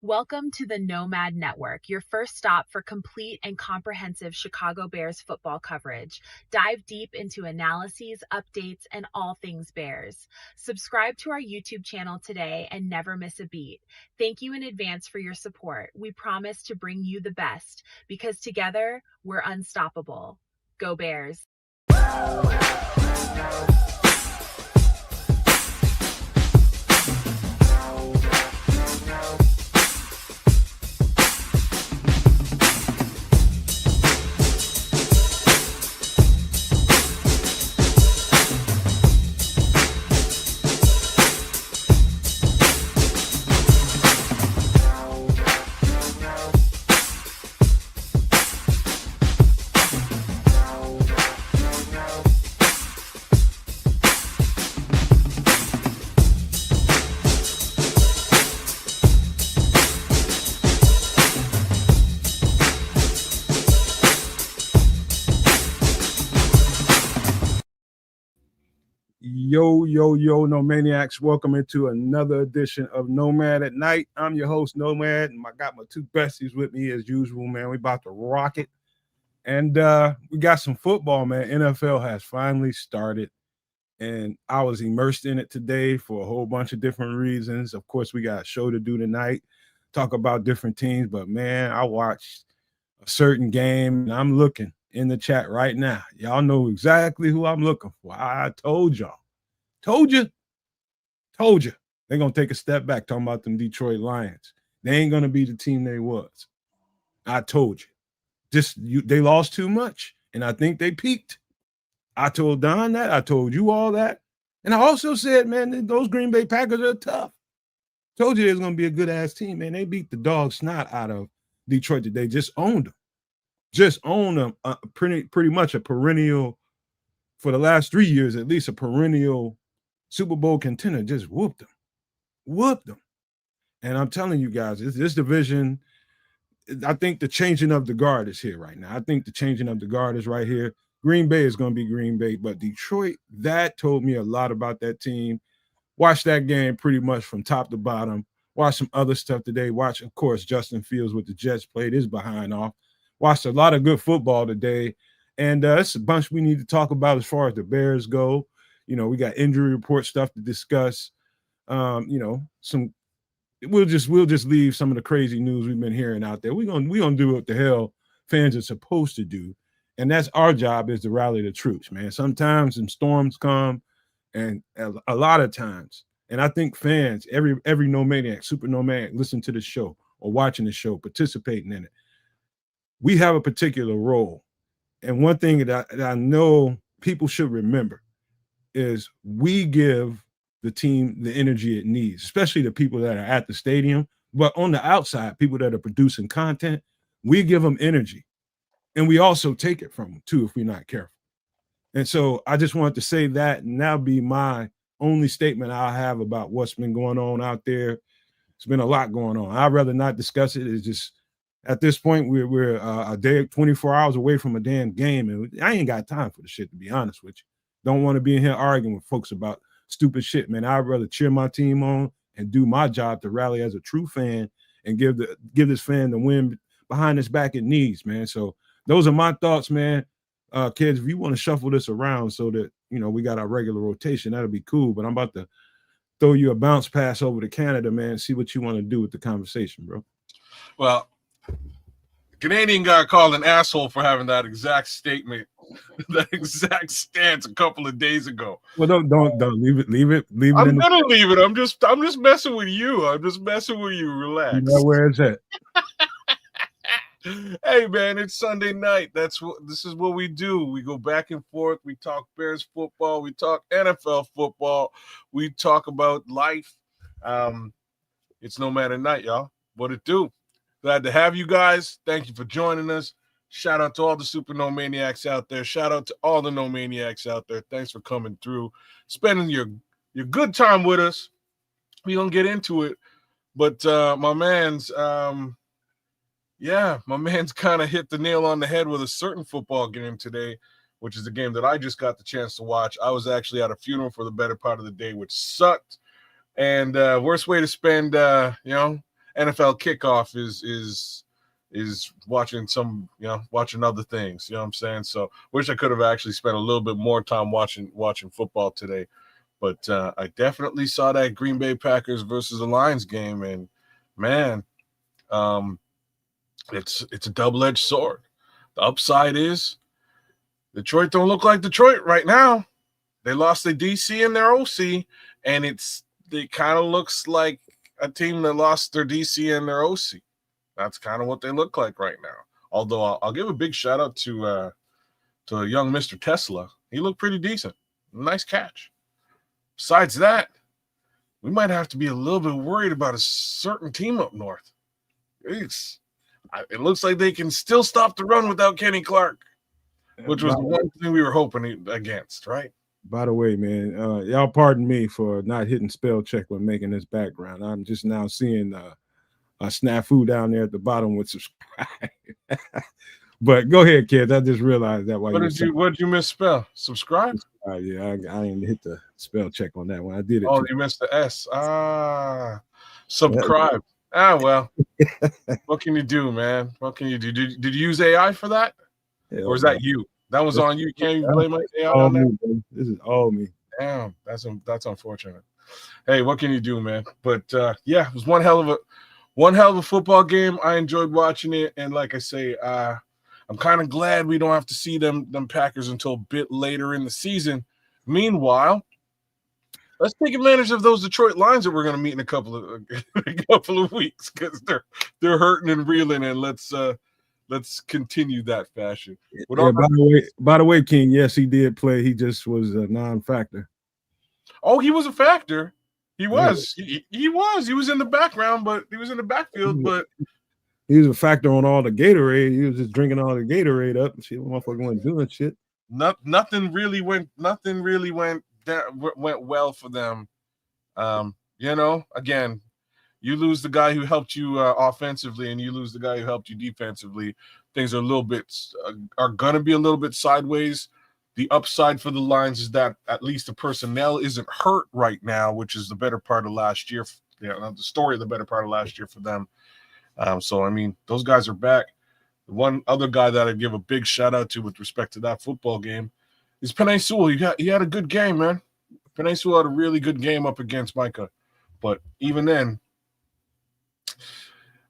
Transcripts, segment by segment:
Welcome to the Nomad Network, your first stop for complete and comprehensive Chicago Bears football coverage. Dive deep into analyses, updates, and all things Bears. Subscribe to our YouTube channel today and never miss a beat. Thank you in advance for your support. We promise to bring you the best because together we're unstoppable. Go Bears! Yo, Nomaniacs. Welcome into another edition of Nomad at Night. I'm your host, Nomad, and I got my two besties with me as usual, man. We about to rock it. And we got some football, man. NFL has finally started, and I was immersed in it today for a whole bunch of different reasons. Of course, we got a show to do tonight, talk about different teams, but, man, I watched a certain game, and I'm looking in the chat right now. Y'all know exactly who I'm looking for. I told y'all. Told you. They're going to take a step back talking about them Detroit Lions. They ain't going to be the team they was. I told you. They lost too much, and I think they peaked. I told Don that. I told you all that. And I also said, man, those Green Bay Packers are tough. Told you they was going to be a good-ass team, man. They beat the dog snot out of Detroit today. Just owned them. Just owned them. Pretty much a perennial, for the last 3 years at least, a perennial Super Bowl contender. Just whooped them. And I'm telling you guys, this division, I think the changing of the guard is here right now. I think the changing of the guard is right here. Green Bay is going to be Green Bay, but Detroit, that told me a lot about that team. Watched that game pretty much from top to bottom. Watched some other stuff today. Watched, of course, Justin Fields with the Jets played his behind off. Watched a lot of good football today. And it's a bunch we need to talk about as far as the Bears go. You know, we got injury report stuff to discuss. We'll just leave some of the crazy news we've been hearing out there. We're gonna do what the hell fans are supposed to do. And that's our job, is to rally the troops, man. Sometimes some storms come, and a lot of times, and I think fans, every Nomaniac, Super Nomaniac, listen to the show or watching the show, participating in it. We have a particular role. And one thing that I know people should remember is we give the team the energy it needs, especially the people that are at the stadium. But on the outside, people that are producing content, we give them energy. And we also take it from them, too, if we're not careful. And so I just wanted to say that, and that'll be my only statement I'll have about what's been going on out there. It's been a lot going on. I'd rather not discuss it. It's just, at this point, we're a day, 24 hours away from a damn game, and I ain't got time for the shit, to be honest with you. Don't want to be in here arguing with folks about stupid shit, man. I'd rather cheer my team on and do my job to rally as a true fan and give this fan the wind behind his back it needs, man. So those are my thoughts, man. Kids, if you want to shuffle this around so that, you know, we got our regular rotation, that'll be cool. But I'm about to throw you a bounce pass over to Canada, man. See what you want to do with the conversation, bro. Well, the Canadian got called an asshole for having that exact statement, that exact stance a couple of days ago. Well, don't leave it. I'm gonna leave it. I'm just messing with you. Relax. You know where it's at. Hey man, it's Sunday night. This is what we do. We go back and forth. We talk Bears football. We talk NFL football. We talk about life. It's Nomad at Night, y'all. What it do? Glad to have you guys. Thank you for joining us. Shout out to all the Super Nomaniacs out there. Shout out to all the Nomaniacs out there. Thanks for coming through, spending your good time with us. We're gonna get into it, but my man's kind of hit the nail on the head with a certain football game today, which is the game that I just got the chance to watch. I was actually at a funeral for the better part of the day, which sucked. And worst way to spend NFL kickoff is watching watching other things. You know what I'm saying? So wish I could have actually spent a little bit more time watching football today. But I definitely saw that Green Bay Packers versus the Lions game, and man, it's a double-edged sword. The upside is Detroit don't look like Detroit right now. They lost their DC and their OC, and it kind of looks like a team that lost their DC and their OC. That's kind of what they look like right now. Although I'll give a big shout out to a young Mr. Tesla. He looked pretty decent. Nice catch. Besides that, we might have to be a little bit worried about a certain team up north. It looks like they can still stop the run without Kenny Clark, which was the one thing we were hoping against, right? By the way, man, y'all pardon me for not hitting spell check when making this background. I'm just now seeing a snafu down there at the bottom with subscribe. But go ahead, kids. I just realized that. What did you misspell? Subscribe? Yeah, I didn't hit the spell check on that one. I did it. Oh, you missed the S. Subscribe. Well. What can you do, man? What can you do? Did you use AI for that? Or is that you? That was on you. You can't even blame AI on that. Me, this is all me. Damn, that's unfortunate. Hey, what can you do, man? But yeah, it was one hell of a football game. I enjoyed watching it, and like I say, I'm kind of glad we don't have to see them Packers until a bit later in the season. Meanwhile, let's take advantage of those Detroit Lions that we're going to meet in a couple of weeks, because they're hurting and reeling, and let's continue that fashion. Yeah, by the way, King, yes, he did play. He just was a non-factor. Oh, he was a factor. He was. Yeah. He was in the background, but he was in the backfield, but he was a factor on all the Gatorade. He was just drinking all the Gatorade up. Shit, motherfucker wasn't doing shit. Nothing really went well for them. Again, you lose the guy who helped you offensively, and you lose the guy who helped you defensively. Things are gonna be a little bit sideways. The upside for the Lions is that at least the personnel isn't hurt right now, which is the better part of last year. The story of the better part of last year for them. So I mean, those guys are back. The one other guy that I'd give a big shout out to with respect to that football game is Penei Sewell. He had a good game, man. Penei Sewell had a really good game up against Micah, but even then,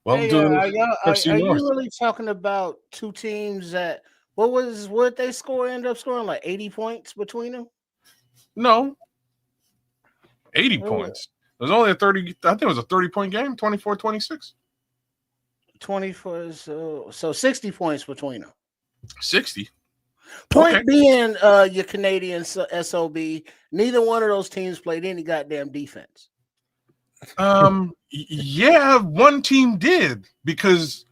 well, hey, are you really talking about two teams that what they end up scoring like 80 points between them? No, 80 points. It was only a 30. I think it was a 30-point game, 24-26. 24, so 60 points between them. 60. Point being, your Canadian SOB, neither one of those teams played any goddamn defense. Yeah, one team did, because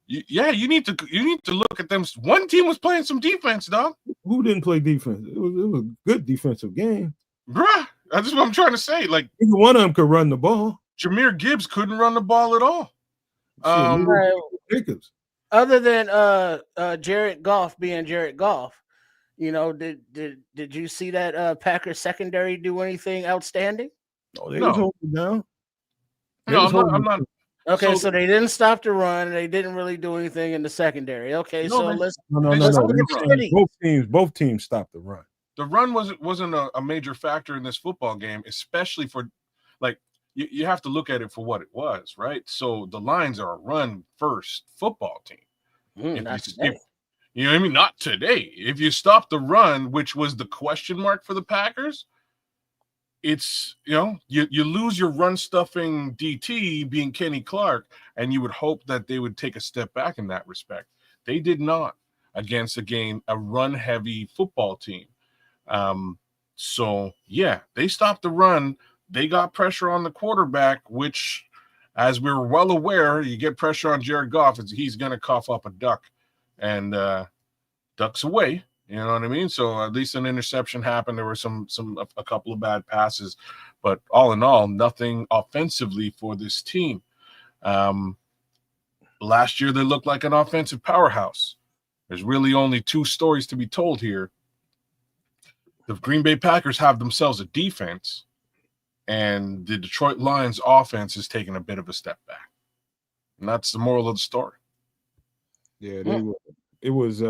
you need to look at them. One team was playing some defense, dog. Who didn't play defense? It was a good defensive game, bruh. That's what I'm trying to say. Like, either one of them could run the ball. Jahmyr Gibbs couldn't run the ball at all. Other than Jared Goff being Jared Goff, did you see that Packers secondary do anything outstanding? Oh, they was holding down. I'm not. Okay, so they didn't stop the run. They didn't really do anything in the secondary. Okay, let's both teams stopped the run. The run wasn't a major factor in this football game, especially for, like, you have to look at it for what it was, right? So the Lions are a run-first football team. Not today. You know what I mean? Not today. If you stop the run, which was the question mark for the Packers, it's, you lose your run-stuffing DT being Kenny Clark, and you would hope that they would take a step back in that respect. They did not against, again, a run-heavy football team. So, yeah, they stopped the run. They got pressure on the quarterback, which, as we're well aware, you get pressure on Jared Goff, he's going to cough up a duck, and ducks away. You know what I mean? So at least an interception happened. There were a couple of bad passes, but all in all, nothing offensively for this team. Last year, they looked like an offensive powerhouse. There's really only two stories to be told here. The Green Bay Packers have themselves a defense, and the Detroit Lions offense is taking a bit of a step back. And that's the moral of the story. Yeah, they were. It was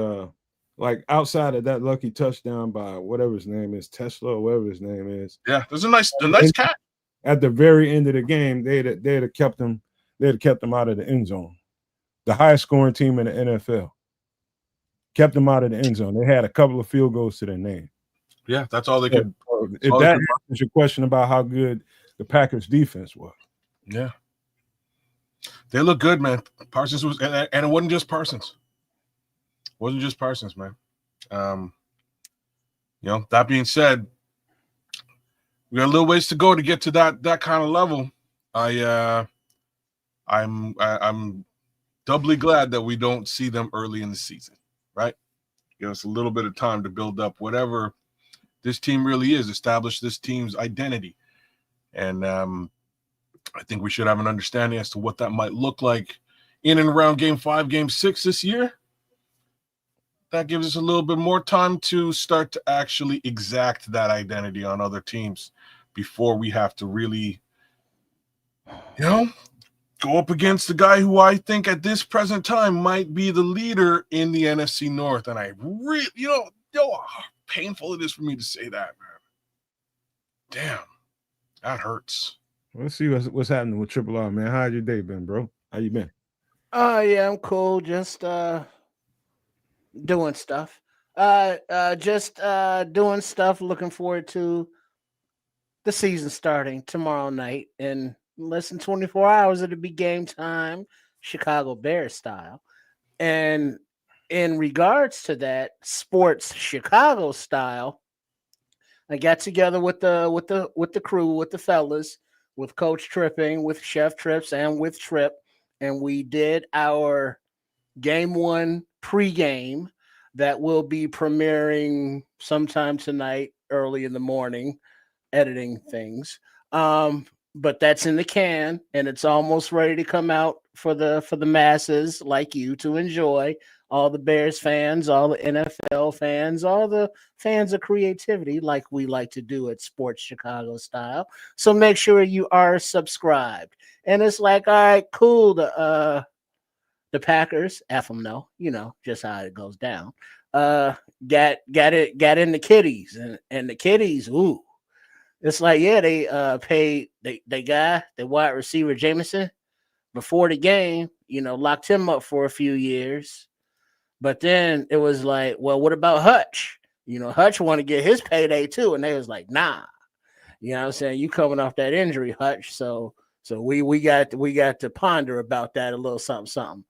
like outside of that lucky touchdown by whatever his name is, Tesla or whatever his name is. Yeah, there's a nice catch. At the very end of the game, they'd have kept them. They'd have kept them out of the end zone. The highest scoring team in the NFL kept them out of the end zone. They had a couple of field goals to their name. Yeah, that's all they could. If that answers your question about how good the Packers defense was. Yeah. They look good, man. Parsons was, and it wasn't just Parsons. It wasn't just Parsons, man. That being said, we got a little ways to go to get to that kind of level. I'm doubly glad that we don't see them early in the season, right? Give us a little bit of time to build up whatever this team really is, establish this team's identity. And I think we should have an understanding as to what that might look like in and around Game 5, Game 6 this year. That gives us a little bit more time to start to actually exact that identity on other teams before we have to really, go up against the guy who I think at this present time might be the leader in the NFC North. And I really, how painful it is for me to say that, man. Damn, that hurts. Let's see what's happening with Triple R, man. How's your day been, bro? How you been? Yeah, I'm cool. Just doing stuff. Doing stuff. Looking forward to the season starting tomorrow night. In less than 24 hours, it'll be game time, Chicago Bears style. And in regards to that, sports Chicago style, I got together with the crew, with the fellas, with Coach Tripping, with Chef Trips, and with Trip, and we did our Game 1 pregame that will be premiering sometime tonight, early in the morning, editing things. But that's in the can, and it's almost ready to come out for the masses like you to enjoy. All the Bears fans, all the NFL fans, all the fans of creativity, like we like to do at Sports Chicago style. So make sure you are subscribed. And it's like, all right, cool. The Packers, F them no, just how it goes down. Got in the kiddies, and the kiddies, ooh. It's like, yeah, they paid they got the wide receiver Jameson before the game, locked him up for a few years. But then it was like, well, what about Hutch? Hutch want to get his payday too. And they was like, nah. You know what I'm saying? You coming off that injury, Hutch. So we got to ponder about that a little something.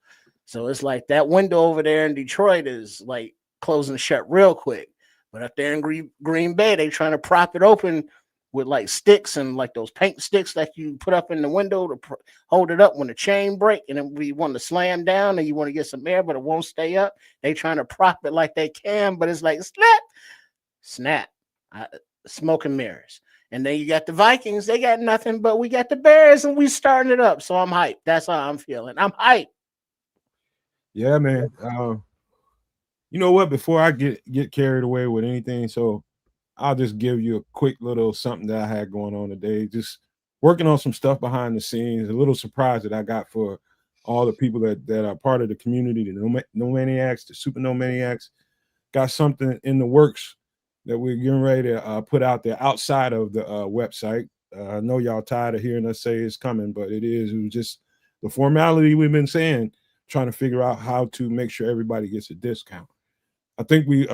So it's like that window over there in Detroit is like closing shut real quick. But up there in Green Bay, they trying to prop it open with like sticks and like those paint sticks that you put up in the window to hold it up when the chain break, and then we want to slam down and you want to get some air, but it won't stay up. They trying to prop it like they can, but it's like snap, smoke and mirrors. And then you got the Vikings, they got nothing, but we got the Bears and we starting it up. So I'm hyped. That's how I'm feeling. I'm hyped. Yeah, man. You know what? Before I get carried away with anything, so I'll just give you a quick little something that I had going on today. Just working on some stuff behind the scenes. A little surprise that I got for all the people that are part of the community, the No Maniacs, the Super No Maniacs. Got something in the works that we're getting ready to put out there outside of the website. I know y'all tired of hearing us say it's coming, but it was just the formality we've been saying, trying to figure out how to make sure everybody gets a discount. I think we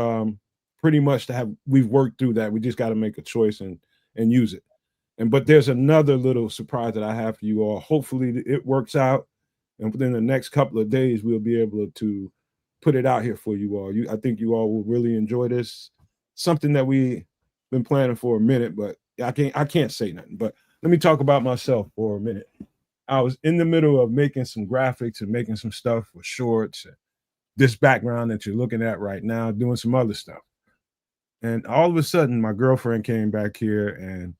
pretty much we've worked through that. We just got to make a choice and use it. But there's another little surprise that I have for you all. Hopefully it works out, and within the next couple of days we'll be able to put it out here for you all. I think you all will really enjoy this. Something that we've been planning for a minute, but I can't say nothing. But let me talk about myself for a minute. I was in the middle of making some graphics and making some stuff for shorts, and this background that you're looking at right now, doing some other stuff. And all of a sudden, my girlfriend came back here, and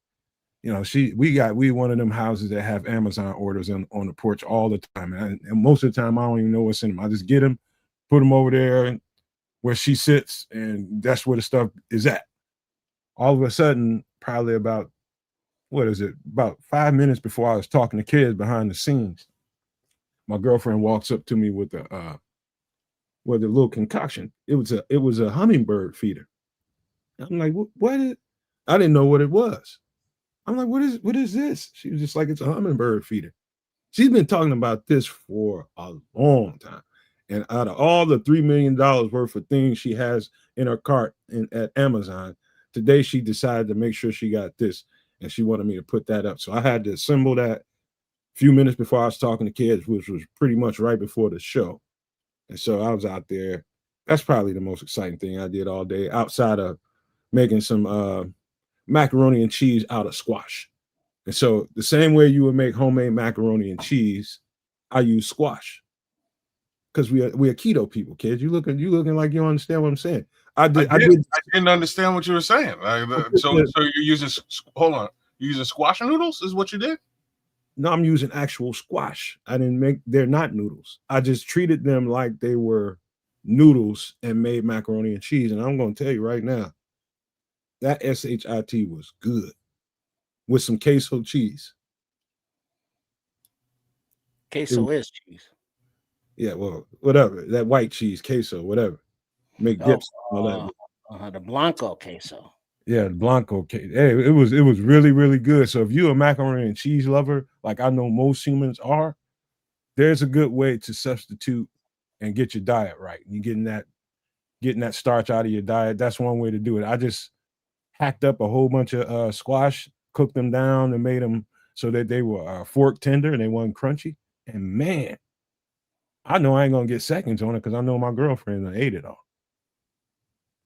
we one of them houses that have Amazon orders on the porch all the time, and most of the time I don't even know what's in them. I just get them, put them over there where she sits, and that's where the stuff is at. All of a sudden, probably about 5 minutes before I was talking to kids behind the scenes, my girlfriend walks up to me with a little concoction. It was a hummingbird feeder. I'm like, what is? I didn't know what it was. I'm like, what is this? She was just like, it's a hummingbird feeder. She's been talking about this for a long time. And out of all the $3 million worth of things she has in her cart at Amazon, today she decided to make sure she got this. And she wanted me to put that up. So I had to assemble that a few minutes before I was talking to kids, which was pretty much right before the show. And so I was out there. That's probably the most exciting thing I did all day, outside of making some macaroni and cheese out of squash. And so the same way you would make homemade macaroni and cheese, I use squash. Because we are keto people, kids. You looking like you understand what I'm saying. I didn't understand what you were saying. So you're using, hold on, you're using squash noodles is what you did? No, I'm using actual squash. They're not noodles. I just treated them like they were noodles and made macaroni and cheese. And I'm going to tell you right now, that SHIT was good with some queso cheese. Queso is cheese. Yeah, well, whatever. That white cheese, queso, whatever. Make dips. The Blanco queso. Yeah, the Blanco queso. Hey, it was really, really good. So if you're a macaroni and cheese lover, like I know most humans are, there's a good way to substitute and get your diet right. You getting that starch out of your diet. That's one way to do it. I just hacked up a whole bunch of squash, cooked them down, and made them so that they were fork tender and they weren't crunchy. And man, I know I ain't gonna get seconds on it because I know my girlfriend ate it all.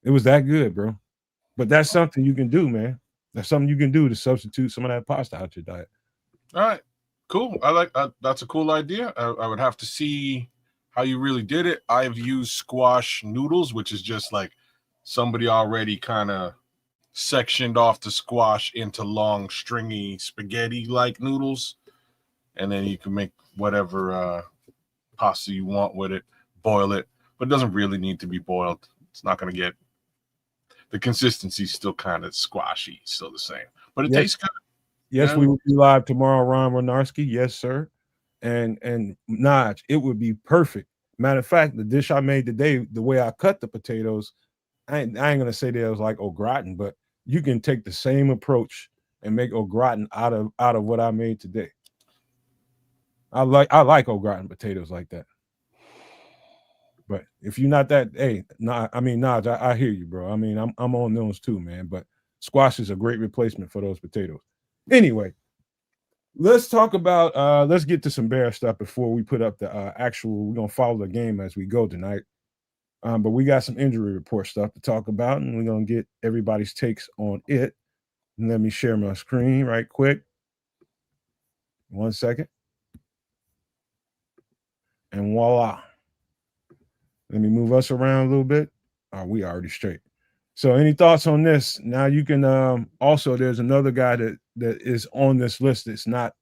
It was that good, bro. But that's something you can do, man. That's something you can do to substitute some of that pasta out your diet. All right, cool. I like that's a cool idea. I would have to see how you really did it. I've used squash noodles, which is just like somebody already kind of sectioned off the squash into long, stringy spaghetti-like noodles, and then you can make whatever pasta you want with it, boil it, but it doesn't really need to be boiled. It's not going to get the consistency still kind of squashy, still the same, but it tastes good. Yes, we will be live tomorrow, Ron Winarski. Yes, sir. And Naj, it would be perfect. Matter of fact, the dish I made today, the way I cut the potatoes, I ain't gonna say that it was like au gratin, but you can take the same approach and make au gratin out of what I made today. I like au gratin potatoes like that. But if you're not that, Naj, I hear you, bro. I mean, I'm on those too, man. But squash is a great replacement for those potatoes. Anyway, let's talk about let's get to some Bear stuff before we put up the we're gonna follow the game as we go tonight. But we got some injury report stuff to talk about, and we're gonna get everybody's takes on it. And let me share my screen right quick. 1 second. And voila. Let me move us around a little bit. We already straight. So any thoughts on this? Now you can also there's another guy that is on this list that's not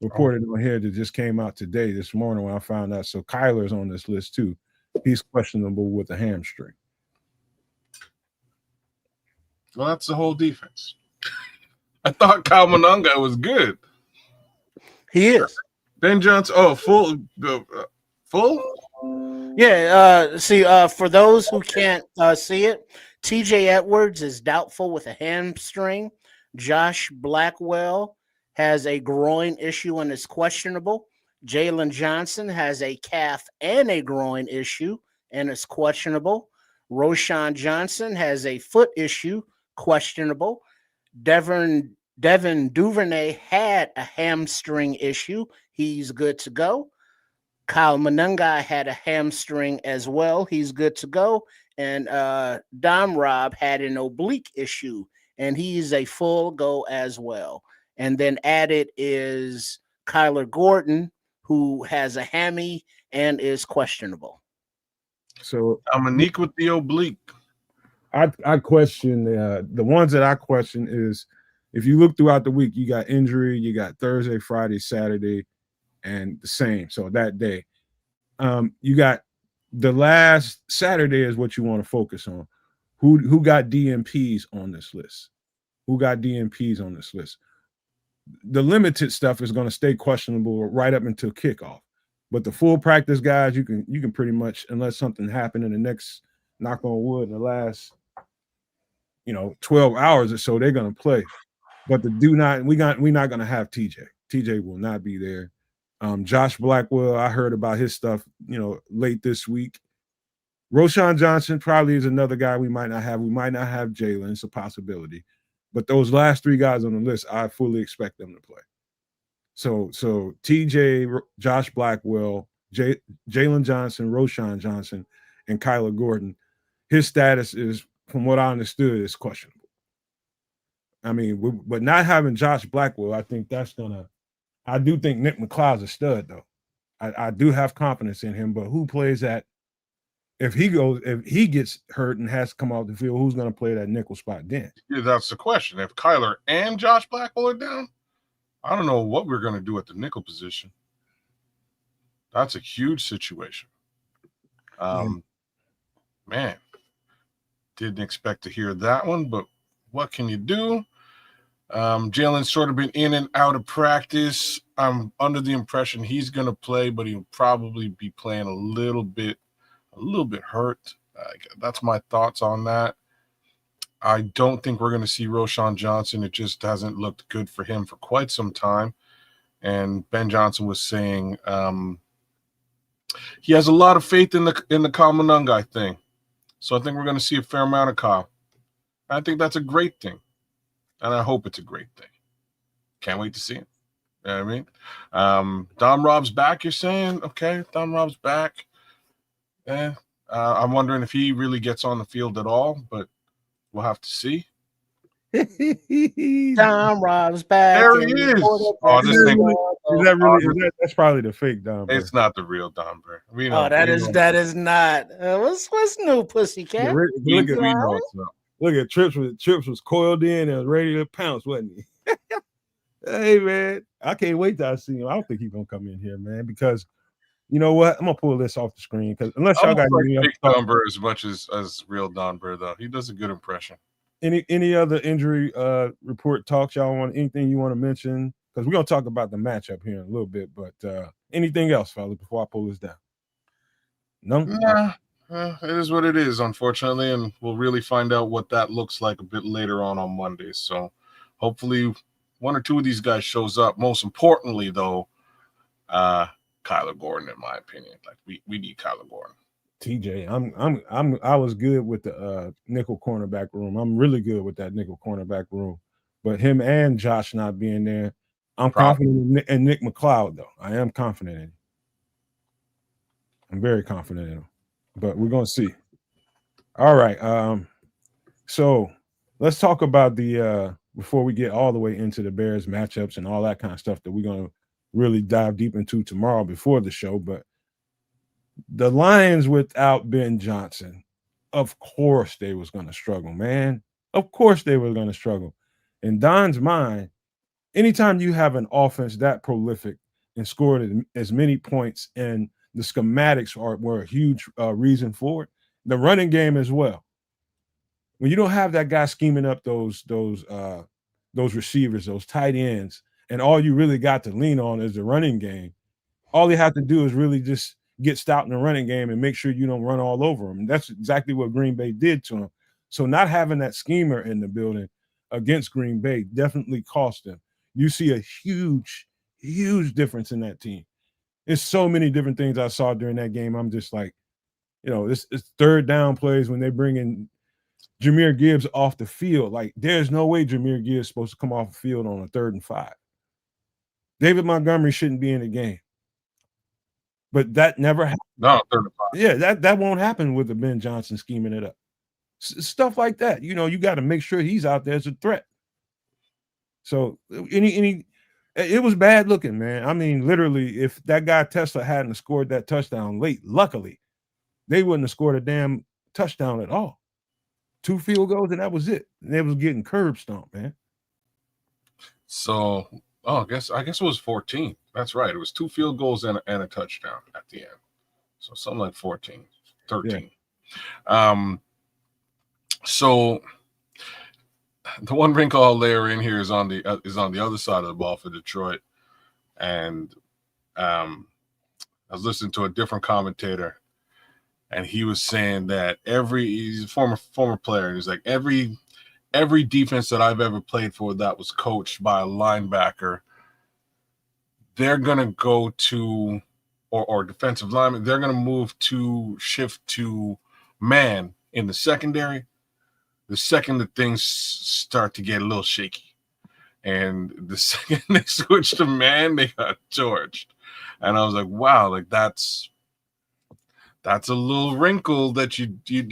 reported on here that just came out this morning when I found out. So Kyler's on this list too. He's questionable with a hamstring. Well, that's the whole defense. I thought Kyle Monangai was good. He is. Ben Johnson, full? Yeah, for those who can't see it, TJ Edwards is doubtful with a hamstring. Josh Blackwell has a groin issue and is questionable. Jaylon Johnson has a calf and a groin issue and is questionable. Roschon Johnson has a foot issue, questionable. Devin Duvernay had a hamstring issue. He's good to go. Kyle Monangai had a hamstring as well. He's good to go. And Dom Rob had an oblique issue, and he's a full go as well. And then added is Kyler Gordon, who has a hammy and is questionable. So Dominique with the oblique. I question the ones that I question is if you look throughout the week, you got injury, you got Thursday, Friday, Saturday, and the same. So that day, you got the last Saturday is what you want to focus on. Who got DNPs on this list? Who got DNPs on this list? The limited stuff is going to stay questionable right up until kickoff. But the full practice guys, you can pretty much, unless something happened in the next, knock on wood, in the last 12 hours or so, they're gonna play. But we're not gonna have TJ. TJ will not be there. Josh Blackwell, I heard about his stuff, late this week. Roschon Johnson probably is another guy we might not have. We might not have Jaylon. It's a possibility. But those last 3 guys on the list, I fully expect them to play. So TJ, Josh Blackwell, Jaylon Johnson, Roschon Johnson, and Kyler Gordon. His status is, from what I understood, is questionable. I mean, but not having Josh Blackwell, I think that's gonna. I do think Nick McLeod's a stud, though. I do have confidence in him, but who plays that? If he gets hurt and has to come off the field, who's going to play that nickel spot then? Yeah, that's the question. If Kyler and Josh Blackwell are down, I don't know what we're going to do at the nickel position. That's a huge situation. Man, didn't expect to hear that one, but what can you do? Jaylon's sort of been in and out of practice. I'm under the impression he's going to play, but he'll probably be playing a little bit hurt. That's my thoughts on that. I don't think we're going to see Roschon Johnson. It just hasn't looked good for him for quite some time. And Ben Johnson was saying he has a lot of faith in the Kyle Monangai thing. So I think we're going to see a fair amount of Kyle. I think that's a great thing. And I hope it's a great thing. Can't wait to see it. You know what I mean? Dom Rob's back, you're saying? Okay, Dom Rob's back. I'm wondering if he really gets on the field at all, but we'll have to see. Dom Rob's back. There he is. Oh, this thing. Is that really? That's probably the fake Dom. It's not the real Dom Bear. That is not. What's new, pussycat? Look at Trips was coiled in and was ready to pounce, wasn't he? Hey man, I can't wait till I see him. I don't think he's gonna come in here, man, because you know what? I'm gonna pull this off the screen because unless y'all got fake Don Burr as much as real Don Burr, though, he does a good impression. Any other injury report talks y'all want? Anything you want to mention? Because we're gonna talk about the matchup here in a little bit, but anything else, fellas, before I pull this down? No. Nah, it is what it is, unfortunately, and we'll really find out what that looks like a bit later on Monday. So hopefully, 1 or 2 of these guys shows up. Most importantly, though, Kyler Gordon, in my opinion. Like we need Kyler Gordon. TJ, I was good with the nickel cornerback room. I'm really good with that nickel cornerback room. But him and Josh not being there, I'm confident in Nick McLeod, though. I am confident in him. I'm very confident in him. But we're gonna see. All right. So let's talk about the before we get all the way into the Bears matchups and all that kind of stuff that we're gonna really dive deep into tomorrow before the show. But the Lions without Ben Johnson, of course they was going to struggle, man. Of course they were going to struggle. In Don's mind, anytime you have an offense that prolific and scored as many points, and the schematics were a huge reason for it, the running game as well. When you don't have that guy scheming up those receivers, those tight ends, and all you really got to lean on is the running game, all you have to do is really just get stout in the running game and make sure you don't run all over them. And that's exactly what Green Bay did to him. So not having that schemer in the building against Green Bay definitely cost them. You see a huge, huge difference in that team. There's so many different things I saw during that game. I'm just like, it's third down plays when they bring in Jahmyr Gibbs off the field. Like, there's no way Jahmyr Gibbs is supposed to come off the field on a 3rd and 5. David Montgomery shouldn't be in the game. But that never happened. No, 3rd and 5. Yeah, that won't happen with the Ben Johnson scheming it up. Stuff like that. You got to make sure he's out there as a threat. So it was bad looking, man. I mean, literally, if that guy Tesla hadn't scored that touchdown late, luckily, they wouldn't have scored a damn touchdown at all. 2 field goals, and that was it. And they was getting curb stomped, man. So, I guess it was 14. That's right. It was 2 field goals and a touchdown at the end. So something like 14, 13. Yeah. So the one wrinkle I'll layer in here is on the other side of the ball for Detroit, and I was listening to a different commentator, and he was saying that he's a former player. He's like, every defense that I've ever played for that was coached by a linebacker, they're gonna go to or defensive lineman, they're gonna move to shift to man in the secondary the second that things start to get a little shaky. And the second they switched to man, they got torched. And I was like, wow, like that's a little wrinkle that you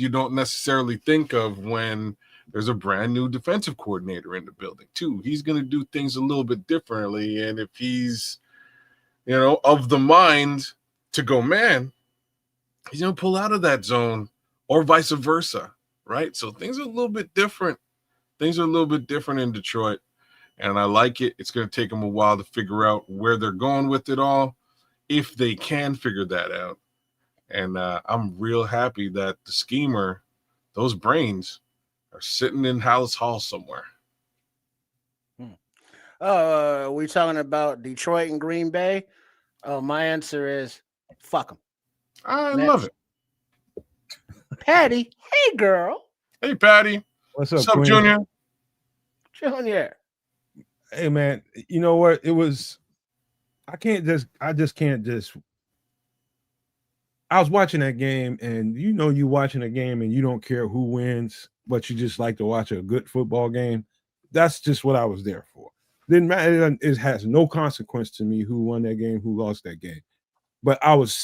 don't necessarily think of when there's a brand new defensive coordinator in the building too. He's going to do things a little bit differently. And if he's, of the mind to go man, he's going to pull out of that zone or vice versa. Right. So things are a little bit different. Things are a little bit different in Detroit. And I like it. It's going to take them a while to figure out where they're going with it all, if they can figure that out. And I'm real happy that the schemer, those brains, are sitting in Hallis Hall somewhere. We talking about Detroit and Green Bay? Oh, my answer is fuck them. I love it. Patty, hey girl. Hey Patty. What's up, Queen? Junior? Junior. Hey man, you know what? It was I was watching that game, and you watching a game and you don't care who wins, but you just like to watch a good football game. That's just what I was there for. Didn't matter. It has no consequence to me who won that game, who lost that game. But I was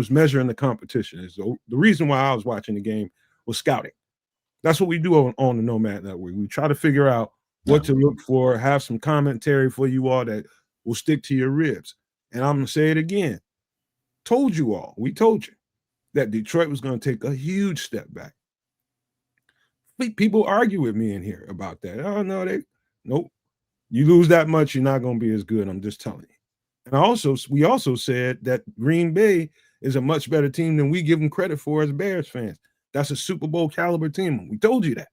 measuring the competition. So the reason why I was watching the game was scouting. That's what we do on the Nomad Network. We try to figure out what to look for, have some commentary for you all that will stick to your ribs. And I'm going to say it again. We told you that Detroit was going to take a huge step back. People argue with me in here about that. Oh, no, nope. You lose that much, you're not going to be as good. I'm just telling you. And we also said that Green Bay is a much better team than we give them credit for as Bears fans. That's a Super Bowl caliber team. We told you that.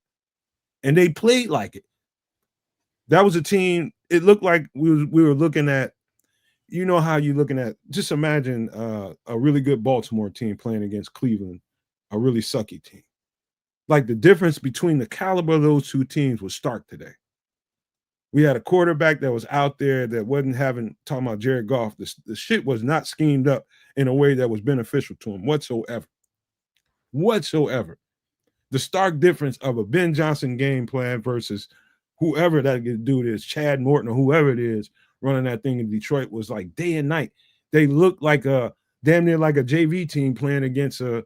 And they played like it. That was a team, it looked like we were looking at, how you're looking at, just imagine a really good Baltimore team playing against Cleveland, a really sucky team. Like the difference between the caliber of those two teams was stark today. We had a quarterback that was out there that wasn't talking about Jared Goff. The shit was not schemed up in a way that was beneficial to him whatsoever. The stark difference of a Ben Johnson game plan versus whoever that dude is, Chad Morton or whoever it is running that thing in Detroit, was like day and night. They looked like damn near like a JV team playing against a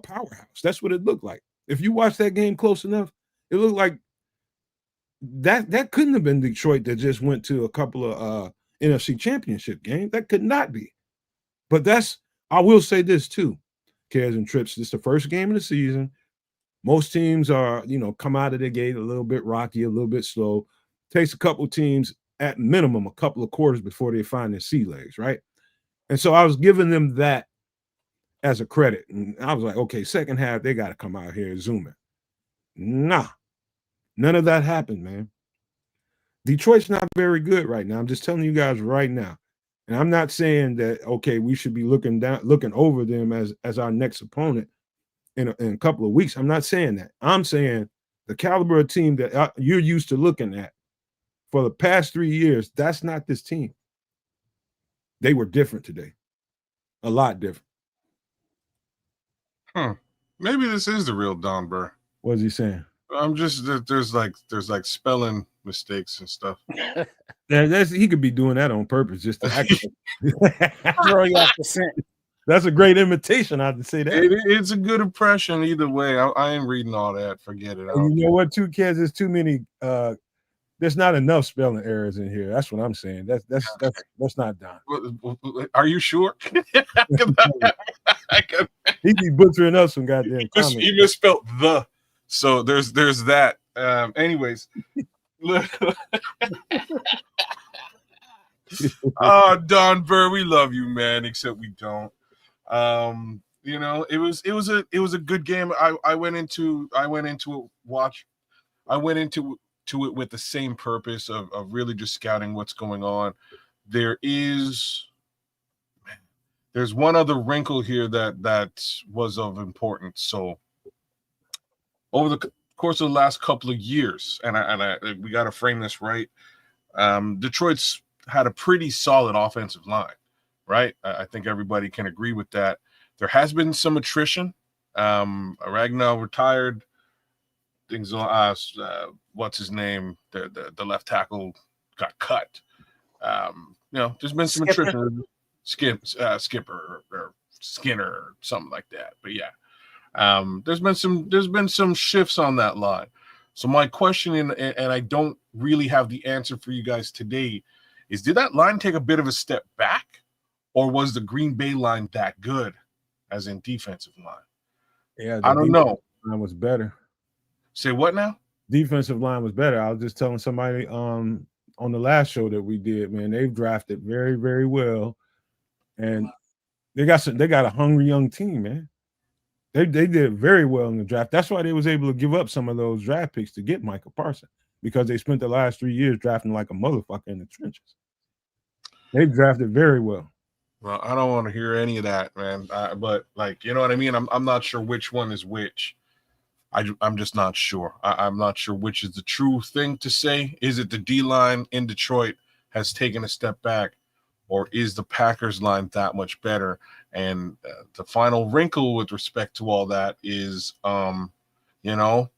powerhouse. That's what it looked like. If you watch that game close enough, it looked like that couldn't have been Detroit that just went to a couple of NFC championship games. That could not be. But I will say this too, Cares and Trips. This is the first game of the season. Most teams are, come out of the gate a little bit rocky, a little bit slow. Takes a couple of teams at minimum a couple of quarters before they find their sea legs, right? And so I was giving them that as a credit. And I was like, okay, second half, they got to come out here and zoom in. Nah, none of that happened, man. Detroit's not very good right now. I'm just telling you guys right now. And I'm not saying that, okay, we should be looking over them as our next opponent in a couple of weeks. I'm not saying that. I'm saying the caliber of team that you're used to looking at for the past 3 years, that's not this team. They were different today. A lot different. Maybe this is the real Don Burr. What is he saying? I'm just there's like spelling mistakes and stuff. He could be doing that on purpose just to act. Throw you off the scent. That's a great imitation. I have to say that. It's a good impression either way. I ain't reading all that. Forget it. And you know what? Too, kids. There's too many. There's not enough spelling errors in here. That's what I'm saying. That's not done. Are you sure? He'd be butchering us some goddamn comments. You misspelled the. So there's that. Anyways. Don Burr, we love you, man. Except we don't. It was a good game. I went into it with the same purpose of really just scouting what's going on. there's one other wrinkle here that was of importance. So over the course of the last couple of years, and we got to frame this right. Detroit's had a pretty solid offensive line, right? I think everybody can agree with that. There has been some attrition. Ragnar retired. Things. What's his name? The left tackle got cut. There's been some attrition. Skipper or Skinner or something like that. But yeah, there's been some shifts on that line. So my question, and I don't really have the answer for you guys today, is did that line take a bit of a step back, or was the Green Bay line that good, as in defensive line? Yeah, I don't know. Line was better. Say what now? Defensive line was better. I was just telling somebody on the last show that we did, man, they've drafted very, very well, and they got a hungry young team, man. They did very well in the draft. That's why they was able to give up some of those draft picks to get Micah Parsons, because they spent the last 3 years drafting like a motherfucker in the trenches. They drafted very well. Well, I don't want to hear any of that, man. But like, you know what I mean? I'm not sure which one is which. I'm just not sure. I'm not sure which is the true thing to say. Is it the D line in Detroit has taken a step back, or is the Packers line that much better? And the final wrinkle with respect to all that is, Micah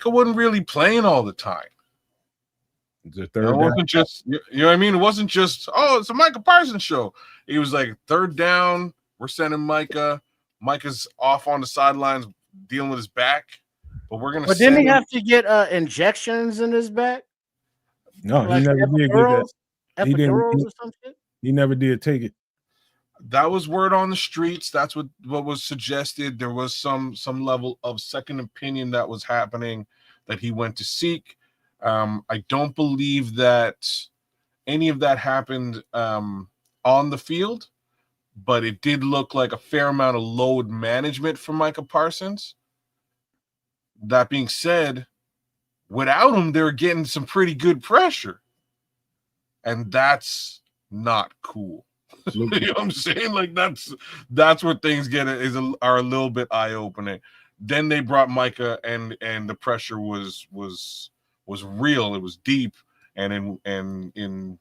wasn't really playing all the time. It wasn't just, you know what I mean? It wasn't just, it's a Micah Parsons show. It was like third down, we're sending Micah. Micah's off on the sidelines dealing with his back, but we're going to. But didn't he have to get injections in his back? No, like he never did get that. Epidurals or something. He never did take it. That was word on the streets. That's what was suggested. There was some level of second opinion that was happening that he went to seek. I don't believe that any of that happened on the field, but it did look like a fair amount of load management for Micah Parsons. That being said, without him, they were getting some pretty good pressure, and that's not cool. You know what I'm saying? Like that's where things are a little bit eye-opening. Then they brought Micah, and the pressure was real. It was deep, and in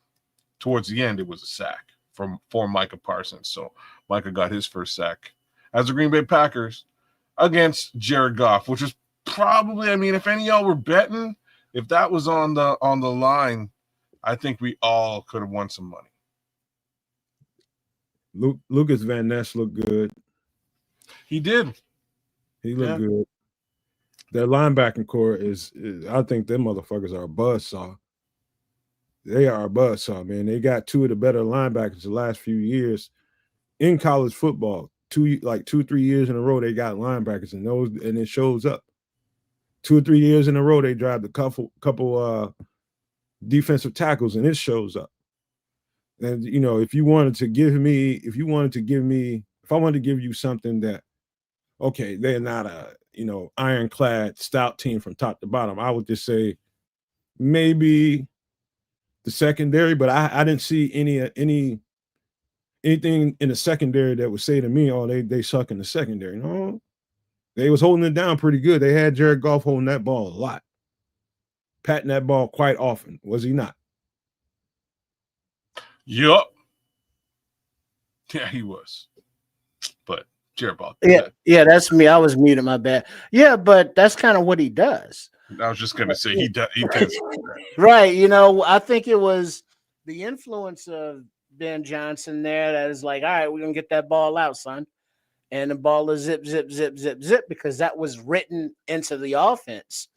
towards the end, it was a sack for Micah Parsons. So Micah got his first sack as the Green Bay Packers against Jared Goff, which was probably, I mean, if any of y'all were betting, if that was on the line, I think we all could have won some money. Lucas Van Ness looked good. He did. He looked good. Their linebacking core is I think them motherfuckers are a buzzsaw. They are a buzzsaw, man. They got two of the better linebackers the last few years in college football. 2-3 years in a row, they got linebackers, and it shows up. 2 or 3 years in a row, they drive a couple defensive tackles, and it shows up. And if I wanted to give you something that, okay, they're not a ironclad stout team from top to bottom, I would just say maybe the secondary, but I didn't see anything in the secondary that would say to me, oh, they suck in the secondary. No, they was holding it down pretty good. They had Jared Goff holding that ball a lot, patting that ball quite often. Was he not? Yup. Yeah, he was. But Jared Goff. Yeah, that's me. I was muted, my bad. Yeah, but that's kind of what he does. I was just gonna say he tends right. I think it was the influence of Ben Johnson there that is like, all right, we're gonna get that ball out, son. And the ball is zip, zip, zip, zip, zip, because that was written into the offense.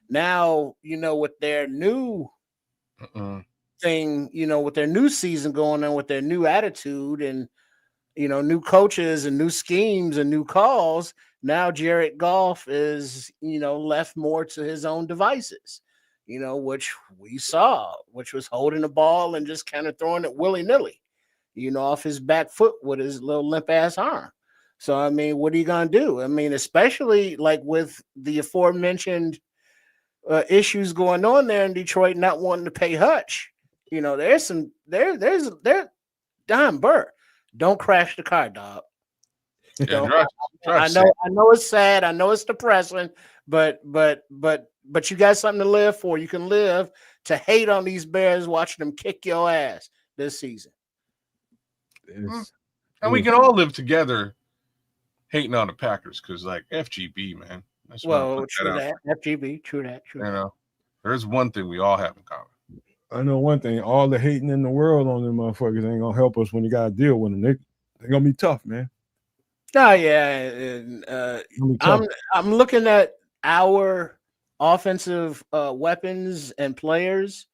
Now, with their new thing, with their new season going on, with their new attitude and, new coaches and new schemes and new calls, now Jared Goff is, left more to his own devices, which we saw, which was holding the ball and just kind of throwing it willy-nilly, off his back foot with his little limp-ass arm. So, I mean, what are you going to do? I mean, especially like with the aforementioned issues going on there in Detroit, not wanting to pay Hutch. There's Don Burr. Don't crash the car, dog. Yeah, Don't. drive I safe. know it's sad. I know it's depressing, but you got something to live for. You can live to hate on these Bears, watching them kick your ass this season. And we can all live together hating on the Packers because, like, FGB, man. True that. FGB, true that. You know, there's one thing we all have in common. I know one thing: all the hating in the world on them motherfuckers ain't gonna help us when you gotta deal with them. They're gonna be tough, man. Oh yeah, I'm looking at our offensive weapons and players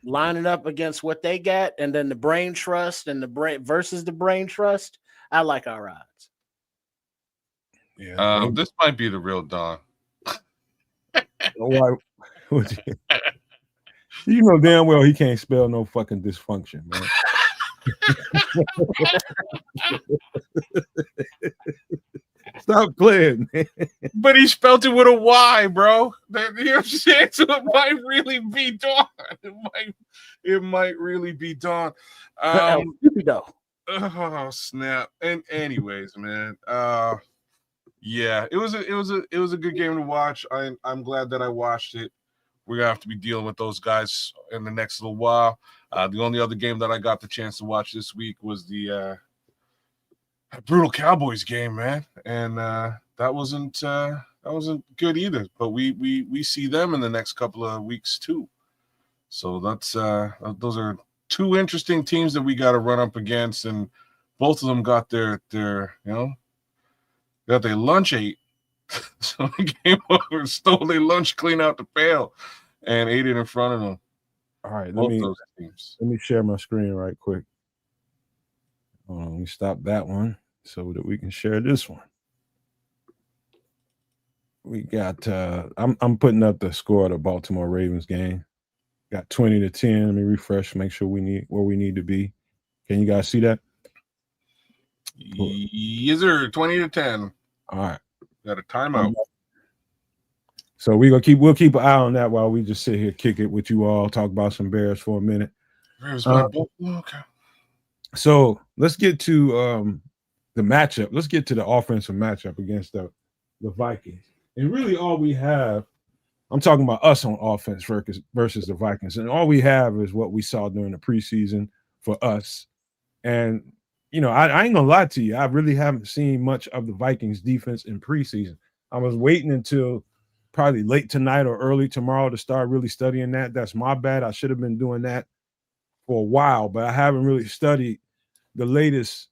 lining up against what they got, and then the brain trust and the brain versus the brain trust. I like our odds. Yeah, this might be the real Don. Why? You know damn well he can't spell no fucking dysfunction, man. Stop playing, man. But he spelled it with a Y, bro. You know what I'm saying? So it might really be Dawn. It might really be Dawn. Oh snap! And anyways, man. Yeah, it was a good game to watch. I'm glad that I watched it. We're gonna have to be dealing with those guys in the next little while. The only other game that I got the chance to watch this week was the brutal Cowboys game, man, and that wasn't good either. But we see them in the next couple of weeks too. So that's those are two interesting teams that we got to run up against, and both of them got their got their lunch ate. So they came over, stole their lunch, clean out the pail, and ate it in front of them. All right, let me share my screen right quick. Let me stop that one so that we can share this one. We got I'm putting up the score of the Baltimore Ravens game. Got 20-10. Let me refresh, make sure we need to be. Can you guys see that? Yes, sir. 20-10. All right. Got a timeout. So we'll keep an eye on that while we just sit here, kick it with you all, talk about some Bears for a minute. Okay. So let's get to the matchup. Let's get to the offensive matchup against the Vikings. And really all we have, I'm talking about us on offense versus the Vikings. And all we have is what we saw during the preseason for us. And, you know, I ain't going to lie to you. I really haven't seen much of the Vikings defense in preseason. I was waiting until probably late tonight or early tomorrow to start really studying that. That's my bad. I should have been doing that for a while, but I haven't really studied the latest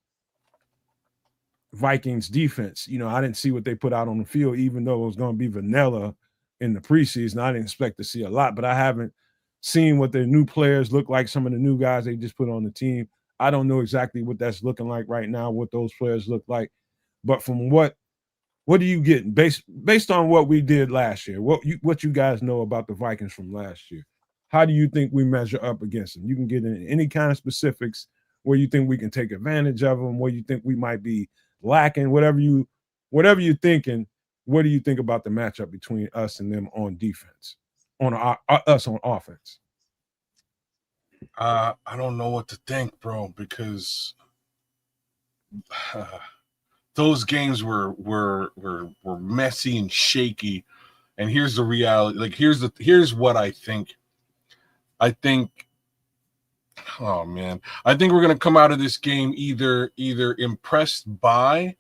Vikings defense. You know, I didn't see what they put out on the field, even though it was going to be vanilla in the preseason. I didn't expect to see a lot, but I haven't seen what their new players look like, some of the new guys they just put on the team. I don't know exactly what that's looking like right now, what those players look like. But from what do you get based on what we did last year? What you guys know about the Vikings from last year? How do you think we measure up against them? You can get in any kind of specifics where you think we can take advantage of them, where you think we might be lacking, whatever you're thinking. What do you think about the matchup between us and them on defense, on us on offense? I don't know what to think, bro, because those games were messy and shaky. And here's the reality. Like here's what I think. I think we're gonna come out of this game either impressed by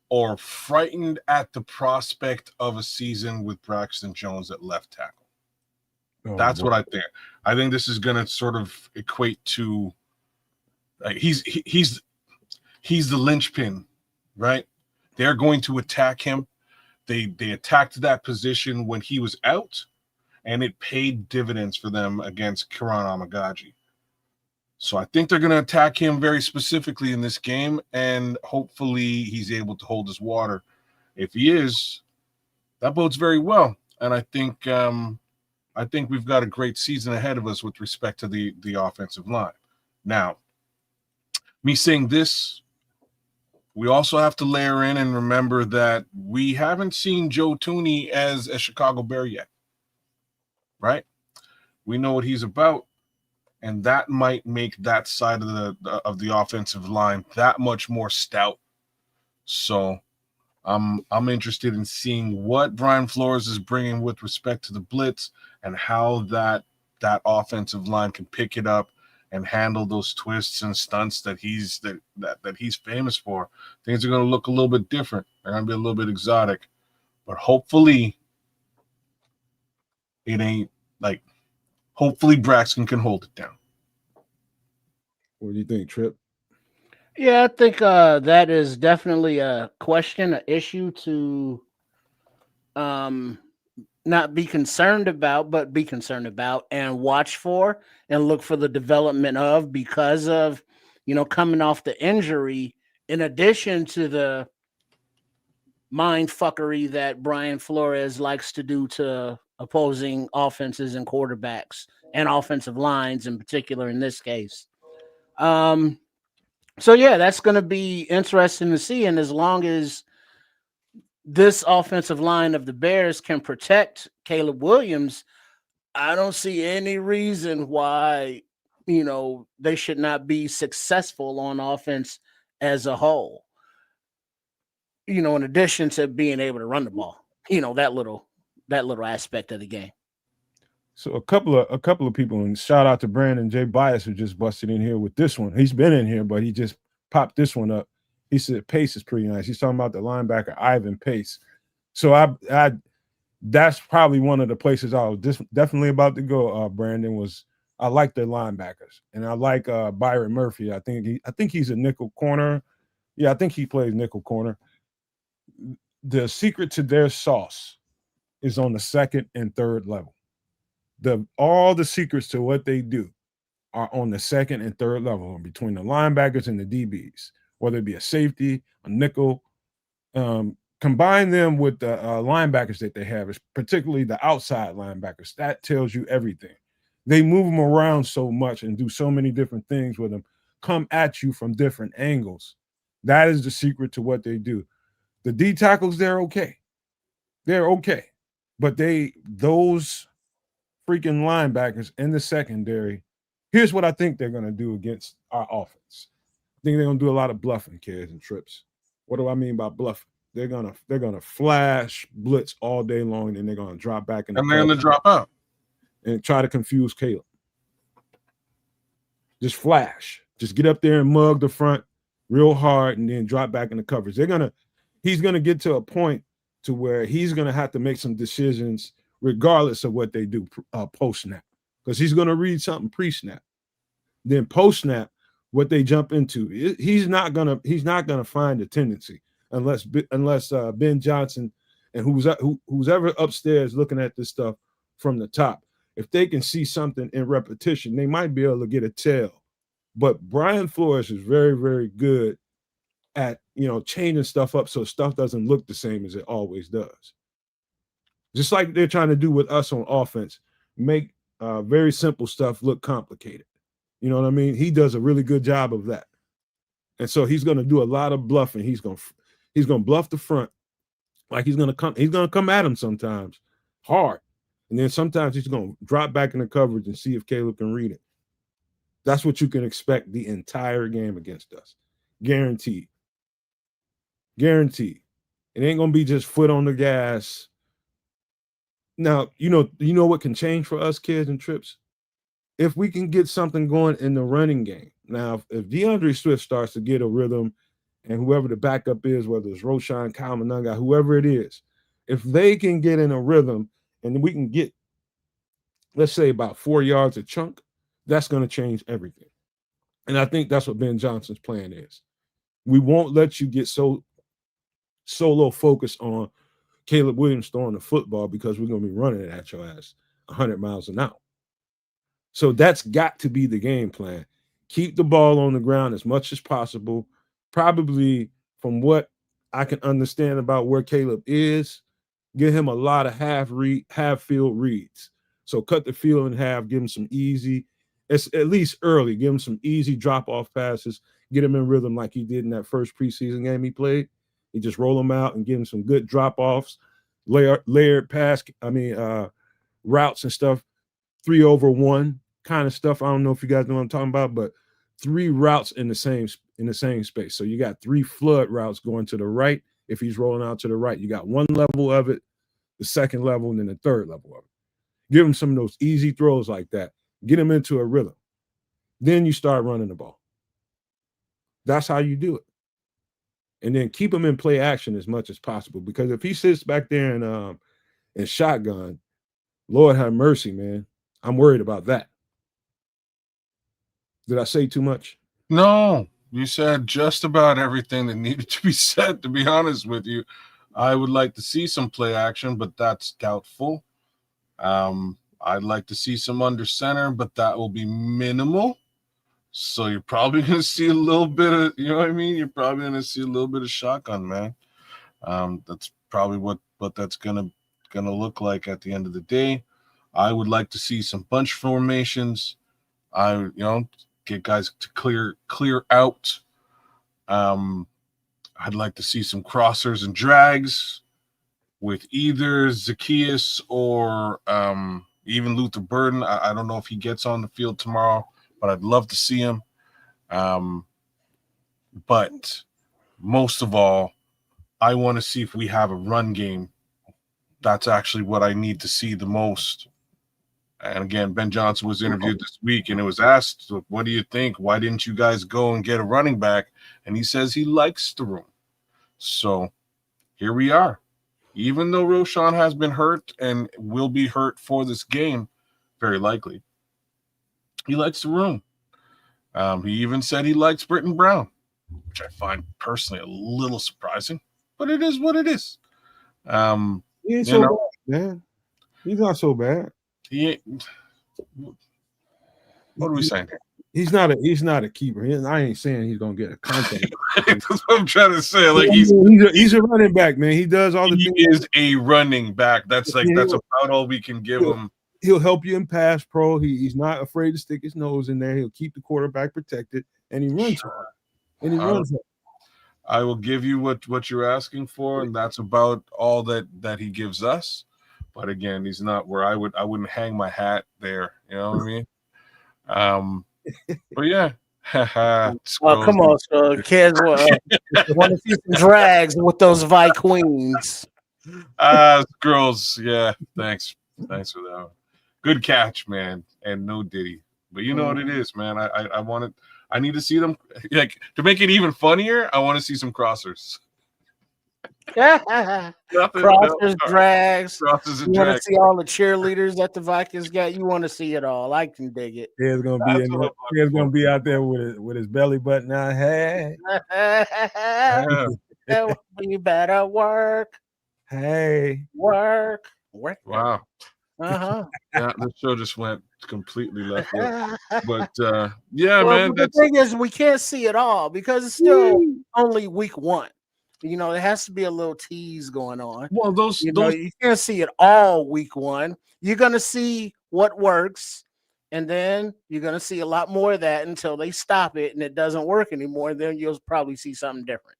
or frightened at the prospect of a season with Braxton Jones at left tackle. That's what I think. I think this is gonna sort of equate to like he's the linchpin, right? They're going to attack him. They attacked that position when he was out, and it paid dividends for them against Kiran Amagaji. So I think they're going to attack him very specifically in this game, and hopefully he's able to hold his water. If he is, that bodes very well. And I think we've got a great season ahead of us with respect to the offensive line. Now, me saying this, we also have to layer in and remember that we haven't seen Joe Thuney as a Chicago Bear yet, right? We know what he's about. and that might make that side of the offensive line that much more stout. So I'm interested in seeing what Brian Flores is bringing with respect to the blitz and how that offensive line can pick it up and handle those twists and stunts that he's famous for. Things are going to look a little bit different. They're going to be a little bit exotic, but hopefully it ain't like. Hopefully Braxton can hold it down. What do you think, Trip? Yeah, I think that is definitely a question, an issue to not be concerned about, but be concerned about and watch for and look for the development of, because of, coming off the injury, in addition to the mind fuckery that Brian Flores likes to do to opposing offenses and quarterbacks and offensive lines in particular in this case. So yeah, that's going to be interesting to see. And as long as this offensive line of the Bears can protect Caleb Williams, I don't see any reason why, they should not be successful on offense as a whole. In addition to being able to run the ball, that little aspect of the game. So a couple of people, and shout out to Brandon J. Bias, who just busted in here with this one. He's been in here, but he just popped this one up. He said Pace is pretty nice. He's talking about the linebacker Ivan Pace. So I that's probably one of the places I was definitely about to go. Brandon, was I like their linebackers, and I like Byron Murphy. I think he's a nickel corner. Yeah, I think he plays nickel corner. The secret to their sauce is on the second and third level. All the secrets to what they do are on the second and third level between the linebackers and the DBs, whether it be a safety, a nickel. Combine them with the linebackers that they have, particularly the outside linebackers. That tells you everything. They move them around so much and do so many different things with them, come at you from different angles. That is the secret to what they do. The D tackles, they're okay. They're okay. But those freaking linebackers in the secondary, here's what I think they're going to do against our offense. I think they're going to do a lot of bluffing, kids, and trips. What do I mean by bluffing? They're gonna flash blitz all day long, and they're gonna drop back and they're gonna drop out and try to confuse Caleb. Just flash, just get up there and mug the front real hard, and then drop back in the coverage. He's gonna get to a point to where he's gonna have to make some decisions regardless of what they do post snap, because he's gonna read something pre snap. Then post snap, what they jump into, he's not gonna find a tendency. Unless Ben Johnson and who's ever upstairs looking at this stuff from the top, if they can see something in repetition, they might be able to get a tell. But Brian Flores is very, very good at changing stuff up so stuff doesn't look the same as it always does. Just like they're trying to do with us on offense, make very simple stuff look complicated. You know what I mean? He does a really good job of that. And so he's going to do a lot of bluffing. He's going to bluff the front, like he's going to come at him sometimes hard. And then sometimes he's going to drop back in the coverage and see if Caleb can read it. That's what you can expect the entire game against us. Guaranteed. Guaranteed. It ain't going to be just foot on the gas. Now, you know what can change for us, kids and trips? If we can get something going in the running game. Now, if DeAndre Swift starts to get a rhythm, and whoever the backup is, whether it's Roschon, Kyle monangai, whoever it is, if they can get in a rhythm and we can get, let's say, about 4 yards a chunk, that's going to change everything. And I think that's what Ben Johnson's plan is. We won't let you get so solo focused on Caleb Williams throwing the football, because we're going to be running it at your ass 100 miles an hour. So that's got to be the game plan. Keep the ball on the ground as much as possible. Probably, from what I can understand about where Caleb is, give him a lot of half field reads. So cut the field in half, give him some easy, at least early, give him some easy drop-off passes, get him in rhythm like he did in that first preseason game he played. He just roll him out and give him some good drop-offs, layered pass, routes and stuff, 3-over-1 kind of stuff. I don't know if you guys know what I'm talking about, but 3 routes in the same space. So you got 3 flood routes going to the right. If he's rolling out to the right, you got 1 level of it, the 2nd level, and then the 3rd level of it. Give him some of those easy throws like that. Get him into a rhythm. Then you start running the ball. That's how you do it. And then keep him in play action as much as possible. Because if he sits back there and shotgun, Lord have mercy, man. I'm worried about that. Did I say too much? No, you said just about everything that needed to be said, to be honest with you. I would like to see some play action, but that's doubtful. I'd like to see some under center, but that will be minimal. So you're probably going to see a little bit of, you know what I mean? You're probably going to see a little bit of shotgun, man. That's probably what that's gonna look like at the end of the day. I would like to see some bunch formations. Get guys to clear out. I'd like to see some crossers and drags with either Zacchaeus or even Luther Burden. I don't know if he gets on the field tomorrow, but I'd love to see him. But most of all, I want to see if we have a run game. That's actually what I need to see the most. And again, Ben Johnson was interviewed this week, and it was asked, what do you think? Why didn't you guys go and get a running back? And he says he likes the room. So here we are. Even though Roschon has been hurt and will be hurt for this game, very likely, he likes the room. He even said he likes Britton Brown, which I find personally a little surprising, but it is what it is. He ain't so bad, man. He's not so bad. What are we saying here? He's not a keeper. I ain't saying he's gonna get a contract. That's what I'm trying to say. Like he's a running back, man. He does all the things. He is a running back. That's about all we can give him. He'll help you in pass pro. He's not afraid to stick his nose in there. He'll keep the quarterback protected, and he runs hard. And he runs hard. I will give you what you're asking for, and that's about all that he gives us. But again, he's not where I wouldn't hang my hat there. You know what I mean? But yeah. Oh, come on, so kids want to see some drags with those Vi Queens. Girls, yeah. Thanks for that one. Good catch, man, and no Diddy. But you know what it is, man. I need to see them, like, to make it even funnier. I want to see some crossers. Crossers, drags. Crosses and you want drags. to see all the cheerleaders that the Vikings got? You want to see it all? I can dig it. He's gonna be out there with his belly button out. Hey, you better work. Hey, work. Wow. Yeah, the show just went completely left field. But yeah, well, man. The thing is, we can't see it all because it's still only week 1. You know, there has to be a little tease going on. Well, you can't see it all week 1. You're gonna see what works, and then you're gonna see a lot more of that until they stop it and it doesn't work anymore. Then you'll probably see something different.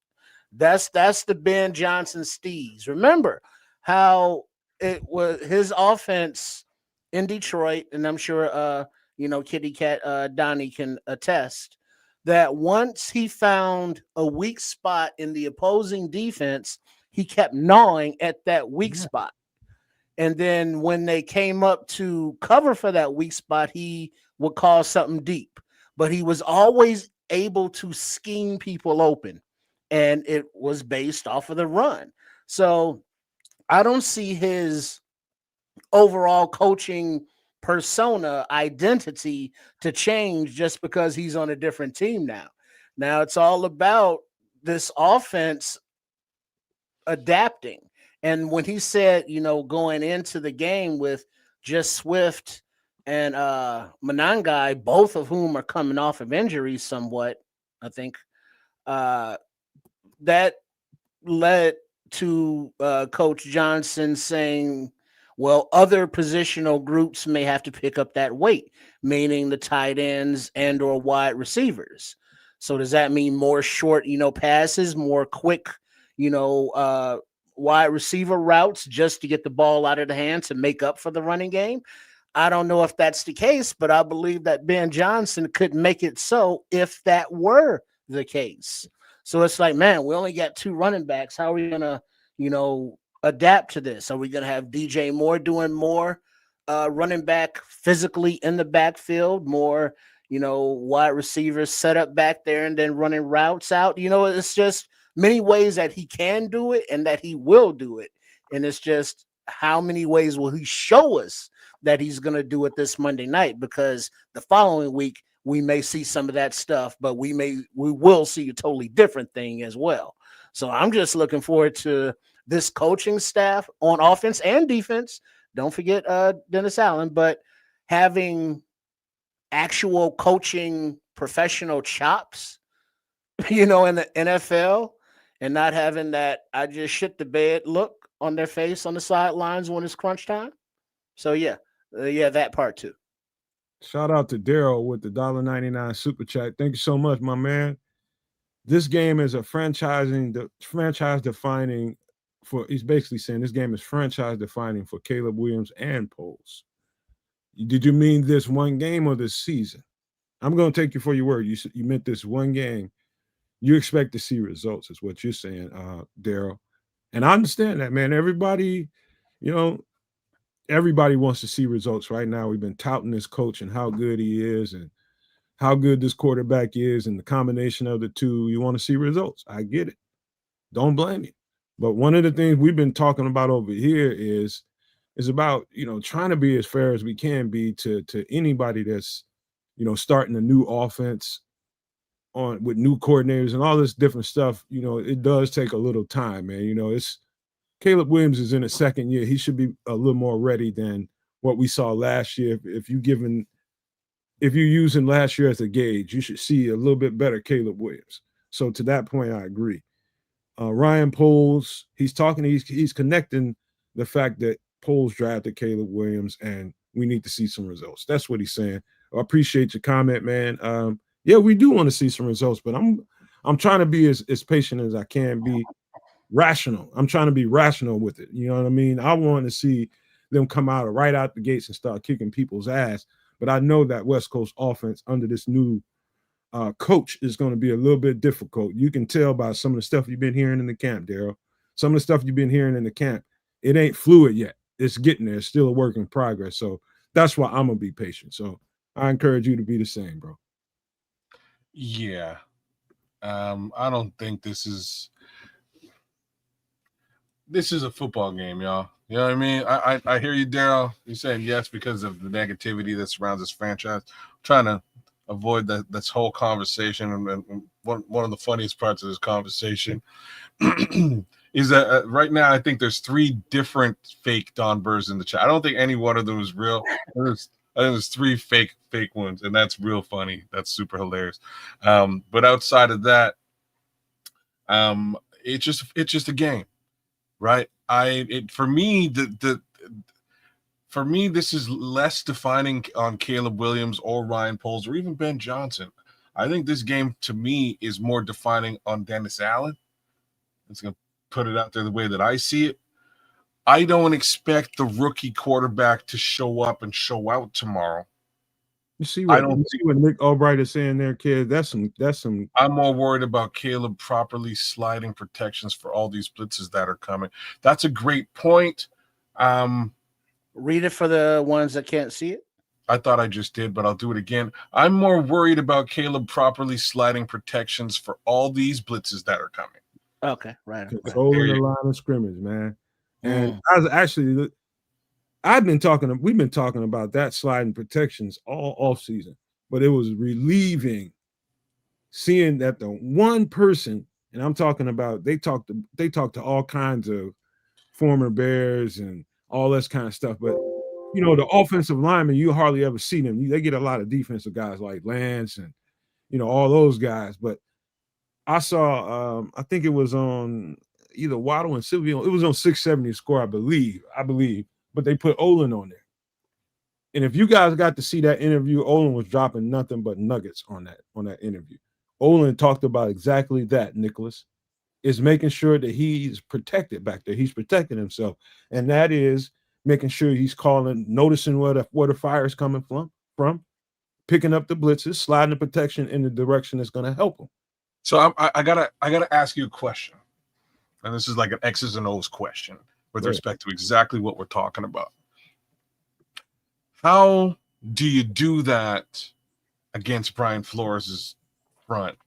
That's the Ben Johnson Steez. Remember how it was his offense in Detroit, and I'm sure Kitty Cat Donnie can attest that once he found a weak spot in the opposing defense, he kept gnawing at that weak spot. And then when they came up to cover for that weak spot, he would call something deep. But he was always able to scheme people open, and it was based off of the run. So I don't see his overall coaching persona identity to change just because he's on a different team now. Now it's all about this offense adapting. And when he said, going into the game with just Swift and Monangai, both of whom are coming off of injuries somewhat, I think that led to Coach Johnson saying, well, other positional groups may have to pick up that weight, meaning the tight ends and or wide receivers. So does that mean more short, passes, more quick, wide receiver routes just to get the ball out of the hand to make up for the running game? I don't know if that's the case, but I believe that Ben Johnson could make it so if that were the case. So it's like, man, we only got 2 running backs. How are we gonna, adapt to this? Are we gonna have DJ Moore doing more running back physically in the backfield, more, wide receivers set up back there and then running routes out? It's just many ways that he can do it and that he will do it. And it's just how many ways will he show us that he's going to do it this Monday night, because the following week we may see some of that stuff, but we will see a totally different thing as well. So I'm just looking forward to this coaching staff on offense and defense. Don't forget Dennis Allen, but having actual coaching professional chops, in the NFL, and not having that I just shit the bed look on their face on the sidelines when it's crunch time. So yeah, that part too. Shout out to Daryl with the $1.99 super chat. Thank you so much, my man. This game is a franchise defining for. He's basically saying this game is franchise defining for Caleb Williams and Poles. Did you mean this one game or this season? I'm going to take you for your word. You meant this one game. You expect to see results, is what you're saying, Daryl. And I understand that, man. Everybody wants to see results right now. We've been touting this coach and how good he is and how good this quarterback is and the combination of the two. You want to see results. I get it. Don't blame you. But one of the things we've been talking about over here is about, trying to be as fair as we can be to anybody that's, starting a new offense with new coordinators and all this different stuff. It does take a little time, man. It's Caleb Williams is in his second year. He should be a little more ready than what we saw last year. If you're using last year as a gauge, you should see a little bit better Caleb Williams. So to that point, I agree. Ryan Poles, he's connecting the fact that Poles drafted Caleb Williams and we need to see some results. That's what he's saying. I appreciate your comment, man. Yeah, we do want to see some results, but I'm trying to be as patient as I can be. Rational. I'm trying to be rational with it. You know what I mean? I want to see them come out right out the gates and start kicking people's ass. But I know that West Coast offense under this new coach is going to be a little bit difficult. You can tell by some of the stuff you've been hearing in the camp, Daryl. Some of the stuff you've been hearing in the camp, it ain't fluid yet. It's getting there. It's still a work in progress. So that's why I'm going to be patient. So I encourage you to be the same, bro. Yeah. I don't think this is a football game, y'all. You know what I mean? I hear you, Daryl. You're saying yes because of the negativity that surrounds this franchise. I'm trying to avoid this whole conversation. And one of the funniest parts of this conversation is that right now I think there's 3 different fake Don Burrs in the chat. I don't think any one of them is real. I think there's 3 fake ones, and that's real funny. That's super hilarious. But outside of that, it's just a game. Right. For me, this is less defining on Caleb Williams or Ryan Poles or even Ben Johnson. I think this game to me is more defining on Dennis Allen. It's going to put it out there the way that I see it. I don't expect the rookie quarterback to show up and show out tomorrow. You see what Nick Albright is saying there, kid? That's some. I'm more worried about Caleb properly sliding protections for all these blitzes that are coming. That's a great point. Read it for the ones that can't see it. I thought I just did, but I'll do it again. I'm more worried about Caleb properly sliding protections for all these blitzes that are coming. Okay, right. Controlling the line of scrimmage, man. And I was actually. We've been talking about that sliding protections all off season, but it was relieving seeing that the one person, and I'm talking about, they talk to all kinds of former Bears and all this kind of stuff, but the offensive linemen, you hardly ever see them. They get a lot of defensive guys like Lance and all those guys, but I saw I think it was on either Waddle and Silvio. It was on 670 score, I believe. But they put Olin on there. And if you guys got to see that interview, Olin was dropping nothing but nuggets on that interview. Olin talked about exactly that, Nicholas, is making sure that he's protected back there. He's protecting himself. And that is making sure he's calling, noticing where the fire is coming from, picking up the blitzes, sliding the protection in the direction that's going to help him. So I gotta ask you a question, and this is like an X's and O's question with respect to exactly what we're talking about. How do you do that against Brian Flores' front?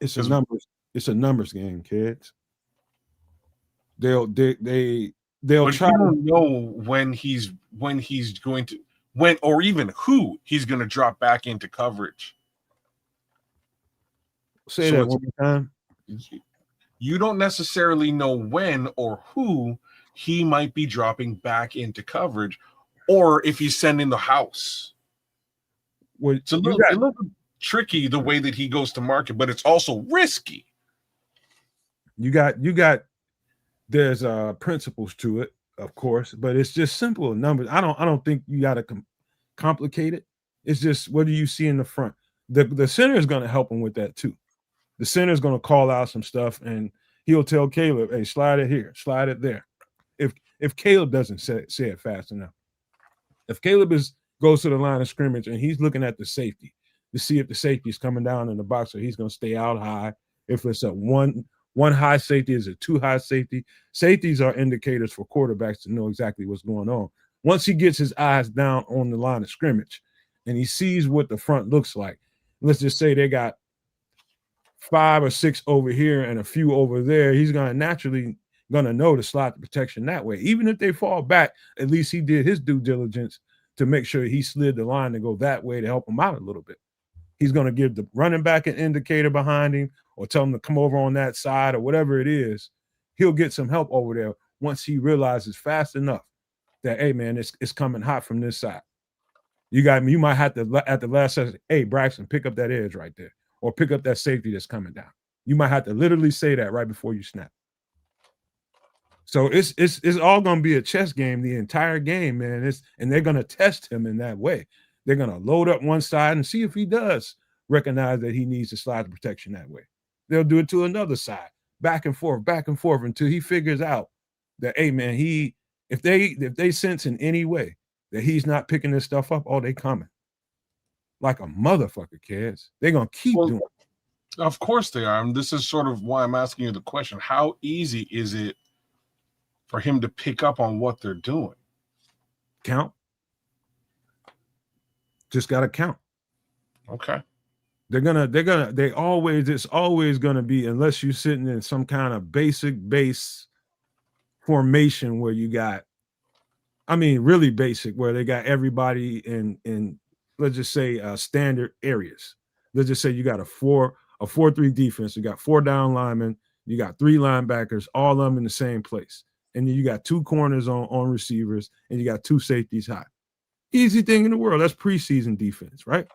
It's a numbers game, kids. They'll but try. You don't know when or even who he's going to drop back into coverage. Say that one more time. You don't necessarily know when or who he might be dropping back into coverage, or if he's sending the house. Well, it's a little tricky the way that he goes to market, but it's also risky. You got there's principles to it, of course, but it's just simple numbers. I don't think you got to complicate it. It's just what do you see in the front? The center is going to help him with that too. The center is going to call out some stuff, and he'll tell Caleb, "Hey, slide it here, slide it there." If Caleb doesn't say it fast enough, if Caleb goes to the line of scrimmage and he's looking at the safety to see if the safety is coming down in the box, or he's going to stay out high. If it's a one high safety, is a two high safety. Safeties are indicators for quarterbacks to know exactly what's going on. Once he gets his eyes down on the line of scrimmage and he sees what the front looks like, let's just say they got 5 or 6 over here and a few over there, he's going to naturally know to slide the protection that way. Even if they fall back, at least he did his due diligence to make sure he slid the line to go that way to help him out a little bit. He's going to give the running back an indicator behind him or tell him to come over on that side or whatever it is. He'll get some help over there once he realizes fast enough that, hey, man, it's coming hot from this side. You might have to, at the last second, hey, Braxton, pick up that edge right there, or pick up that safety that's coming down. You might have to literally say that right before you snap. So it's all going to be a chess game the entire game, man. And they're going to test him in that way. They're going to load up one side and see if he does recognize that he needs to slide the protection that way. They'll do it to another side, back and forth until he figures out that, hey, man, if they sense in any way that he's not picking this stuff up, oh, they coming. Like a motherfucker, kids. They're going to keep doing it. Of course they are. And this is sort of why I'm asking you the question. How easy is it for him to pick up on what they're doing? Count. Just got to count. Okay. It's always going to be, unless you're sitting in some kind of basic base formation where you got, really basic, where they got everybody in let's just say standard areas. Let's just say you got a 4-3 defense. You got 4 down linemen. You got 3 linebackers, all of them in the same place. And then you got 2 corners on receivers, and you got 2 safeties high. Easy thing in the world. That's preseason defense, right?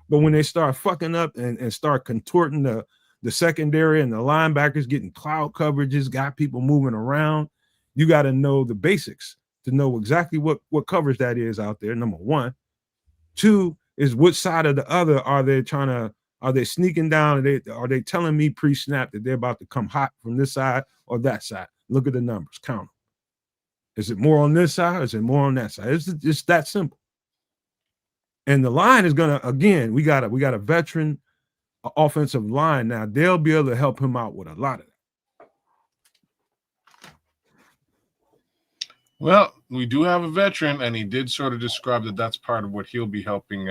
But when they start fucking up and start contorting the secondary and the linebackers getting cloud coverages, got people moving around, you got to know the basics to know exactly what coverage that is out there, number one. 2 is which side of the other are they sneaking down? Are they telling me pre-snap that they're about to come hot from this side or that side? Look at the numbers, count them. Is it more on this side or is it more on that side? It's just that simple. And the line is gonna, again, we got a veteran offensive line now. They'll be able to help him out with a lot of that. Well, we do have a veteran, and he did sort of describe that that's part of what he'll be helping.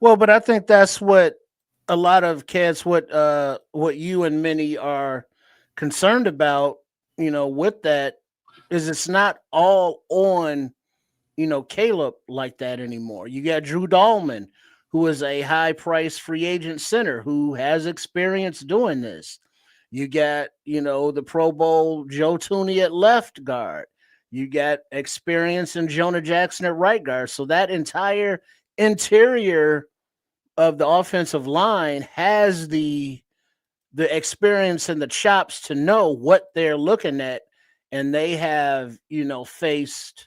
Well, but I think that's what a lot of cats, what you and many are concerned about, with that, is it's not all on, Caleb like that anymore. You got Drew Dahlman, who is a high-priced free agent center who has experience doing this. You got, the Pro Bowl Joe Tooney at left guard. You got experience in Jonah Jackson at right guard. So that entire interior of the offensive line has the experience and the chops to know what they're looking at. And they have, faced,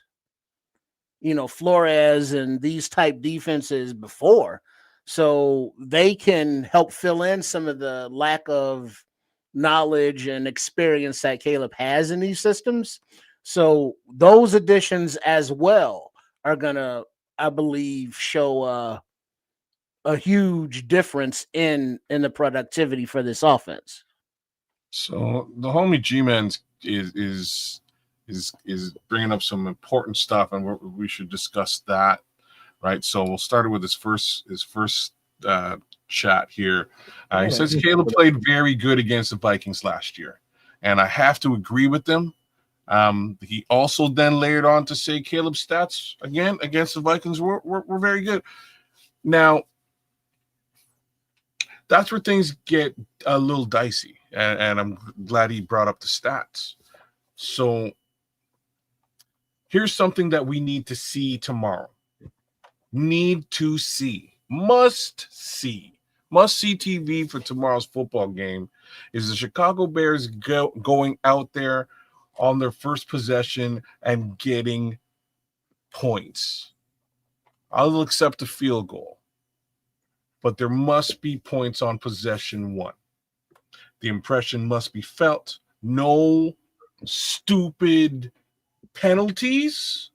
Flores and these type defenses before. So they can help fill in some of the lack of knowledge and experience that Caleb has in these systems. So those additions as well are gonna, I believe, show a huge difference in the productivity for this offense. So the homie G-Man's is bringing up some important stuff, and we should discuss that, right? So we'll start with his first chat here. He says Caleb played very good against the Vikings last year, and I have to agree with them. He also then layered on to say Caleb's stats again against the Vikings were very good. Now, that's where things get a little dicey, and I'm glad he brought up the stats. So here's something that we need to see tomorrow. Must see TV for tomorrow's football game is the Chicago Bears going out there on their first possession and getting points. I'll accept a field goal, but there must be points on possession one. The impression must be felt. No stupid penalties,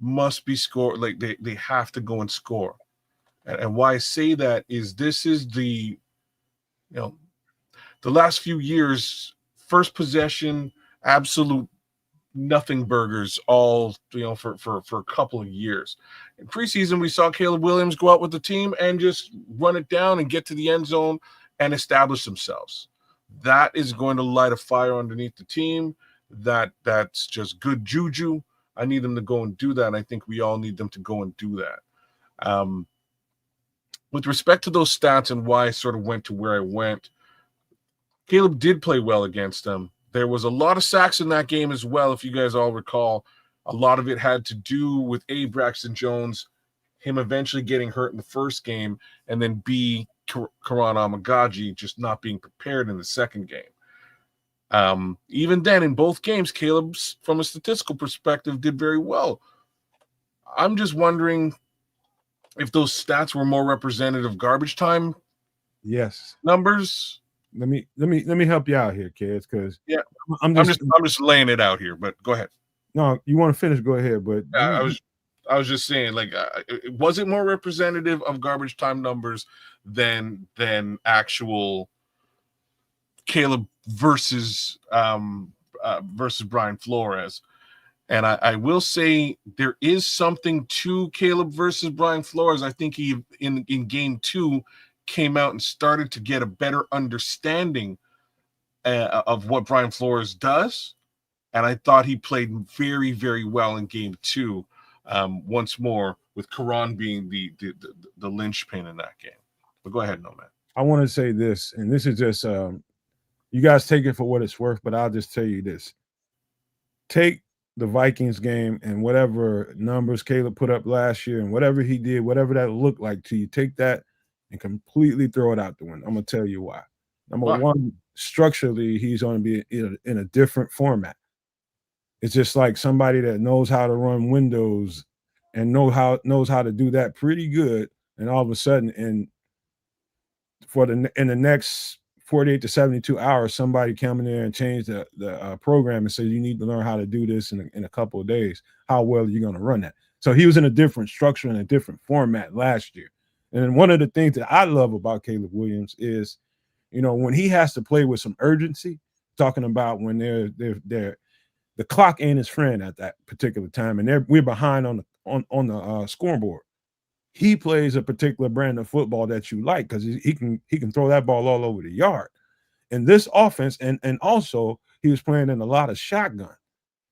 must be scored. Like they have to go and score. And why I say that is this is the last few years, first possession, absolute nothing burgers all for a couple of years. In preseason, we saw Caleb Williams go out with the team and just run it down and get to the end zone and establish themselves. That is going to light a fire underneath the team. That's just good juju. I need them to go and do that. And I think we all need them to go and do that. With respect to those stats and why I sort of went to where I went, Caleb did play well against them. There was a lot of sacks in that game as well, if you guys all recall. A lot of it had to do with A, Braxton Jones, him eventually getting hurt in the first game, and then B, Karan Amagaji just not being prepared in the second game. Even then, in both games, Caleb, from a statistical perspective, did very well. I'm just wondering if those stats were more representative of garbage time numbers. Let me help you out here, kids, because I'm just laying it out here. But go ahead. No, you want to finish? Go ahead. But I was just saying, like, was it more representative of garbage time numbers than actual Caleb versus Brian Flores? And I will say there is something to Caleb versus Brian Flores. I think he in game 2 came out and started to get a better understanding of what Brian Flores does. And I thought he played very, very well in game 2, once more, with Karan being the linchpin in that game. But go ahead, Nomad. I want to say this, and this is just you guys take it for what it's worth, but I'll just tell you this. Take the Vikings game and whatever numbers Caleb put up last year and whatever he did, whatever that looked like to you, take that and completely throw it out the window. I'm going to tell you why. Number one, structurally, he's going to be in a different format. It's just like somebody that knows how to run windows and knows how to do that pretty good, and all of a sudden, in the next 48 to 72 hours, somebody come in there and change the program and say you need to learn how to do this in a couple of days. How well are you going to run that? So he was in a different structure and a different format last year. And one of the things that I love about Caleb Williams is, when he has to play with some urgency, talking about when they're the clock ain't his friend at that particular time, and we're behind on the scoreboard. He plays a particular brand of football that you like because he can throw that ball all over the yard. And this offense, and also he was playing in a lot of shotgun.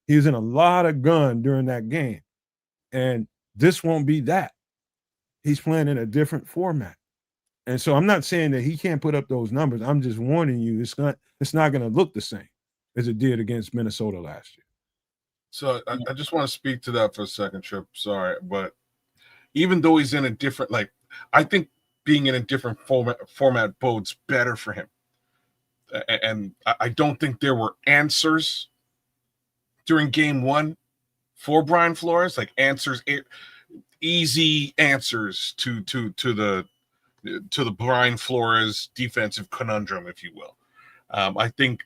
He was in a lot of gun during that game, and this won't be that. He's playing in a different format. And so I'm not saying that he can't put up those numbers. I'm just warning you, it's not going to look the same as it did against Minnesota last year. So I just want to speak to that for a second, Trip. Sorry, but even though he's in a different, I think being in a different format bodes better for him. And I don't think there were answers during game 1 for Brian Flores, like answers, easy answers to the Brian Flores defensive conundrum, if you will. I think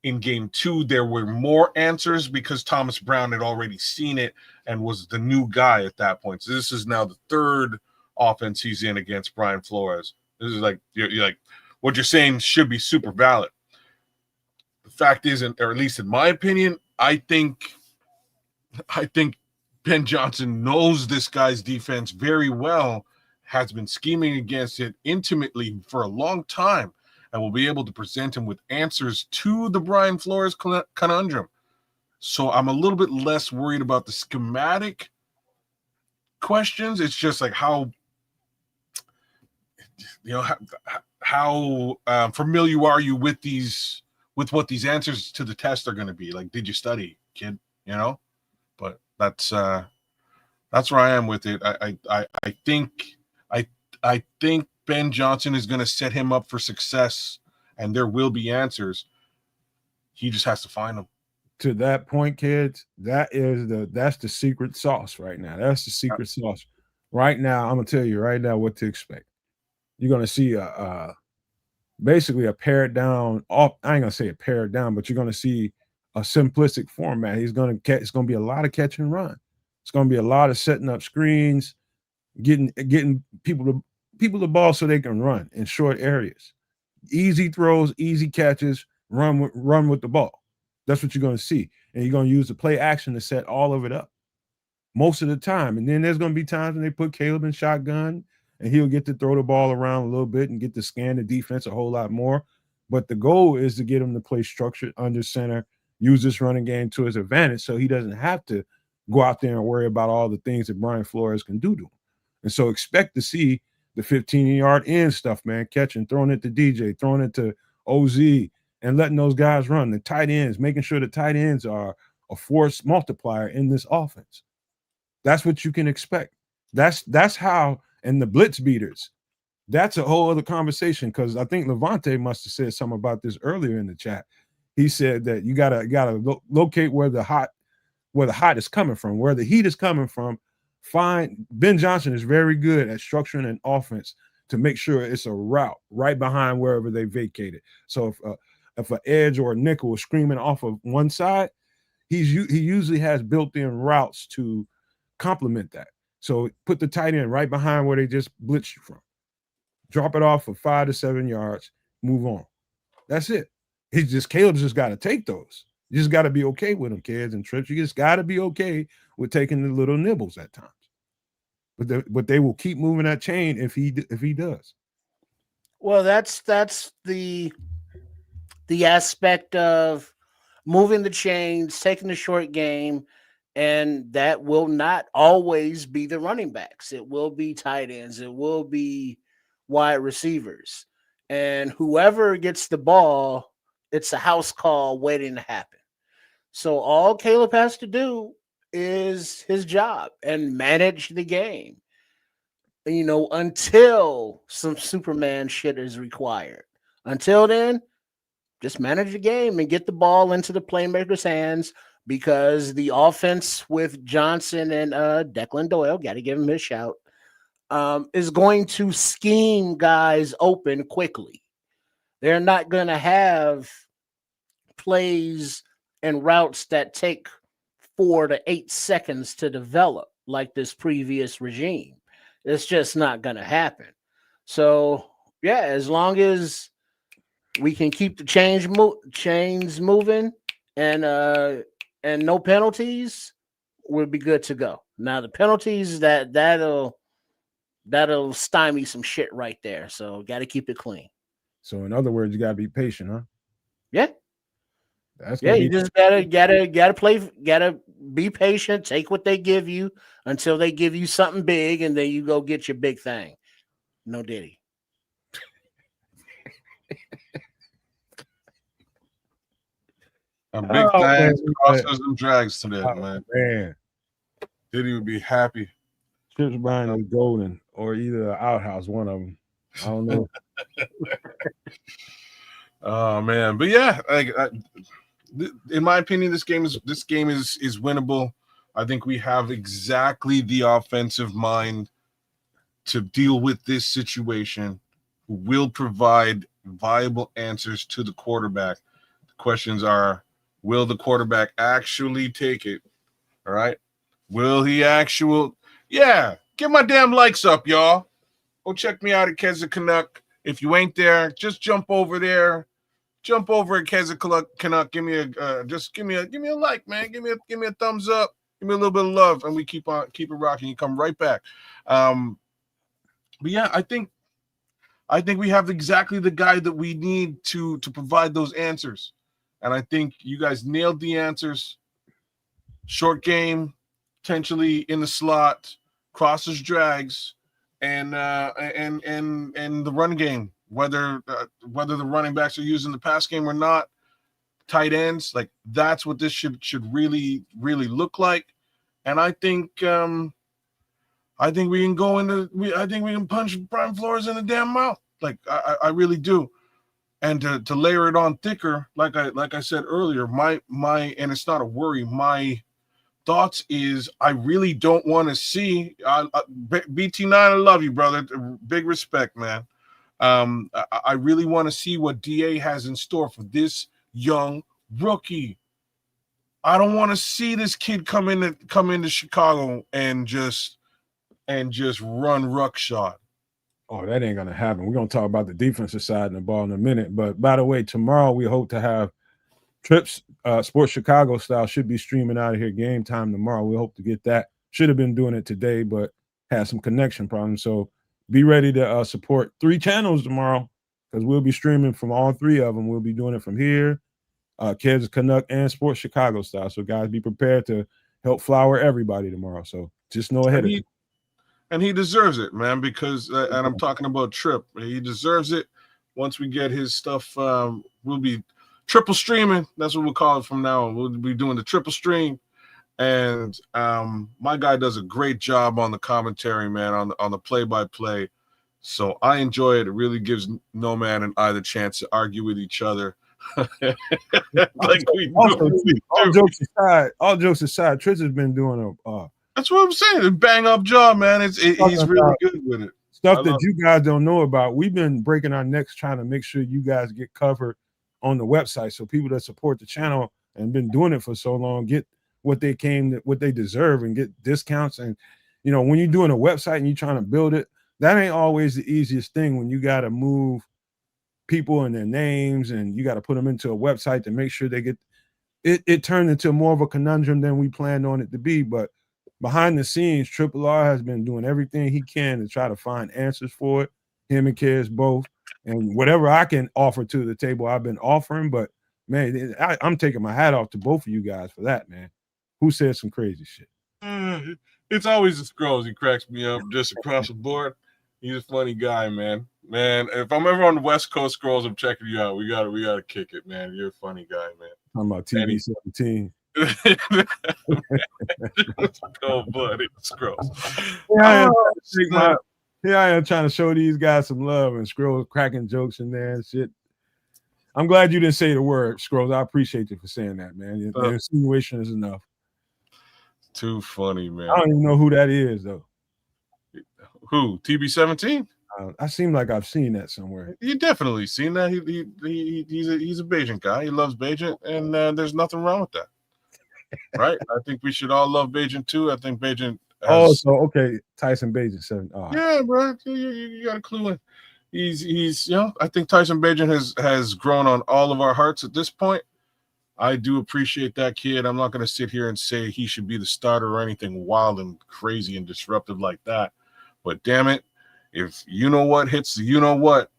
in game 2, there were more answers because Thomas Brown had already seen it and was the new guy at that point. So this is now the third offense he's in against Brian Flores. This is like, you're like, what you're saying should be super valid. The fact is, or at least in my opinion, I think Ben Johnson knows this guy's defense very well, has been scheming against it intimately for a long time, and will be able to present him with answers to the Brian Flores conundrum. So I'm a little bit less worried about the schematic questions. It's just like how familiar are you with what these answers to the test are going to be? Like, did you study, kid? But that's where I am with it. I think Ben Johnson is going to set him up for success, and there will be answers. He just has to find them. To that point, kids, that's the secret sauce right now. That's the secret sauce. Right now, I'm gonna tell you right now what to expect. You're gonna see basically a pared down. I ain't gonna say a pared down, but you're gonna see a simplistic format. It's gonna be a lot of catch and run. It's gonna be a lot of setting up screens, getting people the ball so they can run in short areas. Easy throws, easy catches, run with the ball. That's what you're going to see. And you're going to use the play action to set all of it up most of the time. And then there's going to be times when they put Caleb in shotgun and he'll get to throw the ball around a little bit and get to scan the defense a whole lot more. But the goal is to get him to play structured under center, use this running game to his advantage so he doesn't have to go out there and worry about all the things that Brian Flores can do to him. And so expect to see the 15-yard end stuff, man, catching, throwing it to DJ, throwing it to OZ, and letting those guys run. The tight ends, making sure the tight ends are a force multiplier in this offense. That's what you can expect. That's how, and the blitz beaters, that's a whole other conversation, because I think Levante must have said something about this earlier in the chat. He said that you gotta locate where the hot is coming from, where the heat is coming from. Ben Johnson is very good at structuring an offense to make sure it's a route right behind wherever they vacated. So if an edge or a nickel is screaming off of one side, he usually has built-in routes to complement that. So put the tight end right behind where they just blitzed you from. Drop it off for 5 to 7 yards, move on. That's it. Caleb's just got to take those. You just got to be okay with them, kids and trips. You just got to be okay with taking the little nibbles at times. But they will keep moving that chain if he does. Well, that's the aspect of moving the chains, taking the short game, and that will not always be the running backs. It will be tight ends. It will be wide receivers. And whoever gets the ball, it's a house call waiting to happen. So all Caleb has to do is his job and manage the game, until some Superman shit is required. Until then, just manage the game and get the ball into the playmaker's hands, because the offense with Johnson and Declan Doyle, got to give him his shout, is going to scheme guys open quickly. They're not going to have plays and routes that take 4 to 8 seconds to develop like this previous regime. It's just not going to happen. So, yeah, as long as we can keep the chains moving and no penalties, we'll be good to go. Now the penalties that'll stymie some shit right there. So got to keep it clean. So in other words, you got to be patient, huh? Yeah. You just gotta be patient, take what they give you until they give you something big, and then you go get your big thing. No Diddy. A big thanks crosses and drags today, man. Diddy would be happy. Chips Bryan is golden, or either an outhouse, one of them. I don't know. Oh man, but yeah, in my opinion, this game is winnable. I think we have exactly the offensive mind to deal with this situation, who will provide viable answers to the quarterback. The questions are: will the quarterback actually take it? All right. Will he actual? Yeah. Get my damn likes up, y'all. Go check me out at Keza Canuck. If you ain't there, just jump over there. Jump over at Keza Canuck. Give me a give me a like, man. Give me a thumbs up. Give me a little bit of love, and we keep it rocking. You come right back. But yeah, I think we have exactly the guy that we need to provide those answers, and I think you guys nailed the answers. Short game, potentially in the slot, crosses, drags, and the run game. Whether the running backs are using the pass game or not, tight ends, like that's what this should really look like. And I think we can go into I think we can punch Brian Flores in the damn mouth. Like I really do. And to layer it on thicker, like I said earlier, my and it's not a worry, my thoughts is I really don't want to see BT9. I love you, brother. Big respect, man. I really want to see what DA has in store for this young rookie. I don't want to see this kid come into Chicago and just run ruckshot. Oh, that ain't gonna happen. We're gonna talk about the defensive side of the ball in a minute. But by the way, tomorrow we hope to have Trips Sports Chicago style should be streaming out of here game time tomorrow. We hope to get that. Should have been doing it today, but had some connection problems. So be ready to support 3 channels tomorrow because we'll be streaming from all 3 of them. We'll be doing it from here, Keza Canuck, and Sports Chicago style. So guys, be prepared to help flower everybody tomorrow. So just know ahead of it. And he deserves it, man, because and I'm talking about Trip. He deserves it. Once we get his stuff, we'll be triple streaming. That's what we'll call it from now on. We'll be doing the triple stream. And my guy does a great job on the commentary, man, on the play-by-play. So I enjoy it. It really gives Nomad and I the chance to argue with each other. Like we do. All jokes aside, Trish has been doing that's what I'm saying. A bang up job, man. He's really good with it. Stuff that you guys don't know about. We've been breaking our necks trying to make sure you guys get covered on the website. So people that support the channel and been doing it for so long get what they deserve and get discounts. And you know, when you're doing a website and you're trying to build it, that ain't always the easiest thing when you got to move people and their names and you got to put them into a website to make sure they get it. It turned into more of a conundrum than we planned on it to be. But behind the scenes, Triple R has been doing everything he can to try to find answers for it. Him and Kez both. And whatever I can offer to the table, I've been offering. But, man, I'm taking my hat off to both of you guys for that, man. Who said some crazy shit? It's always the Scrolls. He cracks me up just across the board. He's a funny guy, man. Man, if I'm ever on the West Coast Scrolls, I'm checking you out. We gotta kick it, man. You're a funny guy, man. Talking about TV 17. Cold-blooded Scrolls. Here I am trying to show these guys some love and Scrolls cracking jokes in there and shit. I'm glad you didn't say the word, Scrolls. I appreciate you for saying that, man. The insinuation is enough. Too funny, man. I don't even know who that is, though. Who? TB17? I seem like I've seen that somewhere. You definitely seen that. He's a Bajan guy. He loves Bajan, and there's nothing wrong with that. Right? I think we should all love Bajan too. I think Bajan. Okay, Tyson Bajan 7. Oh. Yeah, bro, you got a clue in. He's I think Tyson Bajan has grown on all of our hearts at this point. I do appreciate that kid. I'm not going to sit here and say he should be the starter or anything wild and crazy and disruptive like that. But damn it, if you know what hits, you know what,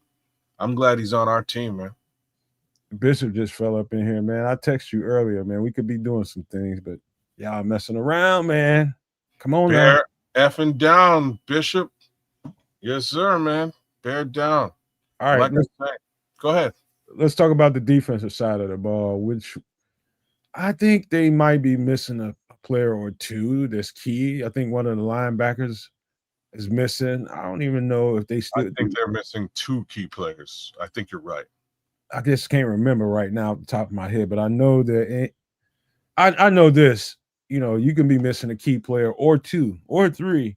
I'm glad he's on our team, man. Bishop just fell up in here, man. I texted you earlier, man. We could be doing some things, but y'all messing around, man. Come on now. Bear effing down, Bishop. Yes, sir, man. Bear down. All right. Go ahead. Let's talk about the defensive side of the ball, which I think they might be missing a player or two that's key. I think one of the linebackers is missing. I don't even know if they still. I think they're missing 2 key players. I think you're right. I just can't remember right now off the top of my head, but I know that I know this. You know, you can be missing a key player or 2 or 3.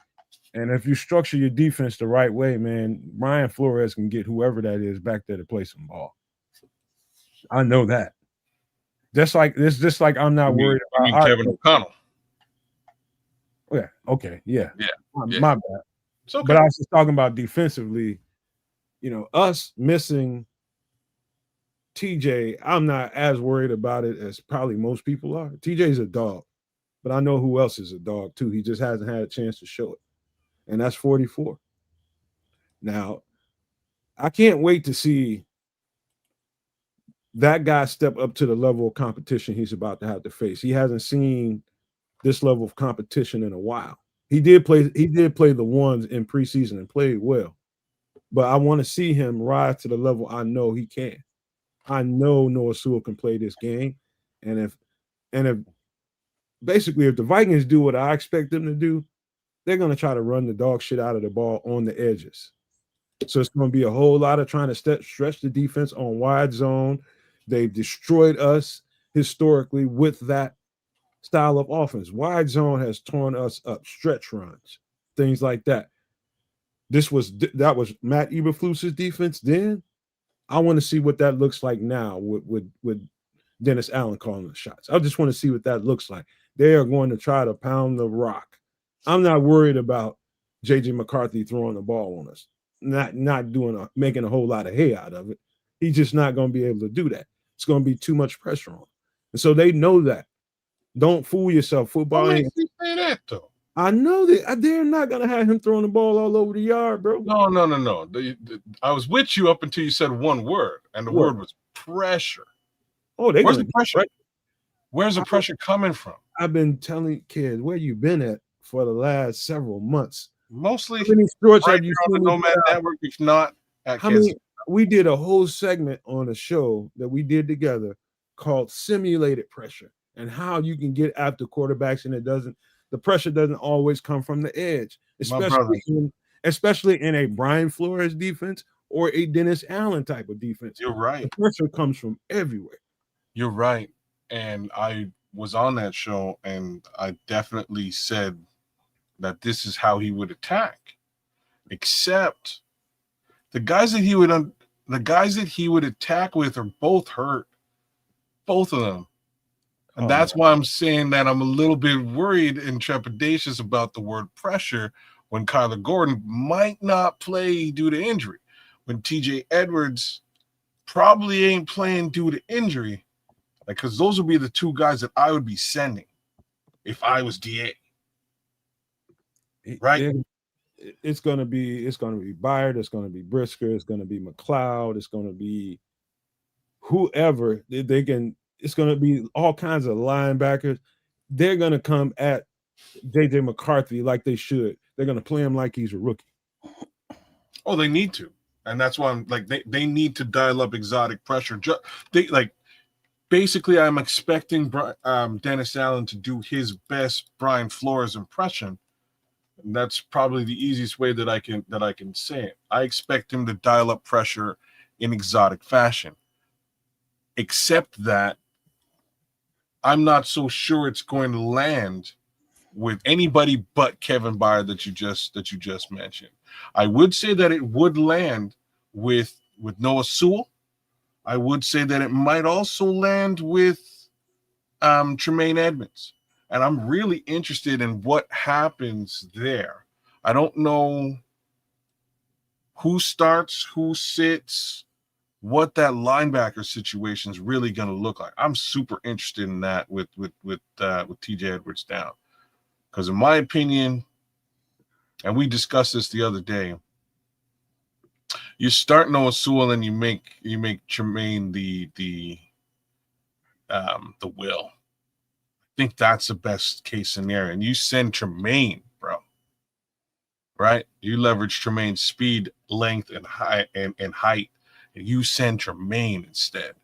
And if you structure your defense the right way, man, Brian Flores can get whoever that is back there to play some ball. I know that. Just like this, just like I'm not worried You mean about Kevin O'Connell? Yeah. Okay. Yeah. Yeah. My bad. It's okay. But I was just talking about defensively. Us missing TJ, I'm not as worried about it as probably most people are. TJ's a dog, but I know who else is a dog too. He just hasn't had a chance to show it, and that's 44. Now, I can't wait to see that guy step up to the level of competition he's about to have to face. He hasn't seen this level of competition in a while. He did play the ones in preseason and played well. But I want to see him rise to the level I know he can. I know Noah Sewell can play this game. And if basically if the Vikings do what I expect them to do, they're going to try to run the dog shit out of the ball on the edges. So it's going to be a whole lot of trying to stretch the defense on wide zone. They've destroyed us historically with that style of offense. Wide zone has torn us up, stretch runs, things like that. That was Matt Eberflus's defense then. I want to see what that looks like now with Dennis Allen calling the shots. I just want to see what that looks like. They are going to try to pound the rock. I'm not worried about JJ McCarthy throwing the ball on us, not making a whole lot of hay out of it. He's just not going to be able to do that. It's going to be too much pressure on him. And so they know that. Don't fool yourself. Football What ain't. makes you say that though? I know that they're not going to have him throwing the ball all over the yard, bro. No. I was with you up until you said one word, and the word was pressure. Oh, where's the pressure? Right? Where's the pressure coming from? I've been telling kids, where you been at for the last several months? Mostly how many shorts right have you on seen the Nomad Network, if not at Kansas. We did a whole segment on a show that we did together called Simulated Pressure and how you can get after quarterbacks and the pressure doesn't always come from the edge, especially in a Brian Flores defense or a Dennis Allen type of defense. You're right. The pressure comes from everywhere. You're right. And I was on that show and I definitely said that this is how he would attack. Except the guys that he would attack with are both hurt. Both of them. And that's why I'm saying that I'm a little bit worried and trepidatious about the word pressure when Kyler Gordon might not play due to injury. When TJ Edwards probably ain't playing due to injury. Because those would be the two guys that I would be sending if I was DA. Right? It's gonna be Byard, it's gonna be Brisker, it's gonna be McLeod, it's gonna be whoever they can. It's gonna be all kinds of linebackers. They're gonna come at JJ McCarthy like they should. They're gonna play him like he's a rookie. Oh, they need to, and that's why I'm like they need to dial up exotic pressure. Basically, I'm expecting Dennis Allen to do his best Brian Flores impression. And that's probably the easiest way that I can say it. I expect him to dial up pressure in exotic fashion. Except that I'm not so sure it's going to land with anybody but Kevin Byard that you just mentioned. I would say that it would land with Noah Sewell. I would say that it might also land with Tremaine Edmonds. And I'm really interested in what happens there. I don't know who starts, who sits, what that linebacker situation is really going to look like. I'm super interested in that with TJ Edwards down. Because in my opinion, and we discussed this the other day, you start Noah Sewell and you make Tremaine the will. I think that's the best case scenario. And you send Tremaine, bro. Right? You leverage Tremaine's speed, length, and height, and you send Tremaine instead.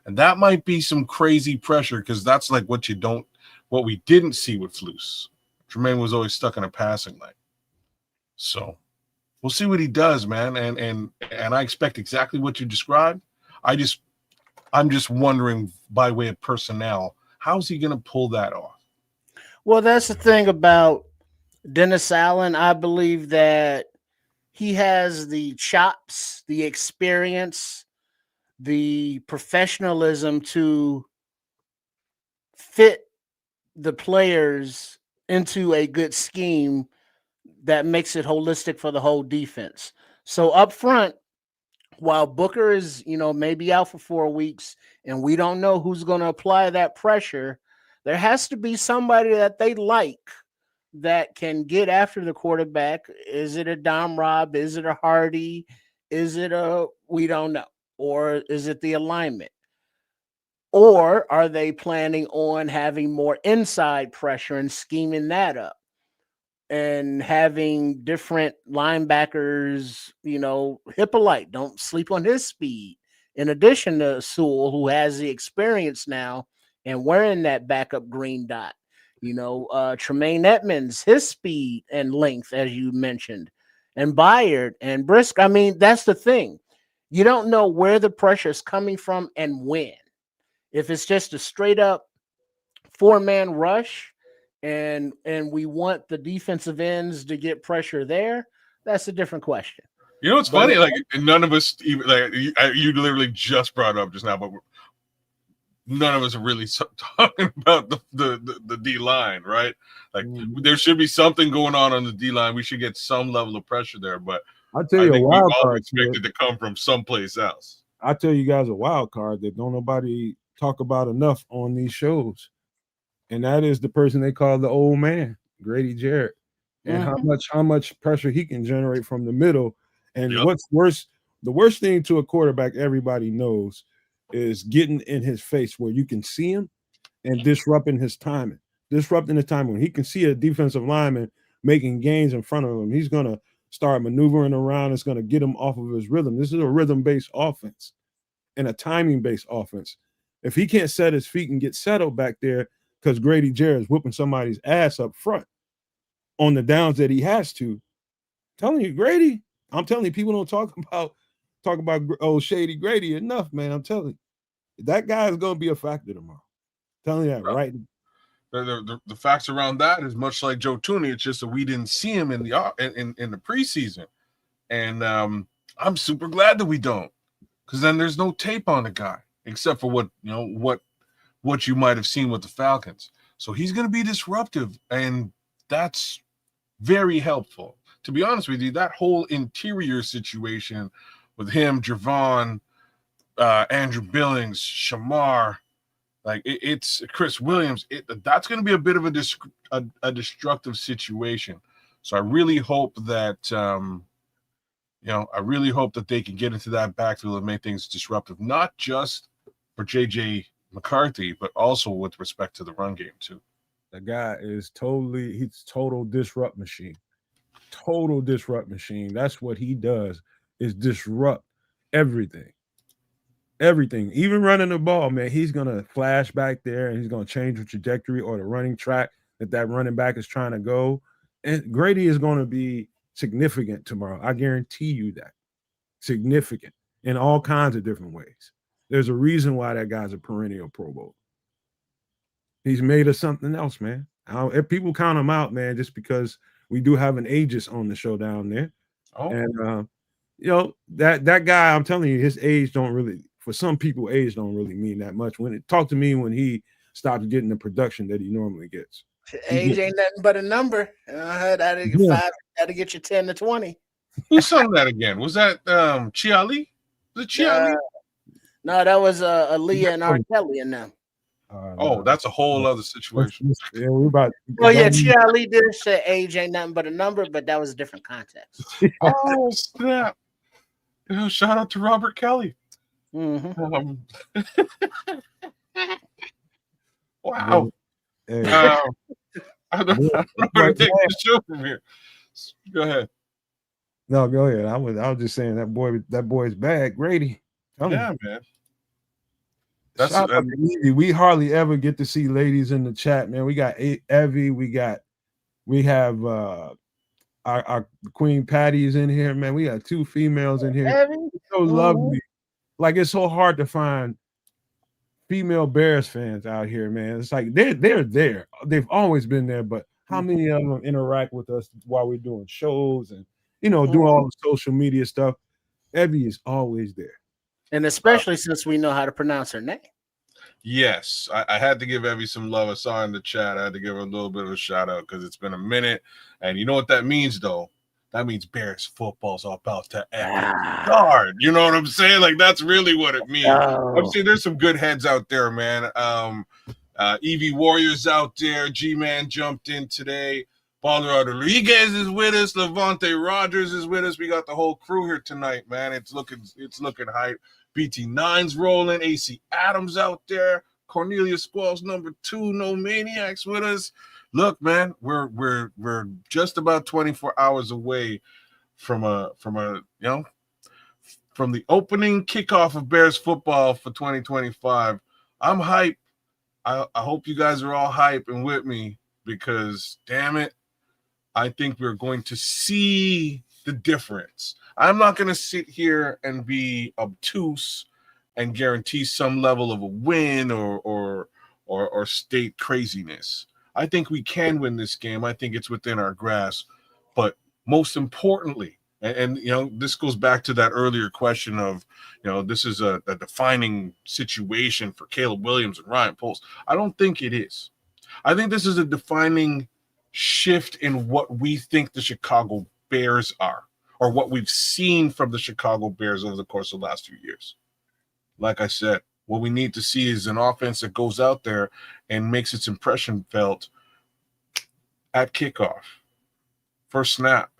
And that might be some crazy pressure because that's like what we didn't see with Flus. Tremaine was always stuck in a passing lane. So we'll see what he does, man. And I expect exactly what you described. I'm just wondering, by way of personnel, how's he going to pull that off? Well, that's the thing about Dennis Allen. I believe that he has the chops, the experience, the professionalism to fit the players into a good scheme that makes it holistic for the whole defense. So up front, while Booker is, maybe out for 4 weeks and we don't know who's going to apply that pressure, there has to be somebody that they like that can get after the quarterback. Is it a Dom Rob? Is it a Hardy? Is it we don't know? Or is it the alignment? Or are they planning on having more inside pressure and scheming that up? And having different linebackers, Hippolyte, don't sleep on his speed. In addition to Sewell, who has the experience now and wearing that backup green dot. Tremaine Edmonds, his speed and length, as you mentioned, and Byard and Brisk. I mean, that's the thing. You don't know where the pressure is coming from and when. If it's just a straight up 4-man rush, and we want the defensive ends to get pressure there, that's a different question. You know what's funny? Like, none of us even, like, you literally just brought it up just now, but none of us are really talking about the D line, right? Like, there should be something going on the D line. We should get some level of pressure there, but I'll tell you, I think a wild we all card expected to come from someplace else. I'll tell you guys a wild card that don't nobody talk about enough on these shows. And that is the person they call the old man, Grady Jarrett, and how much pressure he can generate from the middle. And what's worse, the worst thing to a quarterback, everybody knows, is getting in his face where you can see him and disrupting his timing. Disrupting the timing. When he can see a defensive lineman making gains in front of him, he's gonna start maneuvering around. It's gonna get him off of his rhythm. This is a rhythm-based offense and a timing-based offense. If he can't set his feet and get settled back there, because Grady Jarrett is whooping somebody's ass up front on the downs that he has to. I'm telling you, Grady, I'm telling you, people don't talk about old Shady Grady enough, man. I'm telling you, that guy is going to be a factor tomorrow. I'm telling you that right. The facts around that is much like Joe Tooney. It's just that we didn't see him in the preseason, and I'm super glad that we don't, because then there's no tape on the guy except for what you might have seen with the Falcons. So he's going to be disruptive, and that's very helpful. To be honest with you, that whole interior situation with him, Javon, Andrew Billings, Shamar, like it's Chris Williams, that's going to be a bit of a destructive situation. So I really hope that they can get into that backfield and make things disruptive, not just for JJ McCarthy, but also with respect to the run game too. The guy is he's total disrupt machine. Total disrupt machine. That's what he does, is disrupt everything. Everything. Even running the ball, man, he's gonna flash back there and he's gonna change the trajectory or the running track that running back is trying to go. And Grady is going to be significant tomorrow. I guarantee you that. Significant in all kinds of different ways. There's a reason why that guy's a perennial Pro Bowl. He's made of something else, man. If people count him out, man, just because we do have an ageist on the show down there. Oh. And, that guy, I'm telling you, his age don't really, for some people, age don't really mean that much. Talk to me when he stops getting the production that he normally gets. Age ain't nothing but a number. That'll get you 10 to 20. Who sung that again? Was that Chia Lee? Was it Chia Lee? No, that was Aaliyah and R. Kelly and them. That's a whole other situation. Yeah, we're about. Chia Lee did say age ain't nothing but a number, but that was a different context. Oh snap! Shout out to Robert Kelly. Mm-hmm. Wow. I don't know where to take the show from here. Go ahead. No, go ahead. I was just saying that boy's bad, Grady. Yeah, man. We hardly ever get to see ladies in the chat, man. We got Evie, we have our Queen Patty is in here, man. We got 2 females in here. It's so lovely. Like, it's so hard to find female Bears fans out here, man. It's like they're there. They've always been there, but how many of them interact with us while we're doing shows and doing all the social media stuff? Evie is always there. And especially since we know how to pronounce her name. Yes, I had to give Evie some love. I saw in the chat. I had to give her a little bit of a shout out because it's been a minute. And you know what that means, though? That means Bears football's about to epic start. You know what I'm saying? Like, that's really what it means. I'm Oh, saying there's some good heads out there, man. Evie Warriors out there. G-Man jumped in today. Father Rodriguez is with us. Levante Rogers is with us. We got the whole crew here tonight, man. It's looking hype. BT9's rolling. AC Adams out there. Cornelius Squalls #2. No Maniacs with us. Look, man, we're just about 24 hours away from from the opening kickoff of Bears football for 2025. I'm hyped. I hope you guys are all hype and with me because, damn it, I think we're going to see the difference. I'm not going to sit here and be obtuse and guarantee some level of a win or state craziness. I think we can win this game. I think it's within our grasp. But most importantly, and this goes back to that earlier question of, this is a defining situation for Caleb Williams and Ryan Poles. I don't think it is. I think this is a defining shift in what we think the Chicago Bears are, or what we've seen from the Chicago Bears over the course of the last few years. Like I said, what we need to see is an offense that goes out there and makes its impression felt at kickoff, first snap.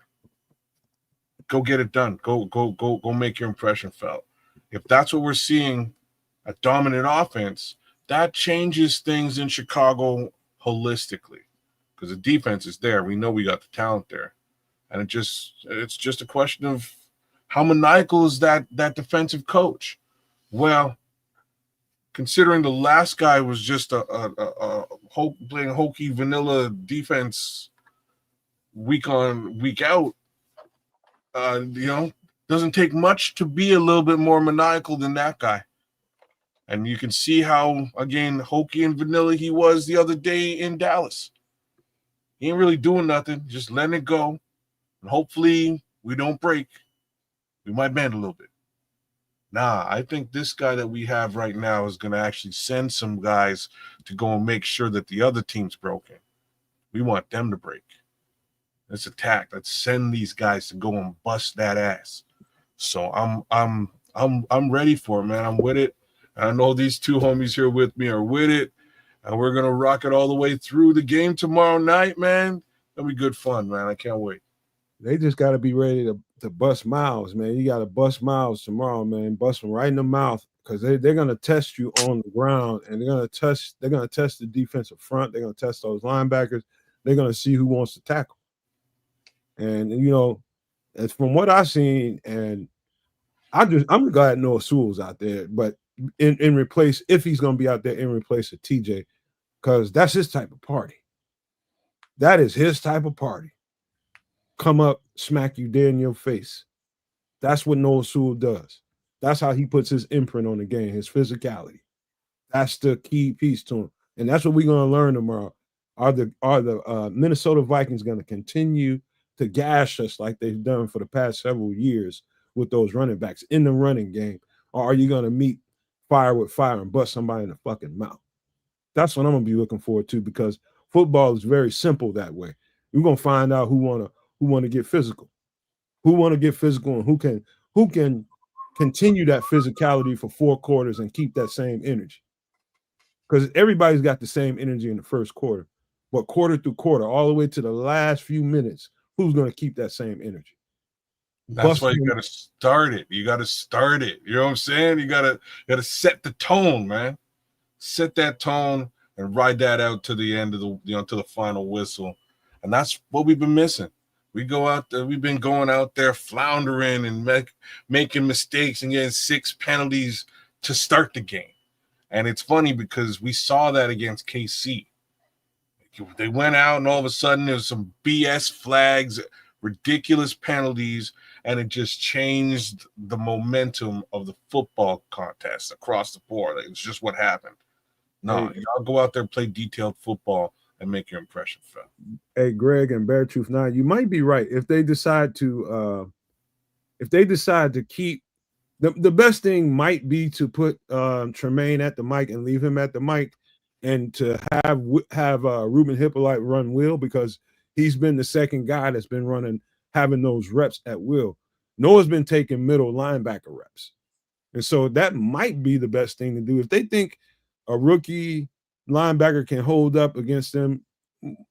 Go get it done. Go make your impression felt. If that's what we're seeing, a dominant offense, that changes things in Chicago holistically because the defense is there. We know we got the talent there. And it's just a question of how maniacal is that defensive coach. Well, considering the last guy was just a playing hokey vanilla defense week on, week out, doesn't take much to be a little bit more maniacal than that guy. And you can see how, again, hokey and vanilla he was the other day in Dallas. He ain't really doing nothing, just letting it go. And hopefully we don't break. We might bend a little bit. Nah, I think this guy that we have right now is going to actually send some guys to go and make sure that the other team's broken. We want them to break. Let's attack. Let's send these guys to go and bust that ass. So I'm ready for it, man. I'm with it. I know these two homies here with me are with it, and we're gonna rock it all the way through the game tomorrow night, man. It'll be good fun, man. I can't wait. They just got to be ready to bust Miles, man. You got to bust Miles tomorrow, man. Bust him right in the mouth because they're gonna test you on the ground, and they're gonna test the defensive front. They're gonna test those linebackers. They're gonna see who wants to tackle. And as from what I've seen, and I'm glad Noah Sewell's out there, but in replace, if he's gonna be out there in replace of TJ, because that's his type of party. That is his type of party. Come up, smack you dead in your face. That's what Noah Sewell does. That's how he puts his imprint on the game, his physicality. That's the key piece to him. And that's what we're going to learn tomorrow. Are the Minnesota Vikings going to continue to gash us like they've done for the past several years with those running backs in the running game? Or are you going to meet fire with fire and bust somebody in the fucking mouth? That's what I'm going to be looking forward to because football is very simple that way. We're going to find out who want to get physical, and who can continue that physicality for 4 quarters and keep that same energy. Because everybody's got the same energy in the first quarter, but quarter through quarter, all the way to the last few minutes, who's going to keep that same energy? That's why you got to start it. You got to start it. You know what I'm saying? You got to set the tone, man. Set that tone and ride that out to the end of to the final whistle. And that's what we've been missing. We go out there, we've been going out there floundering and making mistakes and getting 6 penalties to start the game. And it's funny because we saw that against KC. They went out and all of a sudden there was some BS flags, ridiculous penalties, and it just changed the momentum of the football contest across the board. It's just what happened. No, y'all go out there, play detailed football, and make your impression felt. Hey, Greg and Bear Truth 9, you might be right. If they decide to keep The best thing might be to put Tremaine at the mic and leave him at the mic, and to have Ruben Hippolyte run Will, because he's been the second guy that's been having those reps at will. Noah's been taking middle linebacker reps, and so that might be the best thing to do if they think a rookie linebacker can hold up against them.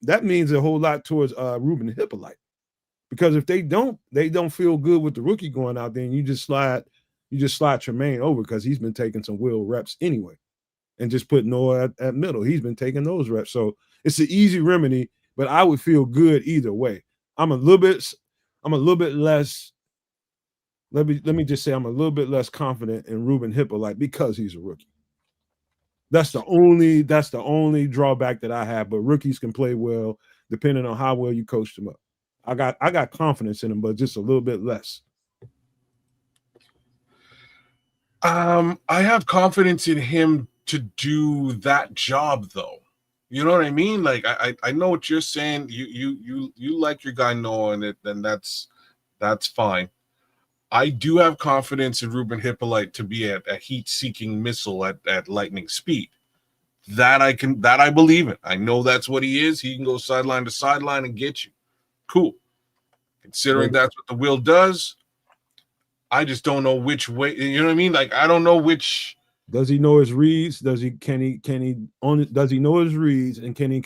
That means a whole lot towards Ruben Hippolyte, because if they don't feel good with the rookie going out there, and you just slide Tremaine over because he's been taking some will reps anyway, and just put Noah at middle. He's been taking those reps. So it's an easy remedy, but I would feel good either way. I'm a little bit less. Let me just say I'm a little bit less confident in Ruben Hippolyte because he's a rookie. That's the only drawback that I have. But rookies can play well depending on how well you coach them up. I got confidence in him, but just a little bit less. I have confidence in him to do that job, though. You know what I mean? Like I know what you're saying. You like your guy Noah, and that's fine. I do have confidence in Ruben Hippolyte to be a heat-seeking missile at lightning speed. That I believe in. I know that's what he is. He can go sideline to sideline and get you. Cool. Considering that's what the will does, I just don't know which way. You know what I mean? Like I don't know which. Does he know his reads? Does he know his reads, and can he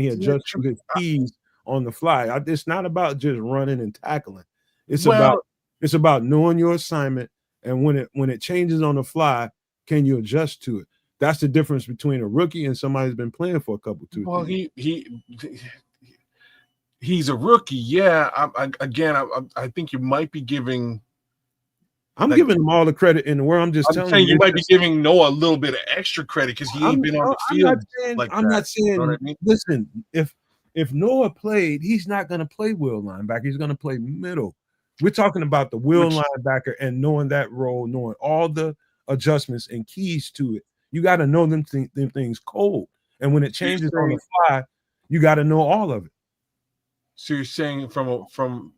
adjust to his keys on the fly? It's not about just running and tackling. It's about knowing your assignment, and when it changes on the fly, can you adjust to it? That's the difference between a rookie and somebody who's been playing for a couple. Well, he's a rookie. Yeah. I think you might be giving. I'm giving him all the credit in the world. I'm just telling you. You might be giving Noah a little bit of extra credit because he ain't been on the field. I'm not saying. You know what I mean? Listen, if Noah played, he's not going to play will linebacker. He's going to play middle. We're talking about the will linebacker and knowing that role, knowing all the adjustments and keys to it. You got to know them things cold, and when it changes on the fly, you got to know all of it. So you're saying from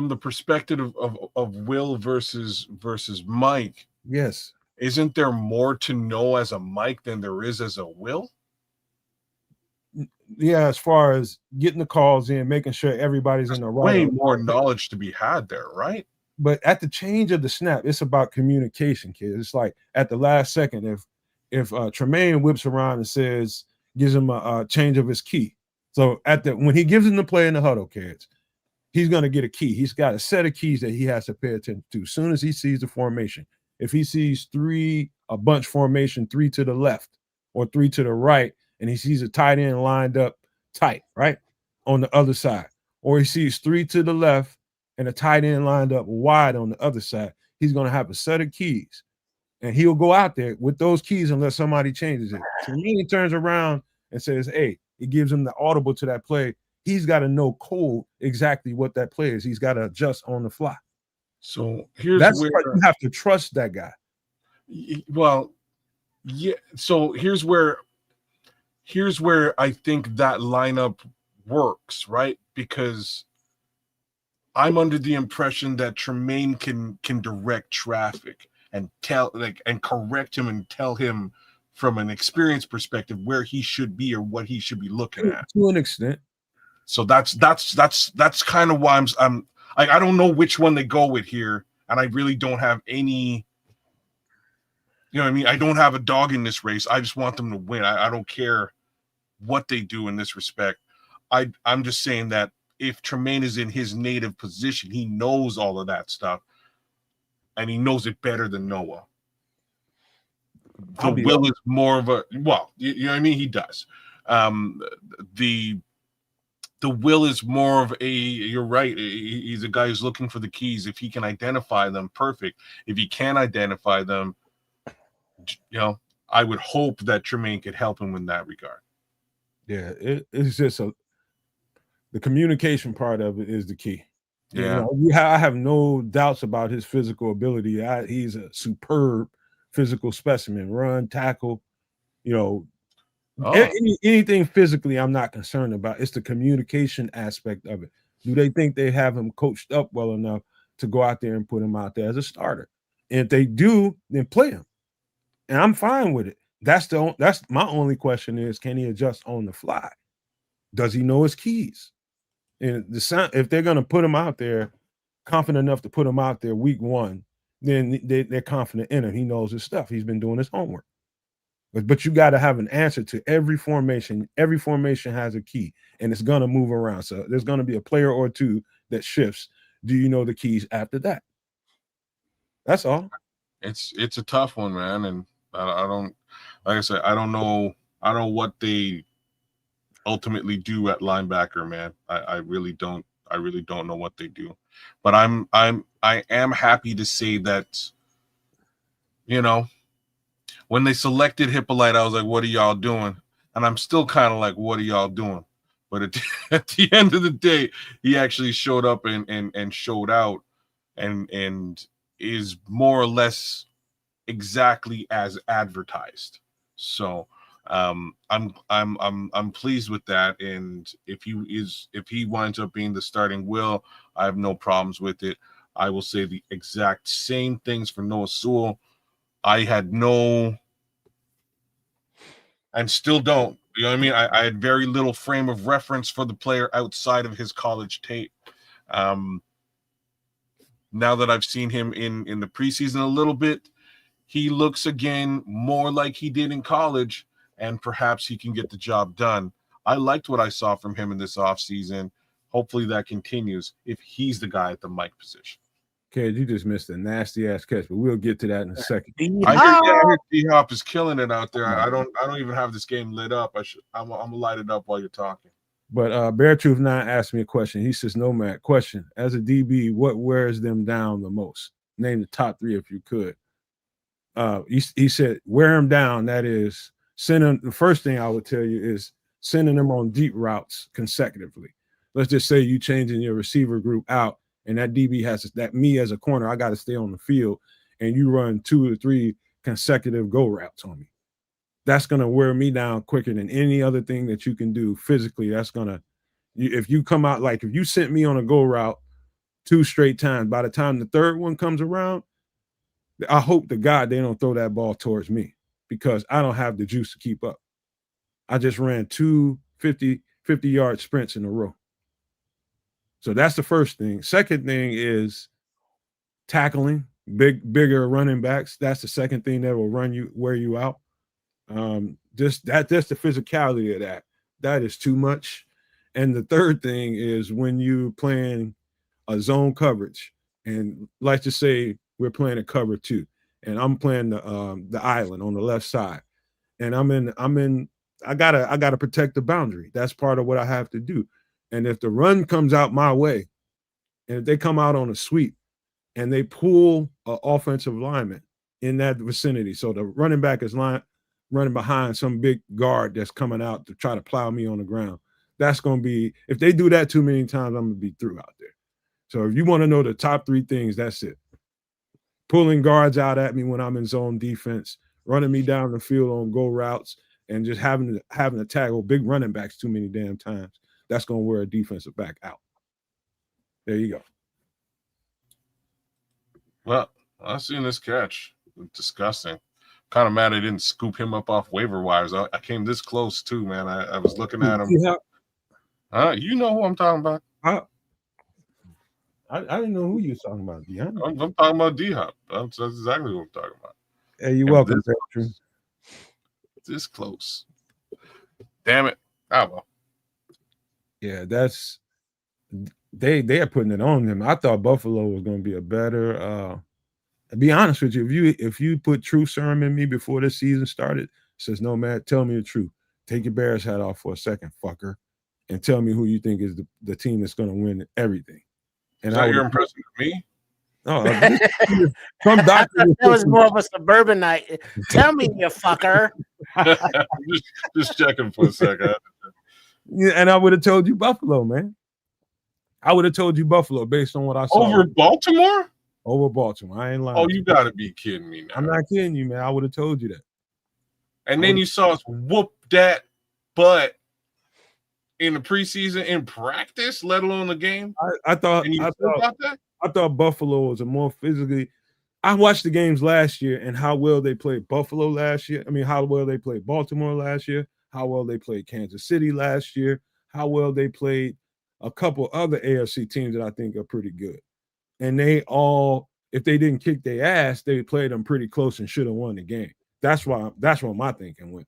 the perspective of Will versus Mike, yes, isn't there more to know as a Mike than there is as a Will? Yeah, as far as getting the calls in, making sure everybody's in the right. Way more knowledge to be had there, right? But at the change of the snap, it's about communication, kids. It's like at the last second, if Tremaine whips around and gives him a change of his key. So when he gives him the play in the huddle, kids, he's going to get a key. He's got a set of keys that he has to pay attention to. As soon as he sees the formation, if he sees a bunch formation, 3 to the left or 3 to the right, and he sees a tight end lined up tight, right, on the other side, or he sees 3 to the left and a tight end lined up wide on the other side, he's going to have a set of keys, and he'll go out there with those keys unless somebody changes it. So when he turns around and says, hey, it gives him the audible to that play, he's got to know cold exactly what that play is. He's got to adjust on the fly. So that's where you have to trust that guy. Well, yeah. So here's where I think that lineup works, right? Because I'm under the impression that Tremaine can direct traffic and and correct him and tell him from an experience perspective where he should be or what he should be looking at. To an extent. So that's kind of why I'm I don't know which one they go with here, and I really don't have any. You know what I mean? I don't have a dog in this race. I just want them to win. I don't care what they do in this respect. I'm just saying that if Tremaine is in his native position, he knows all of that stuff, and he knows it better than Noah. Will is more of a you know what I mean? He does. The Will is more of a. You're right. He's a guy who's looking for the keys. If he can identify them, perfect. If he can't identify them, you know, I would hope that Tremaine could help him in that regard. Yeah, it's just the communication part of it is the key. Yeah, I have no doubts about his physical ability. He's a superb physical specimen. Run, tackle, anything physically, I'm not concerned about. It's the communication aspect of it. Do they think they have him coached up well enough to go out there and put him out there as a starter. And if they do, then play him. And I'm fine with it. That's my only question is, can he adjust on the fly? Does he know his keys? And if they're going to put him out there, confident enough to put him out there week 1, then they're confident in him. He knows his stuff. He's been doing his homework. But you got to have an answer to every formation. Every formation has a key, and it's going to move around. So there's going to be a player or two that shifts. Do you know the keys after that? That's all. It's a tough one, man. And I don't, like I said, I don't know what they ultimately do at linebacker, man. I really don't know what they do. But I am happy to say that, you know, when they selected Hippolyte, I was like, what are y'all doing? And I'm still kind of like, what are y'all doing? But at the end of the day, he actually showed up and showed out and is more or less exactly as advertised. So I'm pleased with that. And if he winds up being the starting Will, I have no problems with it. I will say the exact same things for Noah Sewell. I had no, and still don't. You know what I mean? I had very little frame of reference for the player outside of his college tape. Now that I've seen him in the preseason a little bit, he looks again more like he did in college, and perhaps he can get the job done. I liked what I saw from him in this offseason. Hopefully that continues if he's the guy at the Mike position. Okay, you just missed a nasty ass catch, but we'll get to that in a second. I hear D-Hop is killing it out there. I don't even have this game lit up. I'm gonna light it up while you're talking. But Bear Truth 9 asked me a question. He says, Nomad, question. As a DB, what wears them down the most? Name the top 3 if you could. He said, wear them down. That is, send them. The first thing I would tell you is sending them on deep routes consecutively. Let's just say you changing your receiver group out, and that DB has that me as a corner, I got to stay on the field, and you run 2 or 3 consecutive go routes on me. That's going to wear me down quicker than any other thing that you can do physically. That's going to, if you come out, like if you sent me on a go route 2 straight times, by the time the 3rd one comes around, I hope to God they don't throw that ball towards me because I don't have the juice to keep up. I just ran 2 50-yard sprints in a row. So that's the first thing. Second thing is tackling, bigger running backs. That's the second thing that will wear you out. Just the physicality of that. That is too much. And the third thing is when you playing a zone coverage, and let's just say we're playing a cover 2, and I'm playing the island on the left side, and I gotta protect the boundary. That's part of what I have to do. And if the run comes out my way, and if they come out on a sweep and they pull an offensive lineman in that vicinity, so the running back is running behind some big guard that's coming out to try to plow me on the ground, that's going to be, if they do that too many times, I'm going to be through out there. So if you want to know the top 3 things, that's it. Pulling guards out at me when I'm in zone defense, running me down the field on go routes, and just having to tackle big running backs too many damn times. That's going to wear a defensive back out. There you go. Well, I've seen this catch. Disgusting. Kind of mad I didn't scoop him up off waiver wires. I came this close too, man. I was looking at him. You know who I'm talking about. I didn't know who you were talking about, Deion. I'm talking about D-Hop. That's exactly what I'm talking about. Hey, you're welcome, Patrick. This close. Damn it. Oh, well. Yeah, that's they are putting it on him. I thought Buffalo was going to be a better. To be honest with you, if you put true serum in me before this season started, says no man, tell me the truth. Take your Bears hat off for a second, fucker, and tell me who you think is the team that's going to win everything. And you're impressed with me? No, some doctor. That was more of a suburban night. Tell me, you fucker. just checking for a second. Yeah, and I would have told you Buffalo, man. I would have told you Buffalo based on what I saw. Over Baltimore? Over Baltimore. I ain't lying. Oh, you got to be kidding me now. I'm not kidding you, man. I would have told you that. And then you saw us whoop that butt in the preseason in practice, let alone the game. I thought about that. I thought Buffalo was a more physically. I watched the games last year and how well they played Buffalo last year. I mean, how well they played Baltimore last year, how well they played Kansas City last year, how well they played a couple other AFC teams that I think are pretty good. And they all, if they didn't kick their ass, they played them pretty close and should have won the game. That's where my thinking went.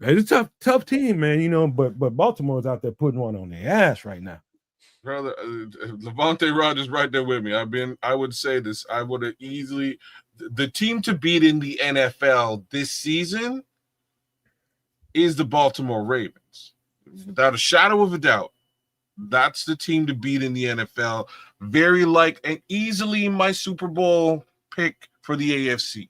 It's a tough team, man, you know, but Baltimore's out there putting one on their ass right now. Brother, Levante Rogers right there with me. I would say this. I would have easily the team to beat in the NFL this season is the Baltimore Ravens. Without a shadow of a doubt. That's the team to beat in the NFL. And easily my Super Bowl pick for the AFC.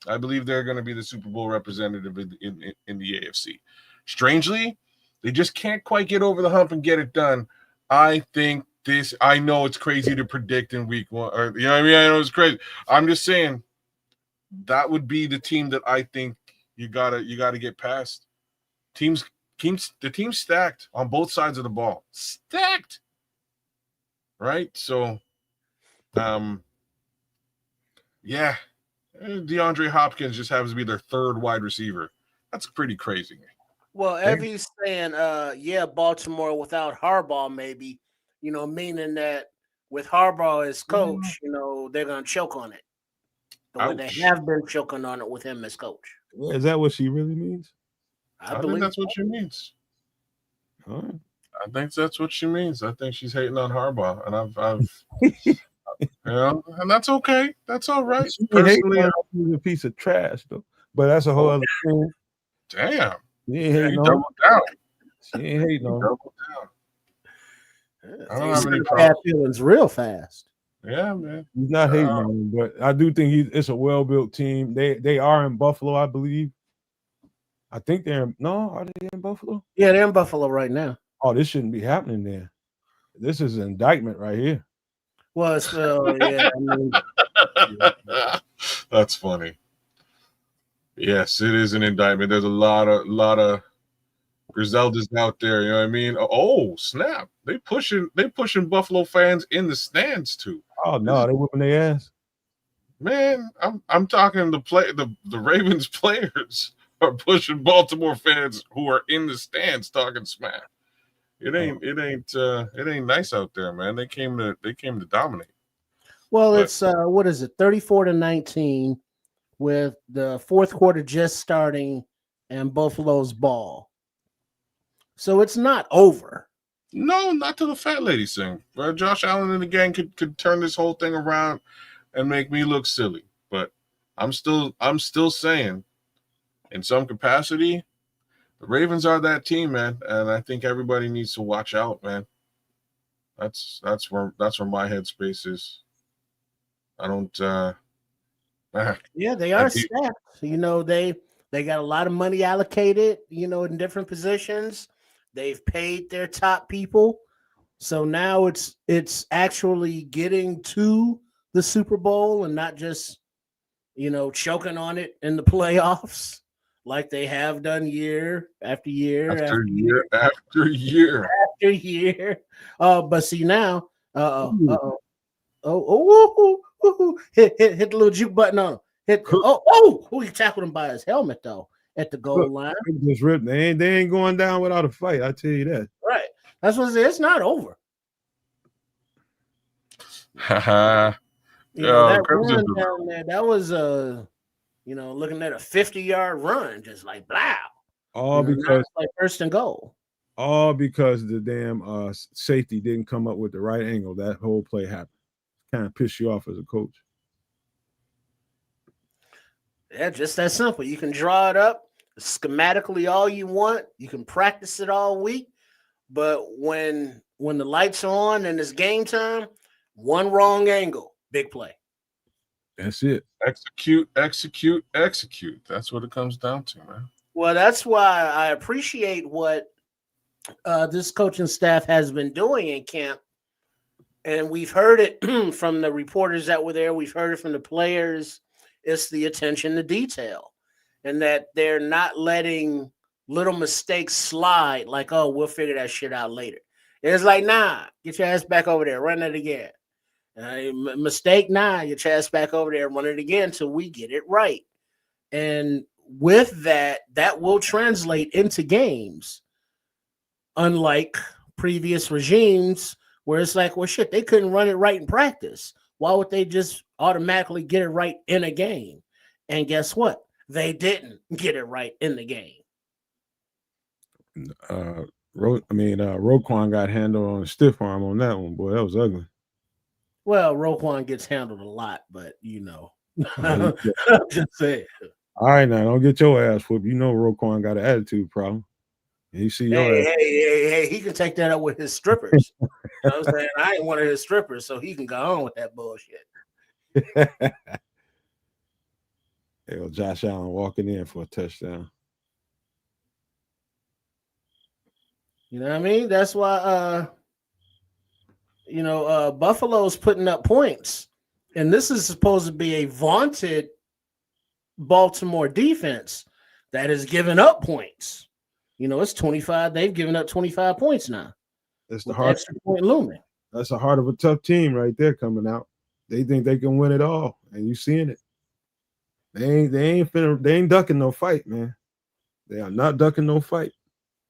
I believe they're going to be the Super Bowl representative in the AFC. Strangely, they just can't quite get over the hump and get it done. I know it's crazy to predict in week one, or you know what I mean? I know it's crazy. I'm just saying that would be the team that I think you gotta get past. The team's stacked on both sides of the ball. Stacked. Right? So yeah. DeAndre Hopkins just happens to be their third wide receiver. That's pretty crazy. Well, Evie's saying, Baltimore without Harbaugh, maybe, you know, meaning that with Harbaugh as coach, you know, they're going to choke on it. The way they have been choking on it with him as coach. Is that what she really means? I believe that's what she means. All right. I think that's what she means. I think she's hating on Harbaugh, and I've and that's okay. That's all right. Personally, he's a piece of trash, though. But that's a whole other thing. Damn. He ain't hating on. Double down. She ain't hating on. Double down. I don't have any bad feelings real fast. Yeah, man. He's not hating on him, but I do think it's a well-built team. They are in Buffalo, I believe. I think are they in Buffalo? Yeah, they're in Buffalo right now. Oh, this shouldn't be happening there. This is an indictment right here. Well, yeah. I mean, that's funny. Yes, it is an indictment. There's a lot of Griseldas out there. You know what I mean? Oh, snap! They pushing Buffalo fans in the stands too. Oh no, they whipping their ass. Man, I'm talking the Ravens players are pushing Baltimore fans who are in the stands talking smack. It ain't nice out there, man. They came to dominate. Well, it's what is it, 34-19, with the fourth quarter just starting and Buffalo's ball. So it's not over. No, not till the fat lady sing. Josh Allen and the gang could turn this whole thing around and make me look silly. But I'm still saying, in some capacity, the Ravens are that team, man, and I think everybody needs to watch out, man. That's where my headspace is. I don't. Yeah, they are stacked. You know, they got a lot of money allocated. You know, in different positions. They've paid their top people, so now it's actually getting to the Super Bowl and not just, you know, choking on it in the playoffs. Like they have done year after year after year. But see now, hit the little juke button on him. He tackled him by his helmet though at the goal line. Just ripped. They ain't going down without a fight. I tell you that. Right. That's what it's not over. That run down there, that was looking at a 50-yard run, just like blow. All because like first and goal. All because the damn safety didn't come up with the right angle. That whole play happened. Kind of piss you off as a coach. Yeah, just that simple. You can draw it up schematically all you want. You can practice it all week. But when the lights are on and it's game time, one wrong angle, big play. That's it. Execute. That's what it comes down to, man. Well, that's why I appreciate what this coaching staff has been doing in camp. And we've heard it from the reporters that were there. We've heard it from the players. It's the attention to detail, and that they're not letting little mistakes slide like, oh, we'll figure that shit out later. It's like, nah, get your ass back over there, run it again. Mistake, nah, get your ass back over there, run it again until we get it right. And with that, that will translate into games. Unlike previous regimes where it's like, well, shit, they couldn't run it right in practice. Why would they just automatically get it right in a game? And guess what? They didn't get it right in the game. Roquan got handled on a stiff arm on that one. Boy, that was ugly. Well, Roquan gets handled a lot, but I'm just saying. All right, now don't get your ass whooped. You know Roquan got an attitude problem. He see your ass. Hey, he can take that up with his strippers. You know what I'm saying? I ain't one of his strippers, so he can go on with that bullshit. Hell, Josh Allen walking in for a touchdown. You know what I mean? That's why Buffalo's putting up points. And this is supposed to be a vaunted Baltimore defense that has given up points. It's 25. They've given up 25 points now. That's the heart. Extra point looming. That's the heart of a tough team right there coming out. They think they can win it all, and you seeing it. They ain't ducking no fight, man. They are not ducking no fight.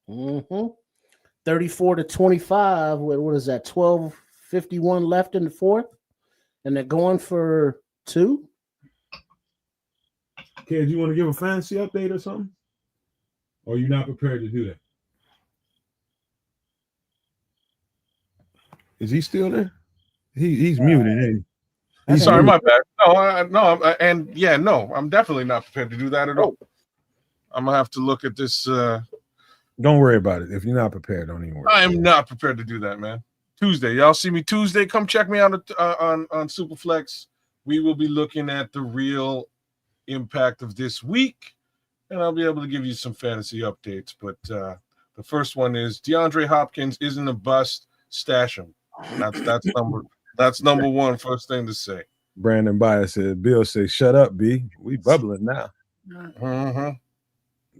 34-25. What is that? 12:51 left in the fourth, and they're going for 2. Kid, you want to give a fantasy update or something? Or are you not prepared to do that? Is he still there? He's muted. He's sorry, my bad. No, I'm definitely not prepared to do that at all. I'm gonna have to look at this. Don't worry about it. If you're not prepared, don't even worry. I am not prepared to do that, man. Tuesday, y'all see me Tuesday. Come check me out on Superflex. We will be looking at the real impact of this week, and I'll be able to give you some fantasy updates. But the first one is DeAndre Hopkins isn't a bust. Stash him. That's number one. First thing to say. Brandon Bias said, Bill says, shut up, B. We bubbling now.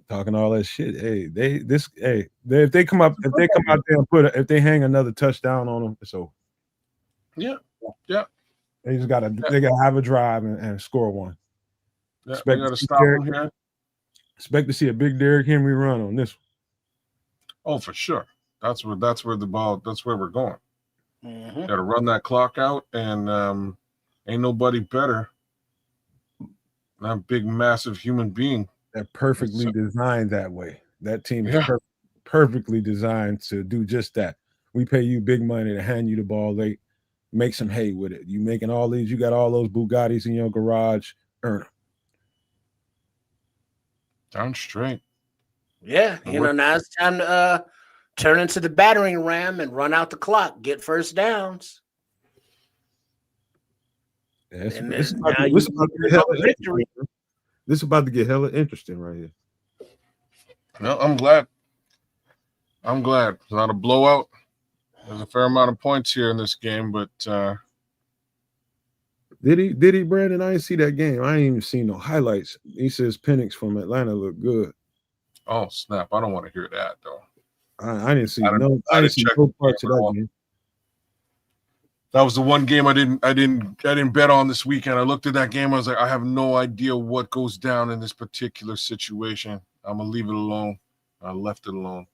Talking all that shit. Hey, if they come out there and if they hang another touchdown on them, it's over. Yeah. They gotta have a drive and score one. Yeah, they gotta stop them here. Expect to see a big Derrick Henry run on this one. Oh, for sure. That's where we're going. Mm-hmm. Got to run that clock out, and ain't nobody better than that big, massive human being. They're perfectly designed that way. That team is perfectly designed to do just that. We pay you big money to hand you the ball late, make some hay with it. You making all these, you got all those Bugattis in your garage, earn them. Down straight. Yeah, now it's time to turn into the battering ram and run out the clock, get first downs. Yeah, this is about to get hella interesting right here. No, I'm glad. It's not a blowout. There's a fair amount of points here in this game, but did he, Brandon? I didn't see that game. I ain't even seen no highlights. He says Penix from Atlanta looked good. Oh snap! I don't want to hear that though. I didn't see no parts of that game. That was the one game I didn't bet on this weekend. I looked at that game. I was like, I have no idea what goes down in this particular situation. I'm gonna leave it alone. I left it alone.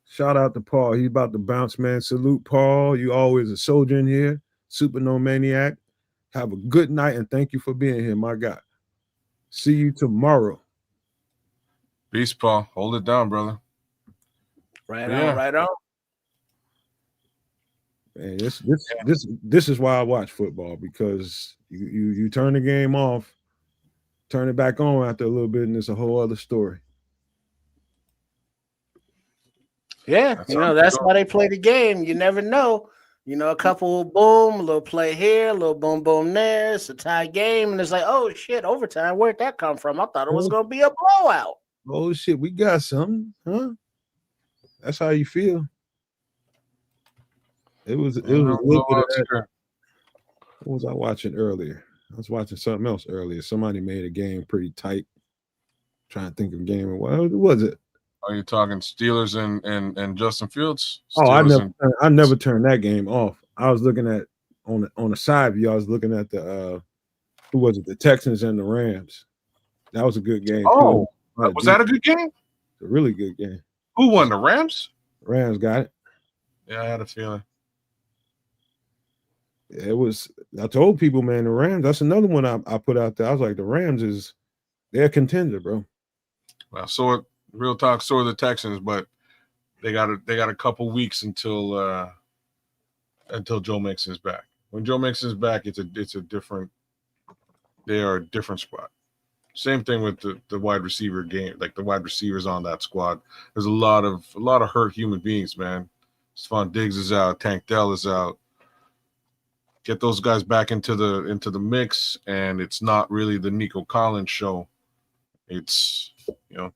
Shout out to Paul. He's about to bounce, man. Salute, Paul. You always a soldier in here. Super No Maniac. Have a good night and thank you for being here, my guy. See you tomorrow. Peace, Paul. Hold it down, brother. Right on. Man, this is why I watch football, because you turn the game off, turn it back on after a little bit, and it's a whole other story. Yeah, that's why they play the game. You never know. A couple boom, a little play here, a little boom, boom there. It's a tie game, and it's like, oh shit, overtime. Where'd that come from? I thought it was gonna be a blowout. Oh shit, we got something, huh? That's how you feel. It was a little bit of that. What was I watching earlier? I was watching something else earlier. Somebody made a game pretty tight. Trying to think of a game. What was it? Are you talking Steelers and Justin Fields? Oh, Steelers I never turned that game off. I was looking at on the side view. I was looking at the who was it? The Texans and the Rams. That was a good game too. Oh, was that a good game? A really good game. Who won? The Rams? Rams got it. Yeah, I had a feeling. It was. I told people, man, the Rams. That's another one I put out there. I was like, the Rams they're a contender, bro. Well, so real talk, so are the Texans, but they got a couple weeks until Joe Mixon's back. When Joe Mixon's back, it's a different. They are a different squad. Same thing with the wide receiver game, like the wide receivers on that squad. There's a lot of hurt human beings, man. Stephon Diggs is out, Tank Dell is out. Get those guys back into the mix, and it's not really the Nico Collins show. It's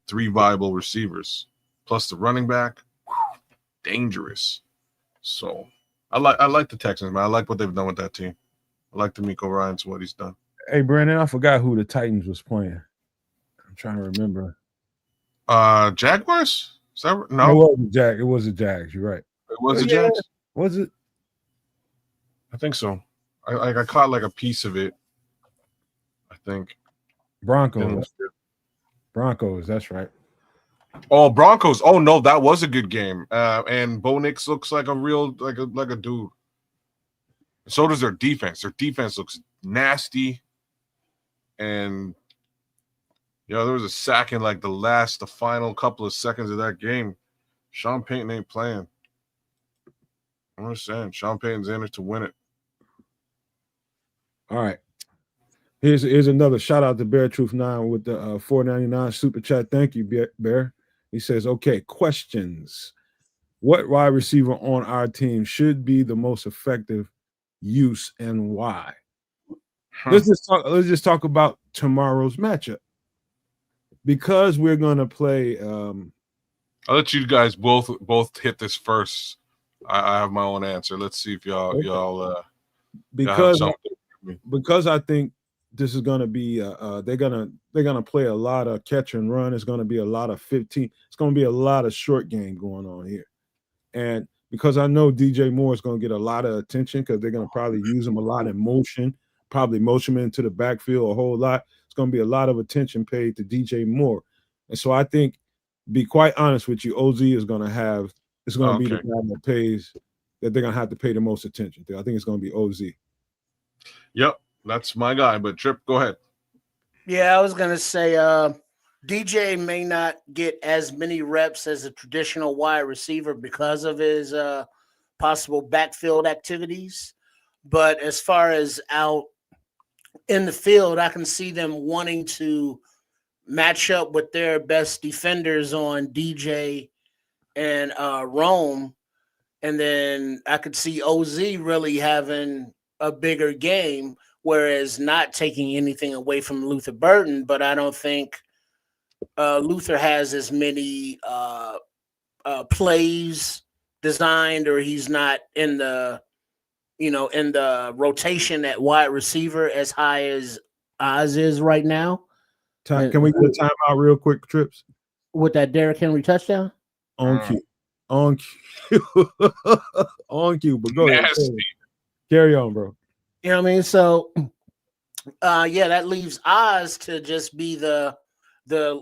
3 viable receivers plus the running back, dangerous. So I like the Texans, man. I like what they've done with that team. I like D'Amico Ryans, what he's done. Hey, Brandon, I forgot who the Titans was playing. I'm trying to remember. Jaguars? Is that no? It was the Jags. You're right. It was the Jags. Was it? I think so. I caught like a piece of it. I think Broncos. That's right. Oh, Broncos. Oh no, that was a good game. And Bo Nix looks like a real like a dude. So does their defense. Their defense looks nasty. And there was a sack in like the final couple of seconds of that game. Sean Payton ain't playing. I'm just saying, Sean Payton's in it to win it. All right. Here's another shout out to Bear Truth 9 with the $4.99 super chat. Thank you, Bear. He says, okay, questions. What wide receiver on our team should be the most effective use and why? Let's just talk about tomorrow's matchup. Because we're gonna play I'll let you guys both hit this first. I have my own answer. Let's see if y'all because I think this is gonna be they're gonna play a lot of catch and run. It's gonna be a lot of 15. It's gonna be a lot of short game going on here, and because I know DJ Moore is gonna get a lot of attention because they're gonna probably use him a lot in motion, probably motion him into the backfield a whole lot. It's gonna be a lot of attention paid to DJ Moore, and so I think, be quite honest with you, OZ is gonna be the guy that they're gonna have to pay the most attention to. I think it's gonna be OZ. Yep. That's my guy, but Trip, go ahead. Yeah, I was going to say DJ may not get as many reps as a traditional wide receiver because of his possible backfield activities. But as far as out in the field, I can see them wanting to match up with their best defenders on DJ and Rome. And then I could see OZ really having a bigger game, whereas not taking anything away from Luther Burden, but I don't think Luther has as many plays designed, or he's not in the rotation at wide receiver as high as Oz is right now. Can we get a timeout real quick, Trips? With that Derrick Henry touchdown? On cue. On cue, but go ahead. Carry on, bro. You know what I mean? So, that leaves Oz to just be the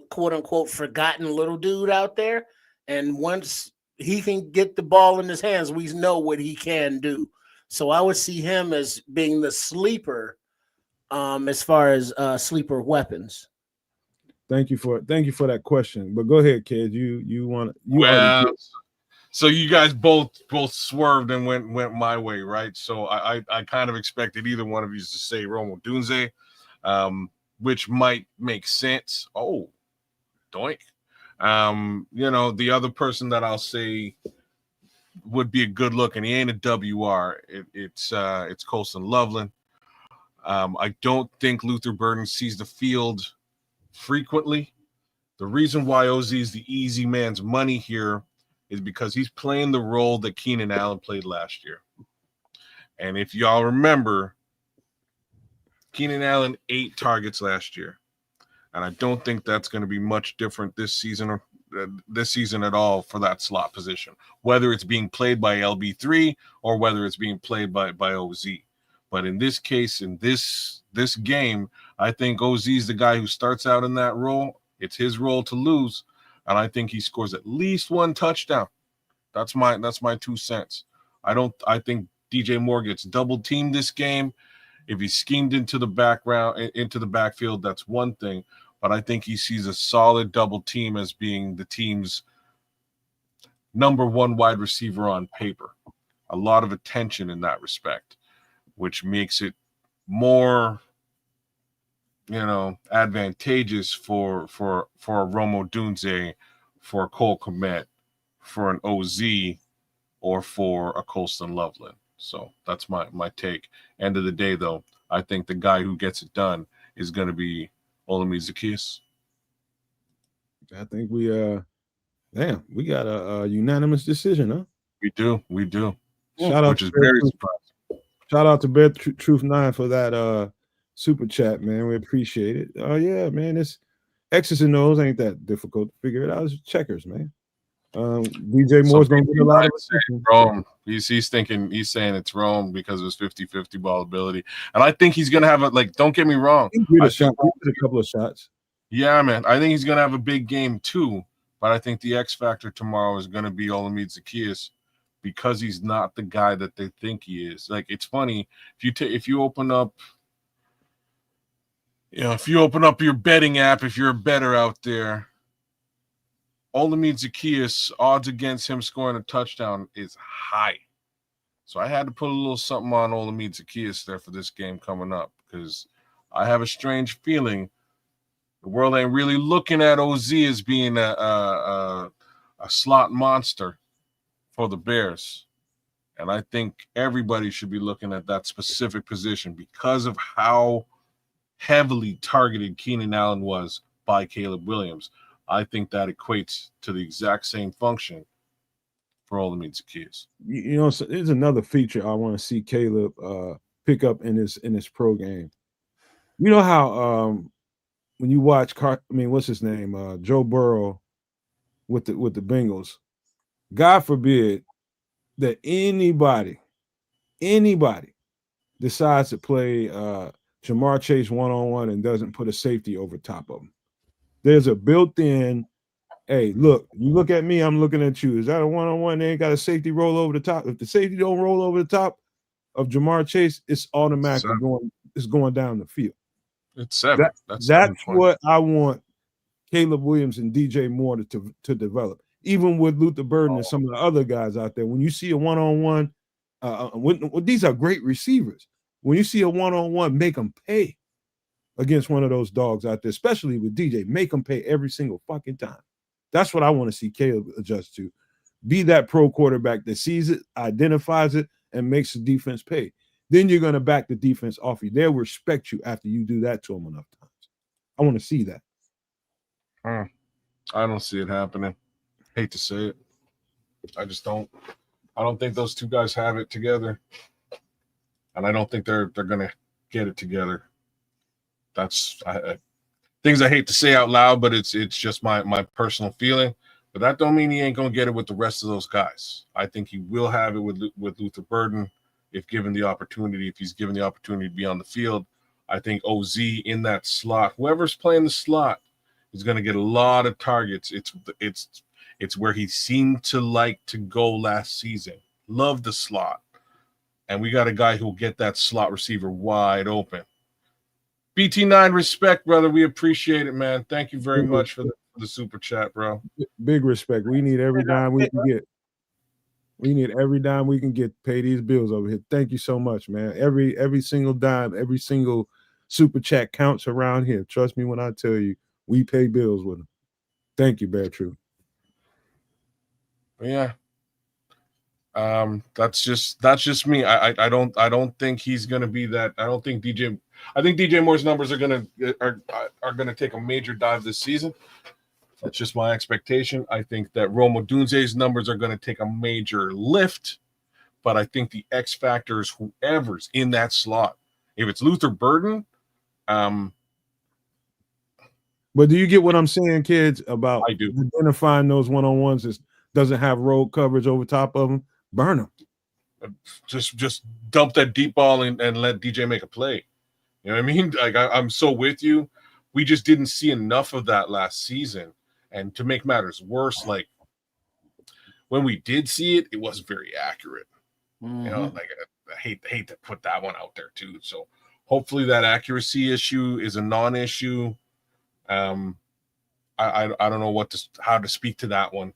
quote unquote forgotten little dude out there. And once he can get the ball in his hands, we know what he can do. So I would see him as being the sleeper, as far as sleeper weapons. Thank you for that question. But go ahead, kid. You want So you guys both swerved and went my way, right? So I kind of expected either one of you to say Rome Odunze, which might make sense. Oh, doink. The other person that I'll say would be a good look, and he ain't a WR. It's Colson Loveland. I don't think Luther Burden sees the field frequently. The reason why OZ is the easy man's money here is because he's playing the role that Keenan Allen played last year. And if y'all remember, Keenan Allen 8 targets last year. And I don't think that's going to be much different this season this season at all for that slot position, whether it's being played by LB3 or whether it's being played by OZ. But in this case, in this game, I think OZ is the guy who starts out in that role. It's his role to lose, and I think he scores at least one touchdown. That's my 2 cents. I think DJ Moore gets double teamed this game. If he's schemed into the backfield, that's one thing. But I think he sees a solid double team as being the team's number one wide receiver on paper. A lot of attention in that respect, which makes it more, advantageous for a Romo Dunze, for a Cole Kmet, for an OZ, or for a Colston Loveland. So that's my take. End of the day, though, I think the guy who gets it done is going to be Olamide Zaccheaus. I think we got a unanimous decision, huh? We do. Shout out, which is very surprising. Shout out to Bear Truth 9 for that super chat, man. We appreciate it. Oh yeah, man. It's X's and O's ain't that difficult to figure it out. It's checkers, man. DJ Moore's gonna get a lot of Rome. He's saying it's Rome because of his 50-50 ball ability. And I think he's gonna have don't get me wrong. He did a couple of shots. Yeah, man. I think he's gonna have a big game too. But I think the X factor tomorrow is gonna be Olamide Zaccheaus, because he's not the guy that they think he is. Like, it's funny if you open up your betting app, if you're a bettor out there, Olamide Zaccheaus, odds against him scoring a touchdown is high. So I had to put a little something on Olamide Zaccheaus there for this game coming up, because I have a strange feeling the world ain't really looking at OZ as being a slot monster for the Bears. And I think everybody should be looking at that specific position because of how heavily targeted Keenan Allen was by Caleb Williams. I think that equates to the exact same function for Olamide Zaccheaus. So there's another feature I want to see Caleb pick up in his pro game. You know how when you watch what's his name? Joe Burrow with the Bengals. God forbid that anybody decides to play Jamar Chase one-on-one and doesn't put a safety over top of him. There's a built-in, hey, look, you look at me, I'm looking at you. Is that a one-on-one? They ain't got a safety roll over the top. If the safety don't roll over the top of Jamar Chase, it's automatically going down the field. It's 7. That's what I want Caleb Williams and DJ Moore to develop. Even with Luther Burden and some of the other guys out there, when you see a one-on-one, these are great receivers. When you see a one-on-one, make them pay against one of those dogs out there, especially with DJ. Make them pay every single fucking time. That's what I want to see Caleb adjust to. Be that pro quarterback that sees it, identifies it, and makes the defense pay. Then you're going to back the defense off you. They'll respect you after you do that to them enough times. I want to see that. I don't see it happening. Hate to say it. I just don't. I don't think those two guys have it together. And I don't think they're going to get it together. That's things I hate to say out loud, but it's just my personal feeling. But that don't mean he ain't going to get it with the rest of those guys. I think he will have it with Luther Burden if given the opportunity. If he's given the opportunity to be on the field, I think OZ in that slot, whoever's playing the slot, is going to get a lot of targets. It's where he seemed to like to go last season. Love the slot. And we got a guy who'll get that slot receiver wide open. BT9, respect, brother. We appreciate it, man. Thank you very much for the super chat, bro. Big respect. We need every dime we can get. We need every dime we can get to pay these bills over here. Thank you so much, man. Every single dime, every single super chat counts around here. Trust me when I tell you, we pay bills with them. Thank you, Bear True. Yeah. That's just me. I don't think he's gonna be that. I think DJ Moore's numbers are gonna take a major dive this season. That's just my expectation. I think that Romo Dunze's numbers are gonna take a major lift, but I think the X factor is whoever's in that slot. If it's Luther Burden, But do you get what I'm saying, kids, about I do. identifying those one-on-ones that doesn't have road coverage over top of them? Burn them. Just dump that deep ball and let DJ make a play. You know what I mean? Like I'm so with you. We just didn't see enough of that last season. And to make matters worse, like when we did see it, it wasn't very accurate. Mm-hmm. You know, like I hate to put that one out there too. So hopefully that accuracy issue is a non-issue. I don't know how to speak to that one,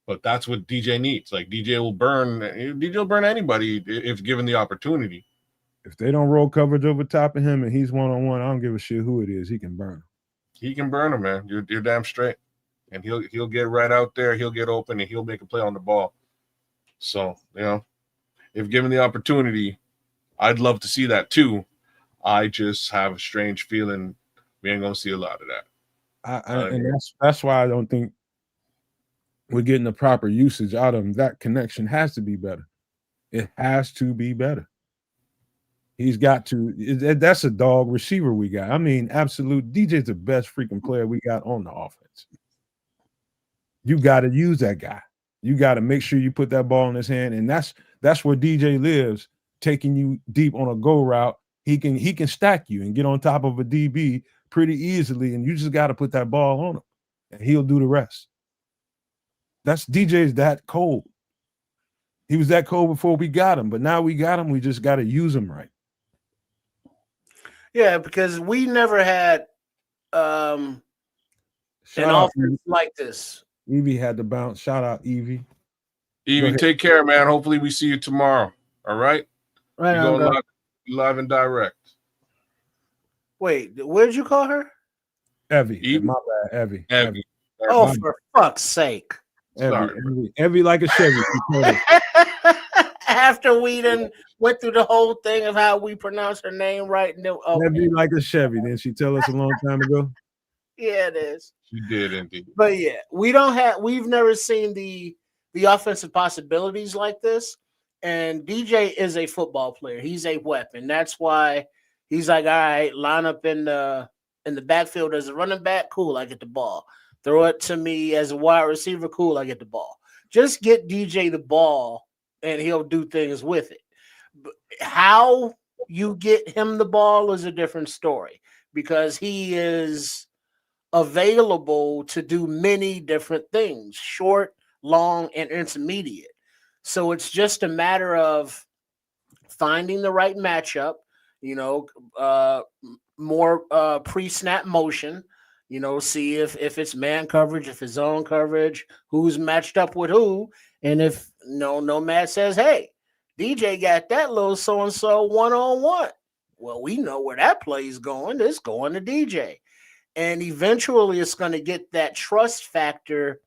but that's what DJ needs. Like DJ will burn anybody if given the opportunity. If they don't roll coverage over top of him and he's one-on-one, I don't give a shit who it is. He can burn him. He can burn him, man. You're damn straight. And he'll get right out there. He'll get open and he'll make a play on the ball. So, you know, if given the opportunity, I'd love to see that too. I just have a strange feeling we ain't gonna see a lot of that. And that's why I don't think we're getting the proper usage out of him. That connection has to be better. It has to be better. He's got to. That's a dog receiver we got. I mean, absolute. DJ's the best freaking player we got on the offense. You got to use that guy. You got to make sure you put that ball in his hand, and that's where DJ lives, taking you deep on a go route. He can stack you and get on top of a DB pretty easily, and you just got to put that ball on him, and he'll do the rest. That's DJ's that cold. He was that cold before we got him, but now we got him. We just got to use him right. Yeah, because we never had an offense like this. Evie had to bounce. Shout out, Evie. Evie, take care, man. Hopefully we see you tomorrow. All right? Right you on. go live and direct. Wait, what did you call her? Evie. My bad, Evie. Evie. Oh, for fuck's sake. Evie like a Chevy. After we done went through the whole thing of how we pronounce her name right. And then, Evie like a Chevy. Didn't she tell us a long time ago? Yeah, it is. She did indeed. But yeah, we've never seen the offensive possibilities like this. And DJ is a football player. He's a weapon. That's why he's like, all right, line up in the backfield as a running back. Cool, I get the ball. Throw it to me as a wide receiver. Cool, I get the ball. Just get DJ the ball, and he'll do things with it. But how you get him the ball is a different story, because he is available to do many different things, short, long, and intermediate. So it's just a matter of finding the right matchup, more pre-snap motion, see if it's man coverage, if it's zone coverage, who's matched up with who. And if Nomad says, hey, DJ got that little so-and-so one-on-one. Well, we know where that play is going. It's going to DJ. And eventually it's going to get that trust factor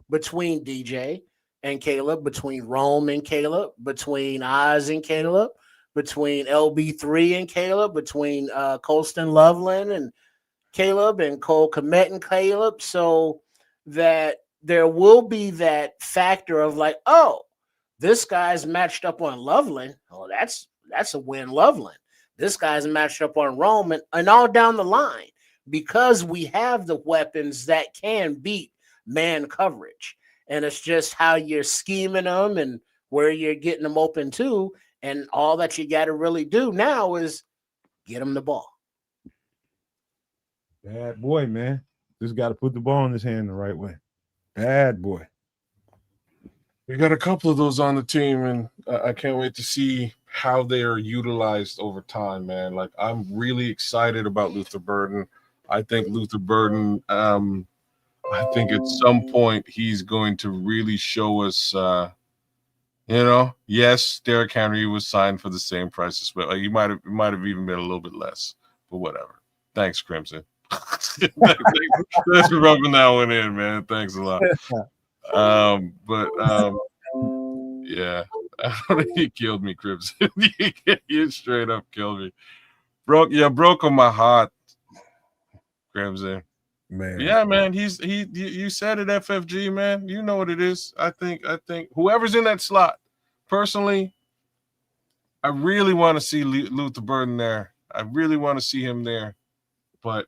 between DJ and Caleb, between Rome and Caleb, between Oz and Caleb, between LB3 and Caleb, between Colston Loveland and Caleb, and Cole Kmet and Caleb, so that there will be that factor of like, oh, this guy's matched up on Loveland. Oh, that's a win, Loveland. This guy's matched up on Rome, and all down the line, because we have the weapons that can beat man coverage. And it's just how you're scheming them and where you're getting them open to. And all that you got to really do now is get them the ball. Bad boy, man. Just got to put the ball in his hand the right way. Bad boy. We got a couple of those on the team, and I can't wait to see how they are utilized over time, man. Like, I'm really excited about Luther Burden. I think Luther Burden, I think at some point he's going to really show us, yes, Derrick Henry was signed for the same price as well. Like, he might have even been a little bit less, but whatever. Thanks, Crimson. Thanks for rubbing that one in, man. Thanks a lot. Yeah, he killed me, Crimson. You straight up killed me. Broke on my heart, Crimson. Man. Yeah, man. You said it, FFG, man. You know what it is. I think whoever's in that slot, personally, I really want to see Luther Burden there. I really want to see him there, but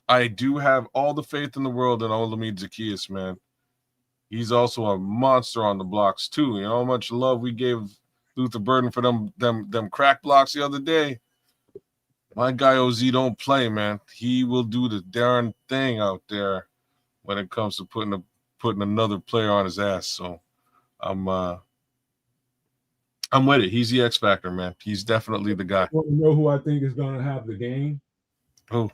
I do have all the faith in the world in Olamide Zacchaeus, man. He's also a monster on the blocks too. You know how much love we gave Luther Burden for them crack blocks the other day. My guy OZ don't play, man. He will do the darn thing out there when it comes to putting another player on his ass. So I'm with it. He's the X factor, man. He's definitely the guy. You know who I think is going to have the game? Who?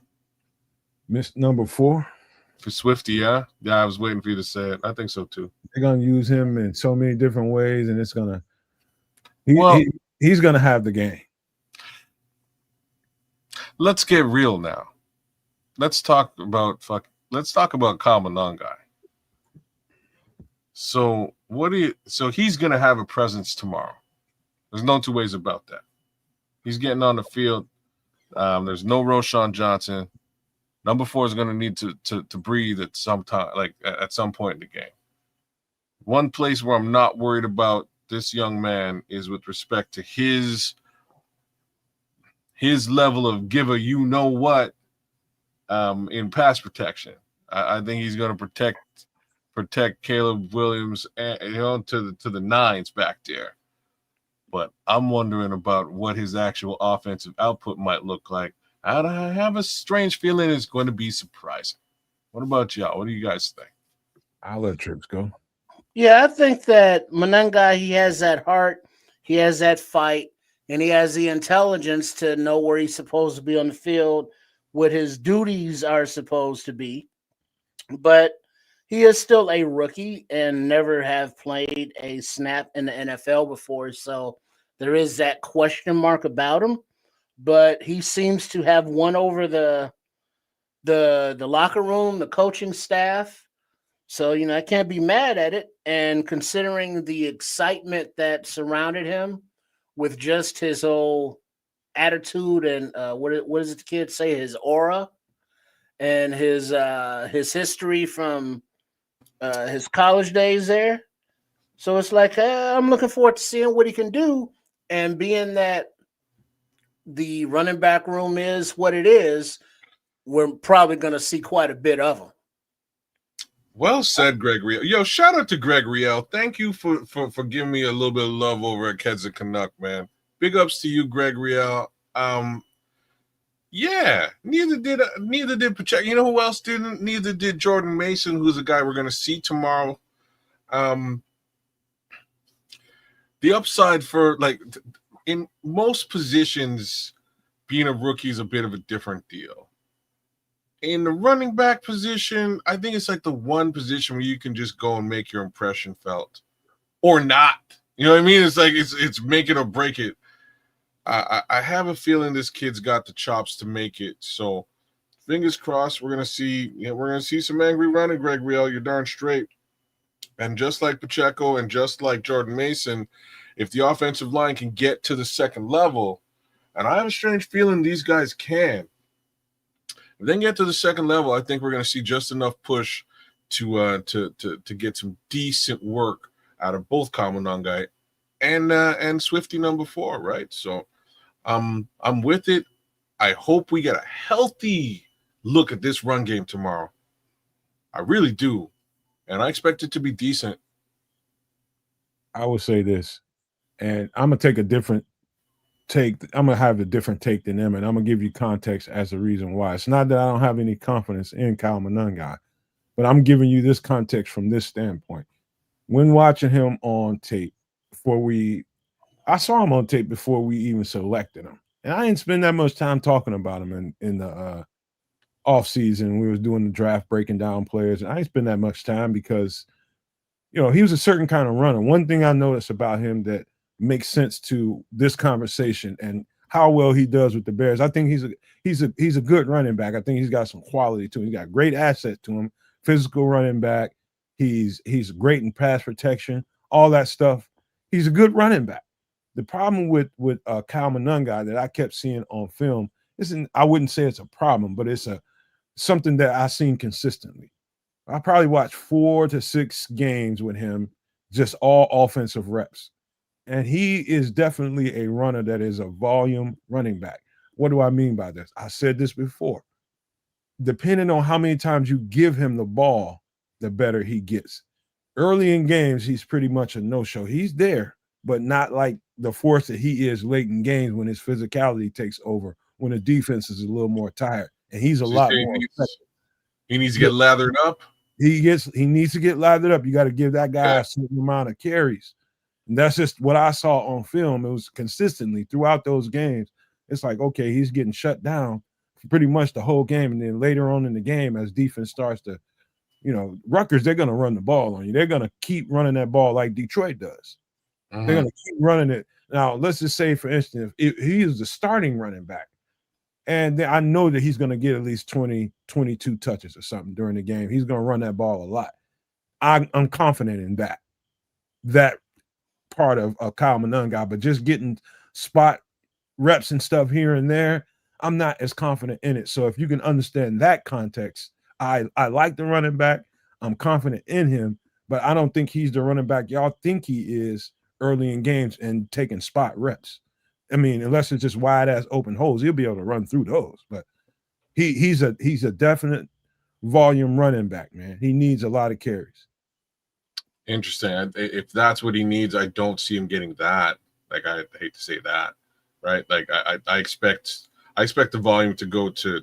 Miss number 4. For Swifty, yeah? Yeah, I was waiting for you to say it. I think so too. They're going to use him in so many different ways, and it's going to he's going to have the game. Let's get real now. Let's talk about Kyle Monangai. So he's going to have a presence tomorrow. There's no two ways about that. He's getting on the field. There's no Roschon Johnson. Number 4 is going to need to breathe at some time, like at some point in the game. One place where I'm not worried about this young man is with respect to his level of give a you know what in pass protection. I think he's going to protect Caleb Williams to the nines back there. But I'm wondering about what his actual offensive output might look like. And I have a strange feeling it's going to be surprising. What about y'all? What do you guys think? I'll let Trips go. Yeah, I think that Monangai, he has that heart, he has that fight, and he has the intelligence to know where he's supposed to be on the field, what his duties are supposed to be. But he is still a rookie and never have played a snap in the NFL before, so there is that question mark about him. But he seems to have won over the locker room, the coaching staff. So, I can't be mad at it. And considering the excitement that surrounded him with just his whole attitude and what does the kid say? His aura and his history from his college days there. So it's like, I'm looking forward to seeing what he can do. And being that the running back room is what it is, we're probably going to see quite a bit of him. Well said, Greg Riel. Yo, shout out to Greg Riel. Thank you for giving me a little bit of love over at Kedza Canuck, man. Big ups to you, Greg Riel. Yeah, neither did Pacheco. You know who else didn't? Neither did Jordan Mason, who's a guy we're going to see tomorrow. The upside for, like, in most positions, being a rookie is a bit of a different deal. In the running back position, I think it's like the one position where you can just go and make your impression felt, or not. You know what I mean? It's like it's make it or break it. I have a feeling this kid's got the chops to make it. So, fingers crossed. We're gonna see some angry running, Greg Riel. You're darn straight. And just like Pacheco and just like Jordan Mason, if the offensive line can get to the second level, and I have a strange feeling these guys can. If they can get to the second level, I think we're going to see just enough push to get some decent work out of both Kyle Monangai and Swifty number 4, right? So I'm with it. I hope we get a healthy look at this run game tomorrow. I really do. And I expect it to be decent. I would say this, and I'm going to take a different take. I'm going to have a different take than them, and I'm going to give you context as the reason why. It's not that I don't have any confidence in Kyle Monangai, but I'm giving you this context from this standpoint. When watching him on tape, I saw him on tape before we even selected him. And I didn't spend that much time talking about him in the off season. We was doing the draft, breaking down players, and I didn't spend that much time because, he was a certain kind of runner. One thing I noticed about him that makes sense to this conversation and how well he does with the Bears. I think he's a good running back. I think he's got some quality to him. He's got great assets to him. Physical running back. He's great in pass protection. All that stuff. He's a good running back. The problem with Kyle Monangai that I kept seeing on film I wouldn't say it's a problem, but it's something that I've seen consistently. I probably watched 4 to 6 games with him, just all offensive reps. And he is definitely a runner that is a volume running back. What do I mean by this? I said this before. depending on how many times you give him the ball, the better he gets. Early in games, he's pretty much a no-show. He's there, but not like the force that he is late in games when his physicality takes over, when the defense is a little more tired, and he's a So lot more effective. he needs to get lathered up. He needs to get lathered up. You got to give that guy a certain amount of carries. And that's just what I saw on film. It was consistently throughout those games. It's like, okay, he's getting shut down for pretty much the whole game. And then later on in the game, as defense starts to, Rutgers, they're going to run the ball on you. They're going to keep running that ball like Detroit does. They're going to keep running it. Now, let's just say, for instance, if he is the starting running back, and I know that he's going to get at least 20, 22 touches or something during the game. He's going to run that ball a lot. I'm confident in that part of Kyle Monangai, but just getting spot reps and stuff here and there, I'm not as confident in it. So if you can understand that context, I like the running back. I'm confident in him, but I don't think he's the running back y'all think he is early in games and taking spot reps. I mean, unless it's just wide ass open holes, he'll be able to run through those. But he's a definite volume running back, man. He needs a lot of carries. Interesting. If that's what he needs, I don't see him getting that. Like, I hate to say that, right? Like, I expect the volume to go to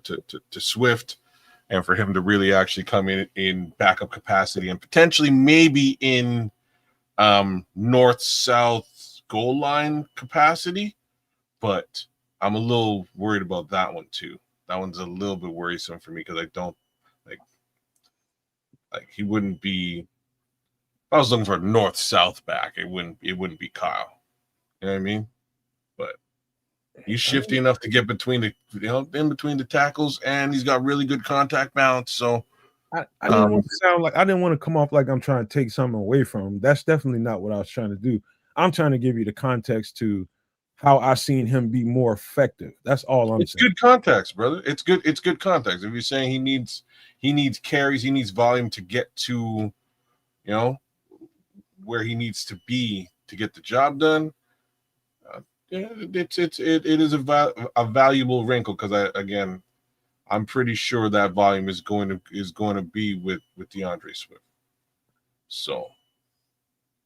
Swift, and for him to really actually come in backup capacity and potentially maybe in north-south goal line capacity. But I'm a little worried about that one too. That one's a little bit worrisome for me because I don't like he wouldn't be. If I was looking for a north-south back, it wouldn't be Kyle. You know what I mean? But he's shifty enough to get between in between the tackles, and he's got really good contact balance. So I didn't want to sound like I didn't want to come off like I'm trying to take something away from him. That's definitely not what I was trying to do. I'm trying to give you the context to how I seen him be more effective. That's all I'm saying. It's good context, brother. It's good context. If you're saying he needs carries, he needs volume to get to, where he needs to be to get the job done. It is a valuable wrinkle because I'm pretty sure that volume is going to be with DeAndre Swift. So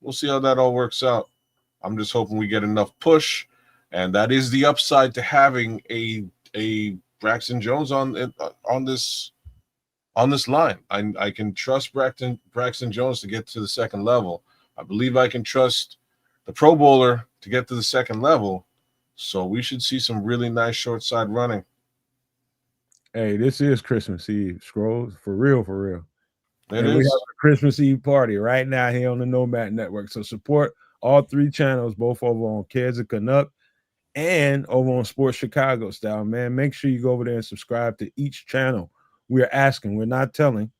we'll see how that all works out. I'm just hoping we get enough push, and that is the upside to having a Braxton Jones on this line. I can trust Braxton Jones to get to the second level. I believe I can trust the Pro Bowler to get to the second level. So we should see some really nice short side running. Hey, this is Christmas Eve. Scrolls for real, for real. We have a Christmas Eve party right now here on the Nomad Network. So support all three channels, both over on Kids and Canuck and over on Sports Chicago Style, man. Make sure you go over there and subscribe to each channel. We're asking, we're not telling.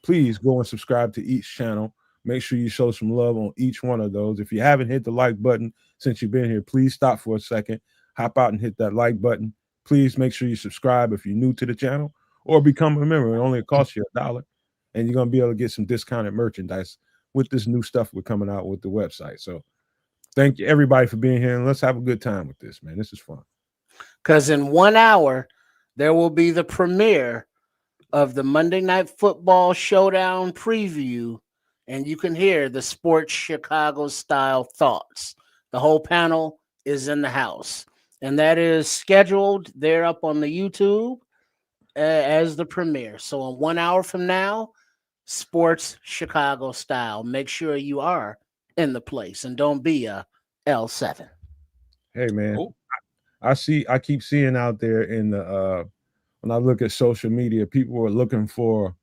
Please go and subscribe to each channel. Make sure you show some love on each one of those. If you haven't hit the like button since you've been here, please stop for a second, hop out and hit that like button. Please make sure you subscribe if you're new to the channel or become a member. It only costs you $1, and you're going to be able to get some discounted merchandise with this new stuff we're coming out with the website. So thank you, everybody, for being here, and let's have a good time with this, man. This is fun. Because in 1 hour, there will be the premiere of the Monday Night Football Showdown preview, and you can hear the Sports Chicago Style thoughts. The whole panel is in the house, and that is scheduled there up on the YouTube as the premiere. So in 1 hour from now, Sports Chicago Style. Make sure you are in the place and don't be a L7. Hey, man, I keep seeing out there in the when I look at social media, people are looking for,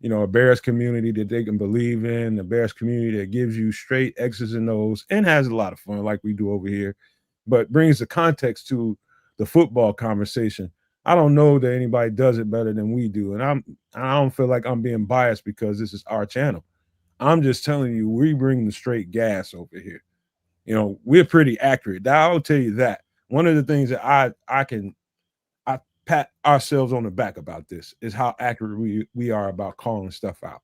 a Bears community that they can believe in, a Bears community that gives you straight X's and O's and has a lot of fun like we do over here, but brings the context to the football conversation. I don't know that anybody does it better than we do, and I don't feel like I'm being biased because this is our channel. I'm just telling you, we bring the straight gas over here. We're pretty accurate. I'll tell you that. One of the things that I pat ourselves on the back about this is how accurate we are about calling stuff out.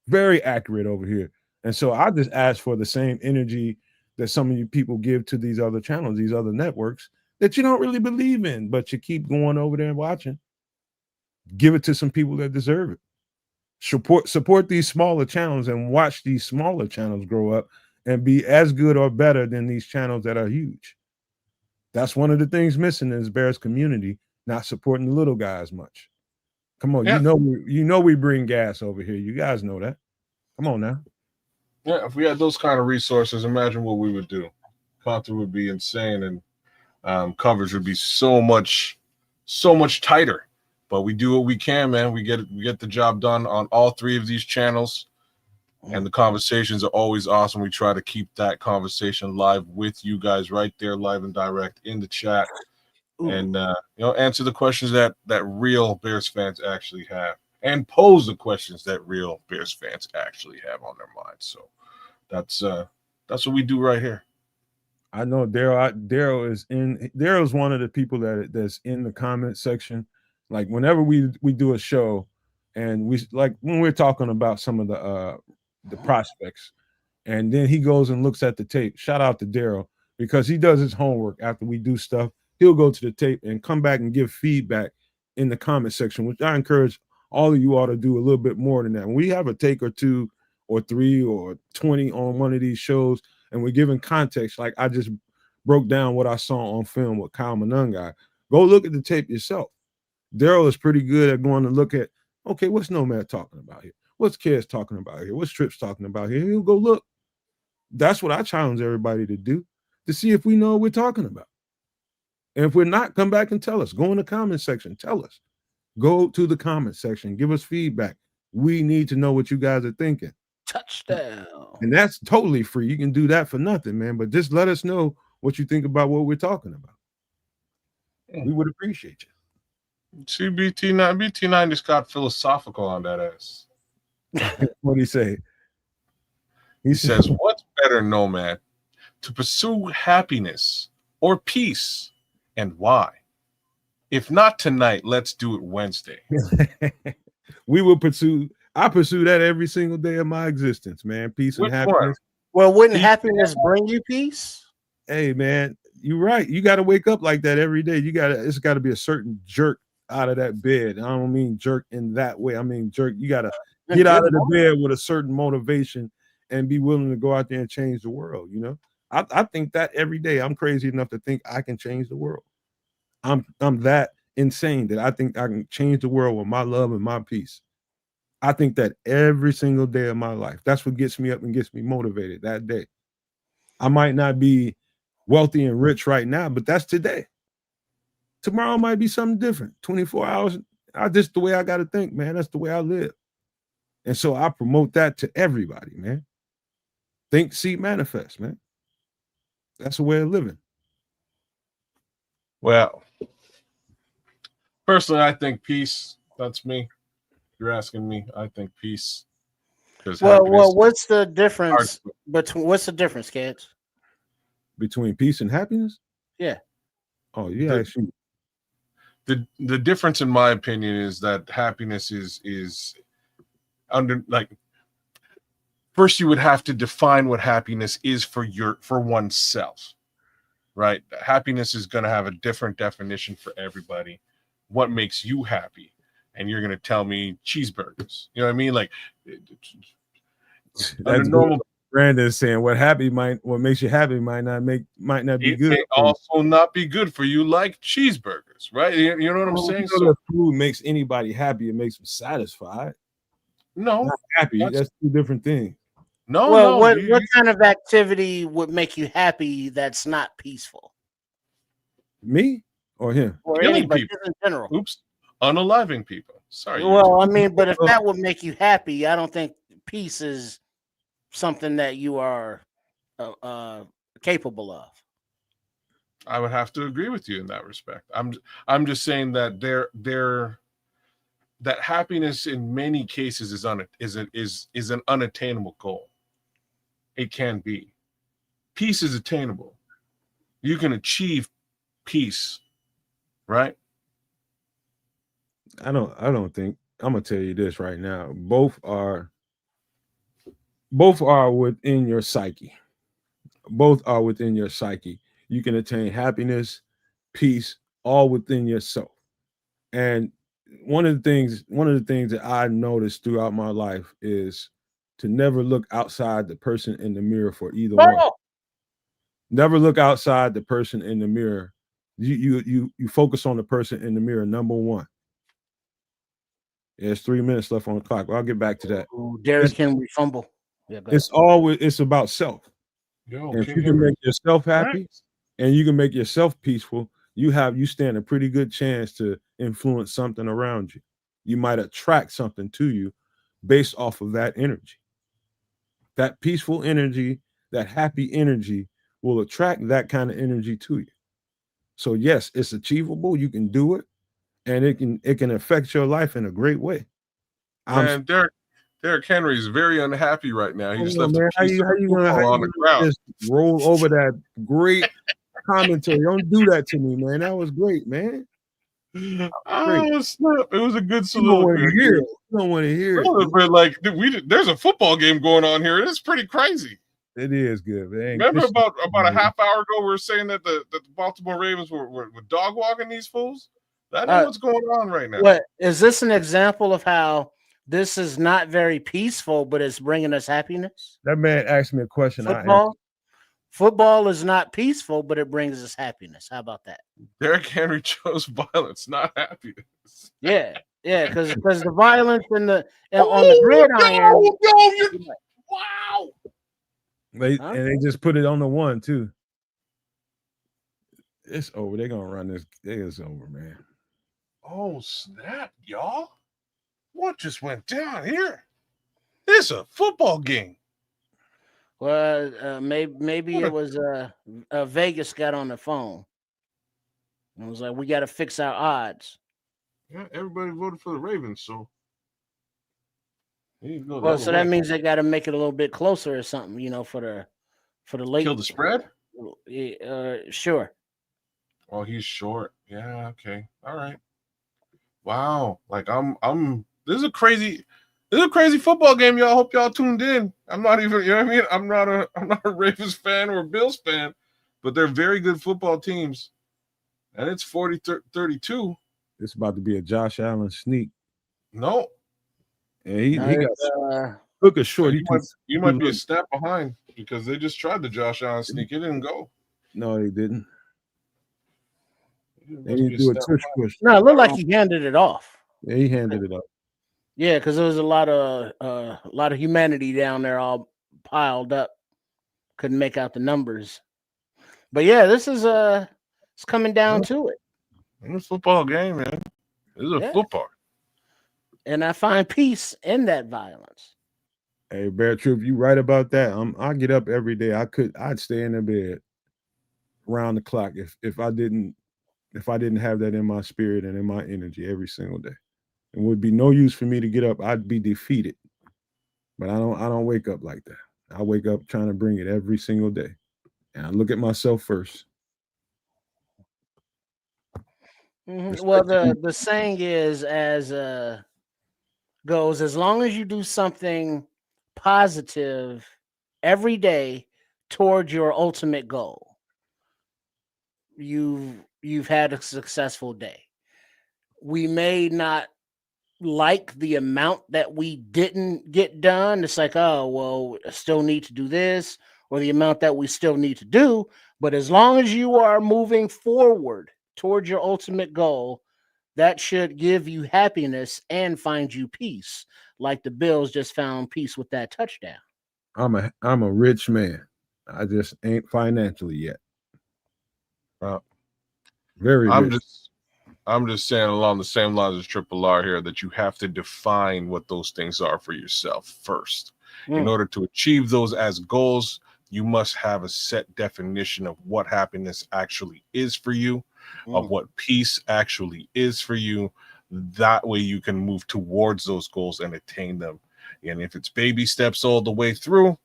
Very accurate over here. And so I just ask for the same energy that some of you people give to these other channels, these other networks that you don't really believe in, but you keep going over there and watching. Give it to some people that deserve it. Support these smaller channels and watch these smaller channels grow up and be as good or better than these channels that are huge. That's one of the things missing in this Bears community, not supporting the little guys much. Come on, Yeah. you know we bring gas over here. You guys know that. Come on now. Yeah, if we had those kind of resources, imagine what we would do. Content would be insane, and coverage would be so much tighter. But we do what we can, man. We get the job done on all three of these channels, and the conversations are always awesome. We try to keep that conversation live with you guys right there, live and direct in the chat, and answer the questions that real Bears fans actually have, and pose the questions that real Bears fans actually have on their minds. So that's what we do right here. I know Daryl is one of the people that's in the comment section. Like whenever we do a show, and we like when we're talking about some of the prospects, and then he goes and looks at the tape. Shout out to Daryl, because he does his homework after we do stuff. He'll go to the tape and come back and give feedback in the comment section, which I encourage all of you all to do a little bit more than that. When we have a take or two or three or 20 on one of these shows, and we're giving context, like I just broke down what I saw on film with Kyle Monangai. Go look at the tape yourself. Daryl is pretty good at going to look at, okay, what's Nomad talking about here? What's Kez talking about here? What's Trips talking about here? He'll go look. That's what I challenge everybody to do, to see if we know what we're talking about. And if we're not, come back and tell us. Go in the comment section. Tell us. Go to the comment section. Give us feedback. We need to know what you guys are thinking. Touchdown. And that's totally free. You can do that for nothing, man. But just let us know what you think about what we're talking about. We would appreciate you. See, BT9 just got philosophical on that ass. What'd he say? He says, what's better, Nomad, to pursue happiness or peace, and why? If not tonight, let's do it Wednesday. I pursue that every single day of my existence, man. Peace and happiness. Well, wouldn't happiness bring you peace? Hey, man, you're right. You got to wake up like that every day. It's got to be a certain jerk out of that bed. I don't mean jerk in that way. I mean jerk. You got to get out of the bed with a certain motivation and be willing to go out there and change the world. You know, I think that every day. I'm crazy enough to think I can change the world. I'm that insane that I think I can change the world with my love and my peace. I think that every single day of my life. That's what gets me up and gets me motivated that day. I might not be wealthy and rich right now, but that's today. Tomorrow might be something different. 24 hours. Just the way I got to think, man. That's the way I live. And so I promote that to everybody, man. Think, see, manifest, man. That's a way of living. Well, personally, I think peace. That's me. You're asking me. I think peace. Well, what's the difference kids? Between peace and happiness? Yeah. Oh, yeah. Actually, the difference, in my opinion, is that happiness is under, like, first you would have to define what happiness is for oneself, right? Happiness is going to have a different definition for everybody. What makes you happy? And you're going to tell me cheeseburgers. You know what I mean? Like, under normal. Brandon's saying what makes you happy might not be good. It also not be good for you, like cheeseburgers, right? You know what I'm saying? So if food makes anybody happy, it makes them satisfied. No, not happy. That's two different things. No, well, what kind of activity would make you happy that's not peaceful? Me or him? Or killing anybody people in general. Oops, unaliving people. Sorry. Well, I mean, but if that would make you happy, I don't think peace is something that you are capable of. I would have to agree with you in that respect. I'm just saying that that happiness in many cases is an unattainable goal. It can be. Peace is attainable. You can achieve peace, right? I don't think. I'm gonna tell you this right now. Both are within your psyche. Both are within your psyche. You can attain happiness, peace, all within yourself. And one of the things that I noticed throughout my life is to never look outside the person in the mirror for either one. Never look outside the person in the mirror. You focus on the person in the mirror. Number one. There's 3 minutes left on the clock. I'll get back to that. Ooh, Derrick Henry fumble. Yeah, it's about self. Yo, And if King you can Henry. make yourself happy and you can make yourself peaceful, you stand a pretty good chance to influence something around you. You might attract something to you based off of that energy. That peaceful energy, that happy energy will attract that kind of energy to you. So yes, it's achievable. You can do it, and it can affect your life in a great way. Man, Derrick Henry is very unhappy right now. He just left a How piece you of football on the ground. just roll over that great commentary? Don't do that to me, man. That was great, man. Oh snap! It was a good You don't want soliloquy. to hear it. You don't want to hear it. But like, there's a football game going on here. It's pretty crazy. It is good, man. Remember about a half hour ago, we were saying that the Baltimore Ravens were dog walking these fools. That ain't what's going on right now. What is this an example of how this is not very peaceful, but it's bringing us happiness? That man asked me a question. Football is not peaceful, but it brings us happiness. How about that? Derrick Henry chose violence, not happiness. Yeah, because the violence on the gridiron. Wow. And they just put it on the one too. It's over. They're gonna run this. It's over, man. Oh snap, y'all! What just went down here? It's a football game. Well, maybe it was Vegas got on the phone. And was like, we got to fix our odds. Yeah, everybody voted for the Ravens, so. Well, so that means they got to make it a little bit closer or something, for the late. Kill the spread? Sure. Oh, he's short. Yeah. Okay. All right. Wow. Like this is a crazy football game, y'all. Hope y'all tuned in. I'm not even, you know what I mean? I'm not a Ravens fan or a Bills fan, but they're very good football teams. And it's 40-32. It's about to be a Josh Allen sneak. No. And he got look at short. You might be a step behind because they just tried the Josh Allen sneak. It didn't go. No, they didn't. They didn't do a tush push. No, it looked like he handed it off. Yeah, he handed it up. Yeah, because there was a lot of humanity down there all piled up. Couldn't make out the numbers. But yeah, this is it's coming down to it. It's a football game, man. This is a football. And I find peace in that violence. Hey, Bear Troop, you right about that. I get up every day. I'd stay in the bed around the clock if I didn't have that in my spirit and in my energy every single day. It would be no use for me to get up. I'd be defeated. But I don't wake up like that. I wake up trying to bring it every single day. And I look at myself first. Mm-hmm. Well, the saying is goes, as long as you do something positive every day towards your ultimate goal, you've had a successful day. We may not like the amount that we didn't get done. It's like, oh, well, I still need to do this, or the amount that we still need to do. But as long as you are moving forward towards your ultimate goal, that should give you happiness and find you peace, like the Bills just found peace with that touchdown. I'm a rich man. I just ain't financially yet. Very rich. I'm just saying along the same lines as Triple R here that you have to define what those things are for yourself first. In order to achieve those as goals, you must have a set definition of what happiness actually is for you, of what peace actually is for you. That way you can move towards those goals and attain them. And if it's baby steps all the way through,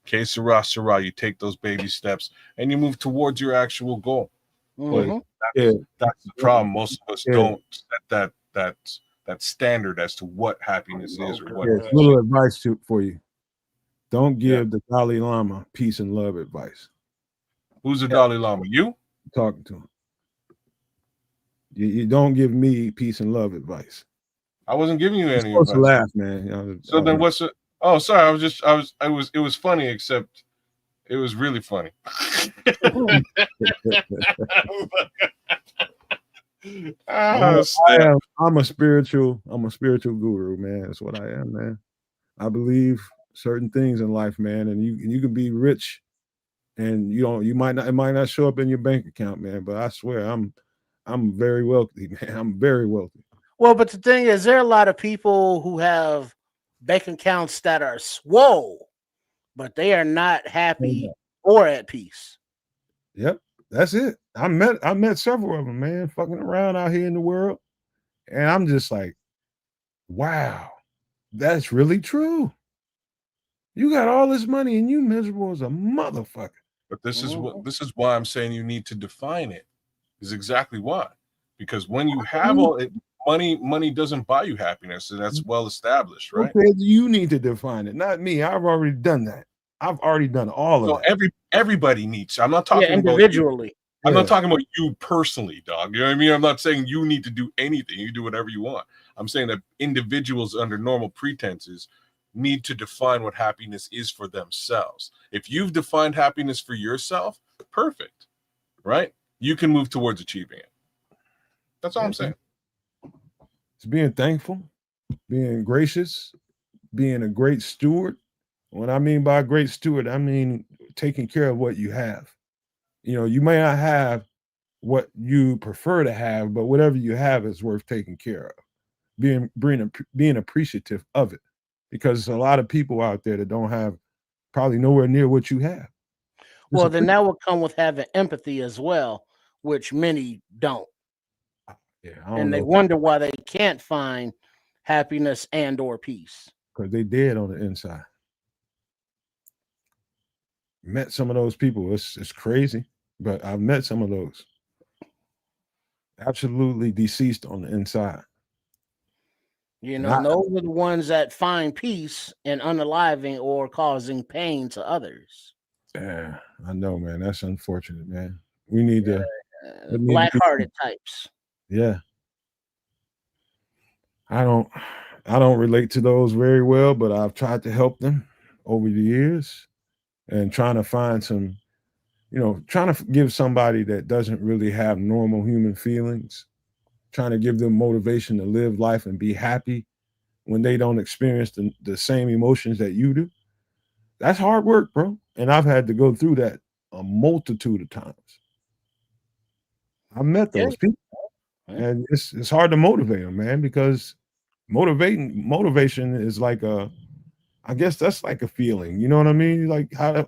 que sera, sera, you take those baby steps and you move towards your actual goal. But that's the problem. Most of us don't set that standard as to what happiness is or what. Yeah, little advice for you. Don't give the Dalai Lama peace and love advice. Who's the Dalai Lama? You? Talking to him. You don't give me peace and love advice. I wasn't giving you You're any supposed to advice. laugh, man. So then what's it? Oh, sorry. It was funny, except it was really funny. Snap. I'm a spiritual guru, man. That's what I am, man. I believe certain things in life, man, and you can be rich and you might not, it might not show up in your bank account, man, but I swear I'm very wealthy, man. I'm very wealthy. Well, but the thing is, there are a lot of people who have bank accounts that are swole, but they are not happy or at peace. Yep, that's it. I met several of them, man, fucking around out here in the world, and I'm just like, wow, that's really true. You got all this money and you miserable as a motherfucker. But this is why I'm saying you need to define it. Is exactly why. Because when you have all it, money doesn't buy you happiness, and that's well established, right? Okay, you need to define it, not me. I've already done that. I've already done all of that. Everybody needs. I'm not talking individually. About I'm not talking about you personally, dog. You know what I mean? I'm not saying you need to do anything. You do whatever you want. I'm saying that individuals under normal pretenses need to define what happiness is for themselves. If you've defined happiness for yourself, perfect, right? You can move towards achieving it. That's all I'm saying. It's being thankful, being gracious, being a great steward. What I mean by great steward, I mean taking care of what you have. You know, you may not have what you prefer to have, but whatever you have is worth taking care of. Being appreciative of it, because there's a lot of people out there that don't have probably nowhere near what you have. Well, then that will come with having empathy as well, which many don't. Yeah, and they wonder why they can't find happiness and or peace. Because they dead on the inside. Met some of those people. It's crazy, but I've met some of those. Absolutely deceased on the inside. You know, and those are the ones that find peace in unaliving or causing pain to others. Yeah, I know, man. That's unfortunate, man. We need to black-hearted types. Yeah. I don't relate to those very well, but I've tried to help them over the years and trying to find some, trying to give somebody that doesn't really have normal human feelings, trying to give them motivation to live life and be happy when they don't experience the same emotions that you do. That's hard work, bro. And I've had to go through that a multitude of times. I've met those people. And it's hard to motivate them, man, because motivation is like I guess that's like a feeling. You know what I mean? Like how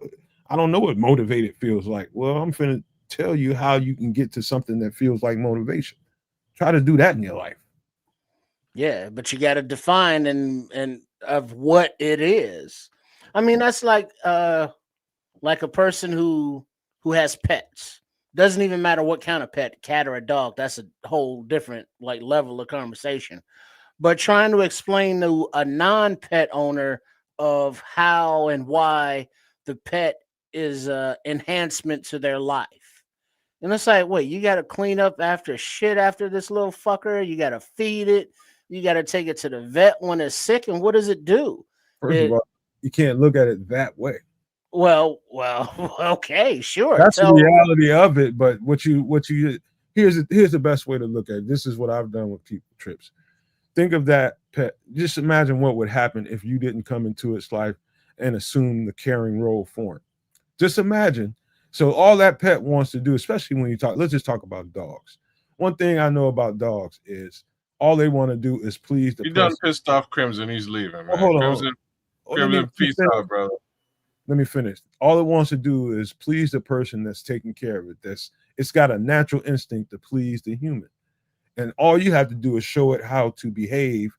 I don't know what motivated feels like. Well, I'm finna tell you how you can get to something that feels like motivation. Try to do that in your life. Yeah, but you got to define and of what it is. I mean, that's like a person who has pets. Doesn't even matter what kind of pet, cat or a dog. That's a whole different like level of conversation. But trying to explain to a non-pet owner of how and why the pet is enhancement to their life. And it's like, wait, you got to clean up after shit after this little fucker. You got to feed it. You got to take it to the vet when it's sick. And what does it do? First of all, you can't look at it that way. Well, okay, sure. That's the reality of it. But here's the best way to look at it. This is what I've done with people trips. Think of that pet. Just imagine what would happen if you didn't come into its life and assume the caring role for it. Just imagine. So all that pet wants to do, especially when let's just talk about dogs. One thing I know about dogs is all they want to do is please the person. You done pissed off Crimson. He's leaving, man. Hold on. Crimson, peace out, brother. Let me finish. All it wants to do is please the person that's taking care of it. It's got a natural instinct to please the human. And all you have to do is show it how to behave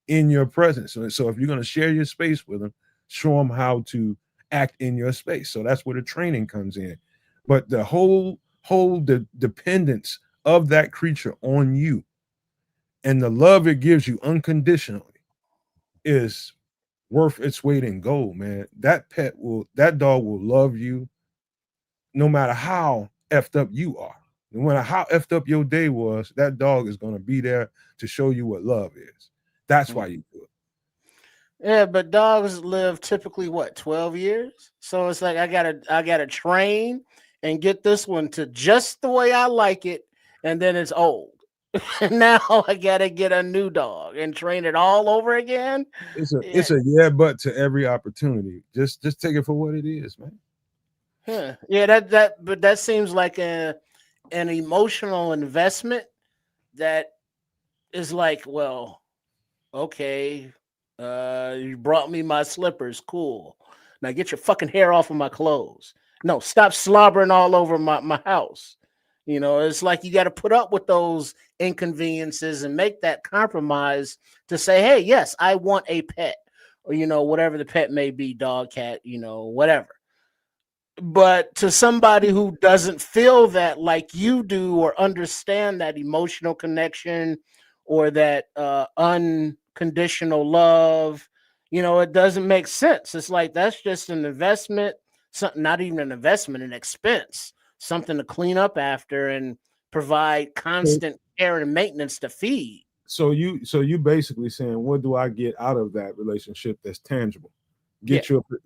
in your presence. So if you're going to share your space with them, show them how to act in your space. So that's where the training comes in. But the whole dependence of that creature on you and the love it gives you unconditionally is worth its weight in gold, man. That dog will love you no matter how effed up you are. No matter how effed up your day was, that dog is going to be there to show you what love is. That's why you do it. Yeah, but dogs live typically what, 12 years? So it's like I gotta train and get this one to just the way I like it, and then it's old. And now I gotta get a new dog and train it all over again. Yeah, It's a yeah, but to every opportunity. Just take it for what it is, man. yeah, but that seems like an emotional investment that is like, well, okay, you brought me my slippers, cool. Now get your fucking hair off of my clothes. No, stop slobbering all over my house. You know, it's like you got to put up with those inconveniences and make that compromise to say, hey, yes, I want a pet, or whatever the pet may be, dog, cat, whatever. But to somebody who doesn't feel that like you do, or understand that emotional connection, or that unconditional love, it doesn't make sense. It's like that's just an investment, something, not even an investment, an expense, something to clean up after and provide constant care and maintenance to feed. So you basically saying, what do I get out of that relationship that's tangible? Yeah.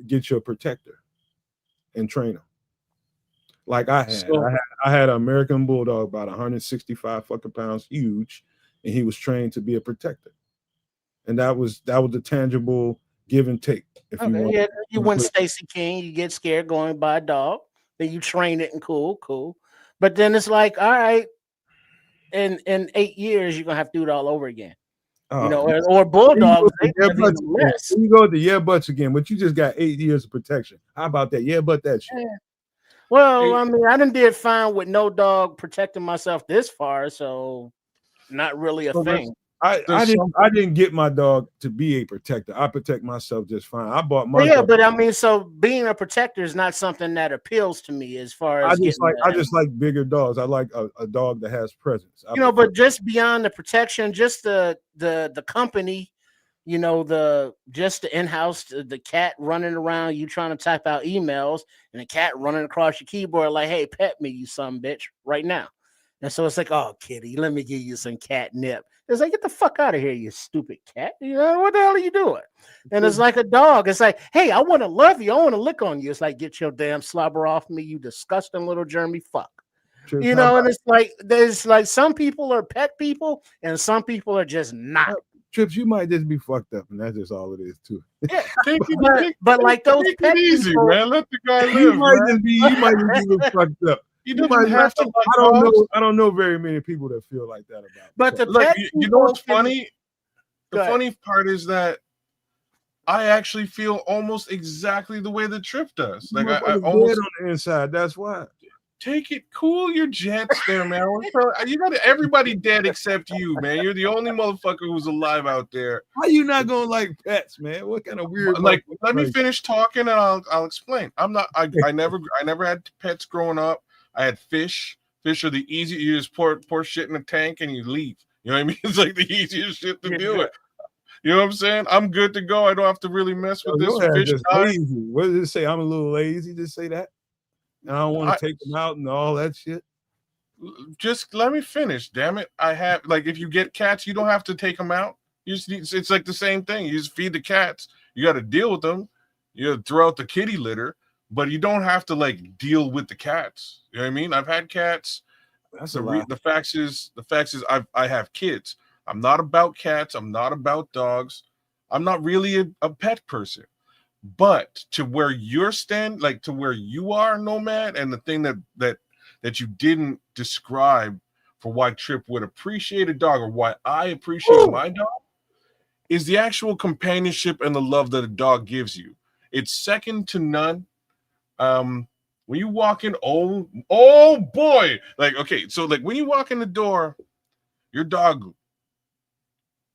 Get your protector and train them. Like I So had an American Bulldog, about 165 fucking pounds, huge, and he was trained to be a protector. And that was the tangible give and take. If you want, yeah, you win Stacey King, you get scared going by a dog, then you train it and cool. But then it's like, all right, in 8 years, you're gonna have to do it all over again. Or bulldogs, they live even less. You go to yeah butts again, but you just got 8 years of protection. How about that? Yeah, but that shit. Yeah. Well, I mean, I did fine with no dog protecting myself this far, so not really a thing. I didn't get my dog to be a protector. I protect myself just fine. I bought my yeah, dog. but I mean, so being a protector is not something that appeals to me as far as I just like bigger dogs. I like a dog that has presence. But just beyond the protection, just the company, just the in-house, the cat running around, you trying to type out emails, and the cat running across your keyboard like, hey, pet me, you some bitch, right now. And so it's like, oh, kitty, let me give you some catnip. It's like, get the fuck out of here, you stupid cat. What the hell are you doing? And it's like a dog. It's like, hey, I want to love you. I want to lick on you. It's like, get your damn slobber off me, you disgusting little germy fuck. And it's like, there's like some people are pet people and some people are just not. Trips, you might just be fucked up, and that's just all it is too. Yeah, but like those pet easy, people, man. Let the guy live. You might just be fucked up. You might have to. I don't know very many people that feel like that about. But the look, you know what's funny? The funny part is that I actually feel almost exactly the way the Trip does. Like I almost on the inside. That's why. Take it cool, your jets there, man. You got everybody dead except you, man. You're the only motherfucker who's alive out there. Why you not gonna like pets, man? What kind of weird? Like, let me finish talking and I'll explain. I never had pets growing up. I had fish. Fish are the easy. You just pour shit in a tank and you leave. You know what I mean? It's like the easiest shit to do it. You know what I'm saying? I'm good to go. I don't have to really mess with this fish. Lazy. What does it say? I'm a little lazy. Just say that. I don't want to take them out and all that shit. Just let me finish, damn it. I have, like, if you get cats, you don't have to take them out. It's like the same thing. You just feed the cats. You got to deal with them. You throw out the kitty litter, but you don't have to like deal with the cats. You know what I mean? I've had cats. That's a lot. The facts is I have kids. I'm not about cats. I'm not about dogs. I'm not really a pet person. But to where you're to where you are, Nomad, and the thing that you didn't describe for why Trip would appreciate a dog, or why I appreciate my dog, is the actual companionship and the love that a dog gives you. It's second to none. When you walk in, oh boy, like, okay, so like when you walk in the door, your dog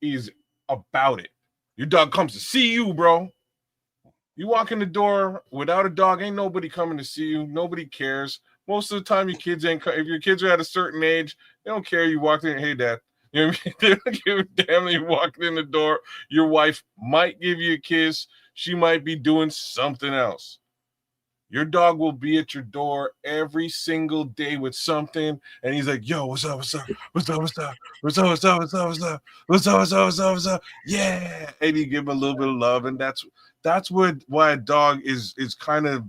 is about it. Your dog comes to see you, bro. You walk in the door without a dog, ain't nobody coming to see you. Nobody cares. Most of the time, your kids ain't. If your kids are at a certain age, they don't care. You walked in, hey, dad. You know what I mean? They don't give a damn that you walked in the door. Your wife might give you a kiss. She might be doing something else. Your dog will be at your door every single day with something, and he's like, "Yo, what's up? What's up? What's up? What's up? What's up? What's up? What's up? What's up? What's up? What's up? What's up? What's up? Yeah!" And you give him a little bit of love, and that's why a dog is kind of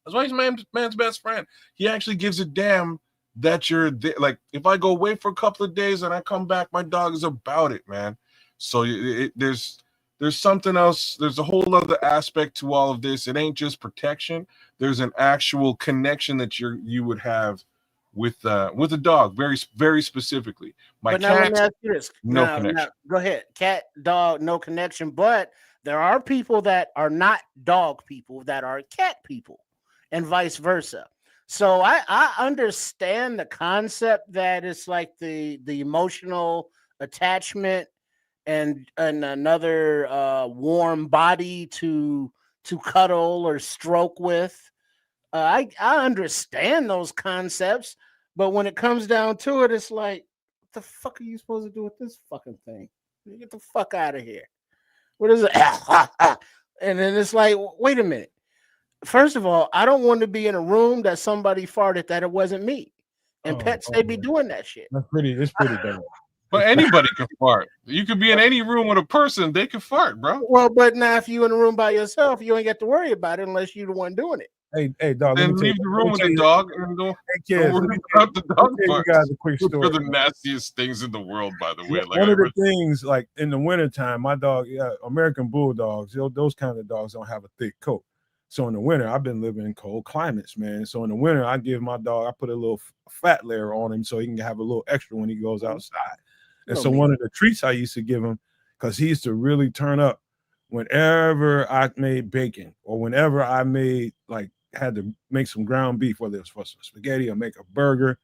that's why he's man's best friend. He actually gives a damn that you're there. Like if I go away for a couple of days and I come back, my dog is about it, man. So there's something else. There's a whole other aspect to all of this. It ain't just protection. There's an actual connection that you would have with a dog, very very specifically. My But now let me cat, ask you this. no Now, connection. go ahead. Cat, dog, no connection. But there are people that are not dog people that are cat people, and vice versa. So I understand the concept that it's like the emotional attachment and another warm body to cuddle or stroke with. I understand those concepts, but when it comes down to it, it's like, what the fuck are you supposed to do with this fucking thing? Get the fuck out of here. What is it? And then it's like, wait a minute. First of all, I don't want to be in a room that somebody farted that it wasn't me. And pets, they be doing that shit. It's pretty bad. But anybody can fart. You could be in any room with a person, they can fart, bro. Well, but now if you in a room by yourself, you ain't got to worry about it unless you're the one doing it. Hey, dog. Then leave the room with the dog and don't worry about the dog you farts. guys a quick They're story. the nastiest things in the world, by the way. Like One of the things, like in the wintertime, my dog, American Bulldogs, those kind of dogs don't have a thick coat. So in the winter, I've been living in cold climates, man. So in the winter, I give my dog, I put a little fat layer on him so he can have a little extra when he goes outside. And so one of the treats I used to give him, because he used to really turn up whenever I made bacon or whenever I made, like, had to make some ground beef, whether it's for some spaghetti or make a burger.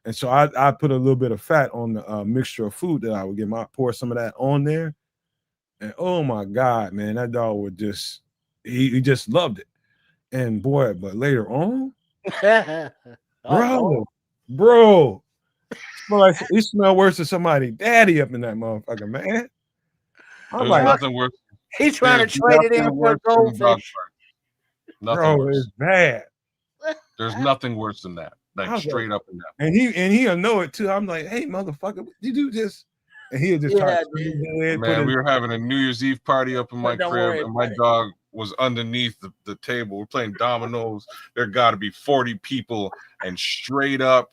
And so I put a little bit of fat on the mixture of food that I would give. I pour some of that on there. And oh my God, man, that dog would just, he just loved it. And boy, but later on, bro, he smell worse than somebody daddy up in that motherfucker, man. I'm like, nothing worse. He's trying to trade it in for a goldfish. Nothing worse. It's bad. There's nothing worse than that. Like straight up and down. And he'll know it too. I'm like, hey, motherfucker, you do this. And he'll just try to man, we were having a New Year's Eve party up in my crib, and my dog was underneath the table. We're playing dominoes. There got to be 40 people, and straight up,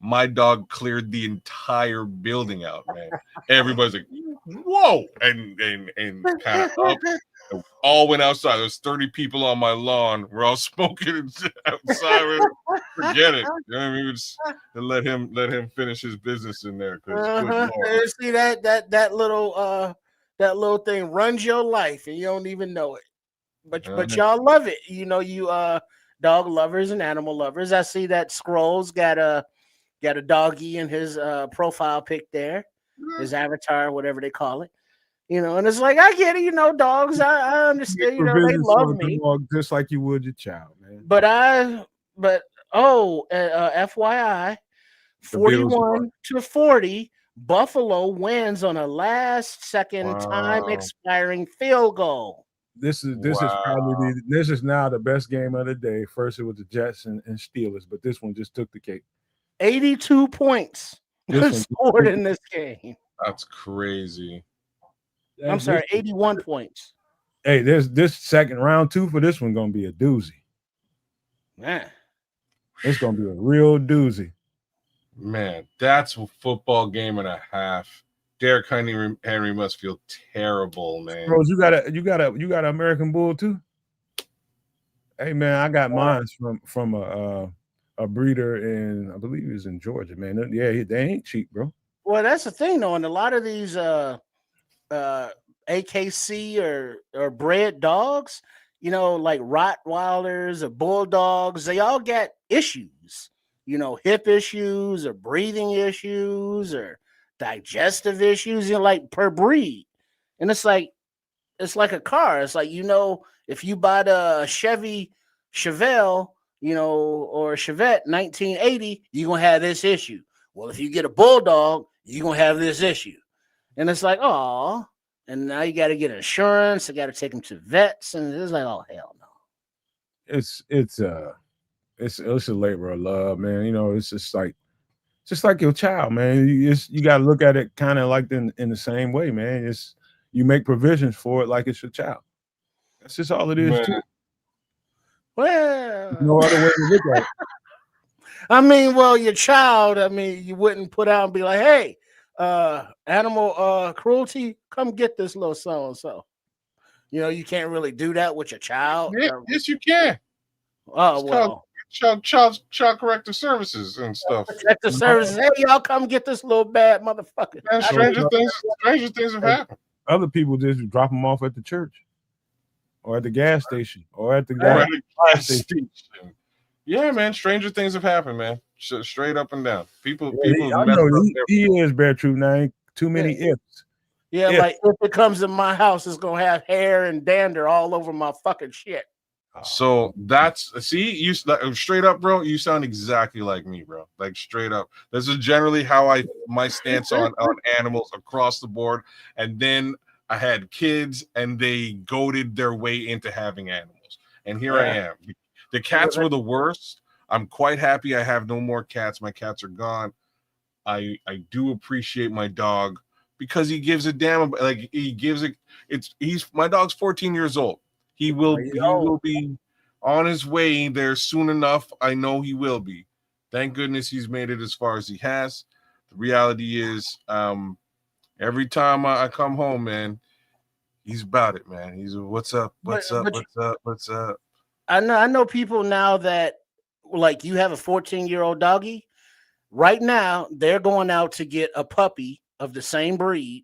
my dog cleared the entire building out, man. Everybody's like, whoa, and kind of up. All went outside. There's 30 people on my lawn. We're all smoking outside. Forget it. You know what I mean? Just let him finish his business in there. See that little thing runs your life and you don't even know it. But y'all love it. You know, you dog lovers and animal lovers. I see that Scrolls got a doggy in his profile pic there, his avatar, whatever they call it. You know, and it's like, I get it, you know, dogs, I understand, you know, they love me. Just like you would your child, man. But FYI, 41-40, Buffalo wins on a last-second time expiring field goal. This is probably this is now the best game of the day. First, it was the Jets and Steelers, but this one just took the cake. 82 points was scored in this game. That's crazy. I'm sorry, 81 points. Hey, there's this second round 2 for this one gonna be a doozy. Man, it's gonna be a real doozy. Man, that's a football game and a half. Derrick Henry must feel terrible, man. Bros, you got an American Bull too? Hey man, I got mine from a breeder in, I believe he was in Georgia, man. Yeah, they ain't cheap, bro. Well, that's the thing though, and a lot of these AKC or bred dogs, you know, like Rottweilers or Bulldogs, they all got issues, you know, hip issues or breathing issues or digestive issues, you know, like per breed. And it's like a car. It's like, you know, if you buy the Chevelle, you know, or a Chevette 1980, you're gonna have this issue. Well, if you get a Bulldog, you're gonna have this issue. And it's like, oh, and now you got to get insurance. You got to take them to vets, and it's like, oh hell no. it's a labor of love, man. You know, it's just like your child, man. You got to look at it kind of like in the same way, man. It's you make provisions for it like it's your child. That's just all it is, Man. too. Well, No other way to look at it. I mean, well, your child, I mean, you wouldn't put out and be like, hey, animal cruelty, come get this little so-and-so. You know, you can't really do that with your child. Yes, you can. Oh, It's well. called child corrective services and stuff. Protective services. Hey, y'all come get this little bad motherfucker. And stranger things have happened. Other people just drop them off at the church or at the gas station or at the Or gas at a station. Yeah, man. Stranger things have happened, man. Straight up and down. People I messed know up he is bare truth. Now ain't too many ifs. Yeah, like if it comes in my house, it's gonna have hair and dander all over my fucking shit. So that's you straight up, bro. You sound exactly like me, bro. Like straight up. This is generally how my stance on animals across the board. And then I had kids, and they goaded their way into having animals. And here I am. The cats were the worst. I'm quite happy I have no more cats. My cats are gone. I do appreciate my dog because he gives a damn. Like he gives it. He's my dog's 14 years old. He will be on his way there soon enough. I know he will be. Thank goodness he's made it as far as he has. The reality is, every time I come home, man, he's about it, man. He's what's up. I know people now that like you have a 14-year-old doggy. Right now, they're going out to get a puppy of the same breed,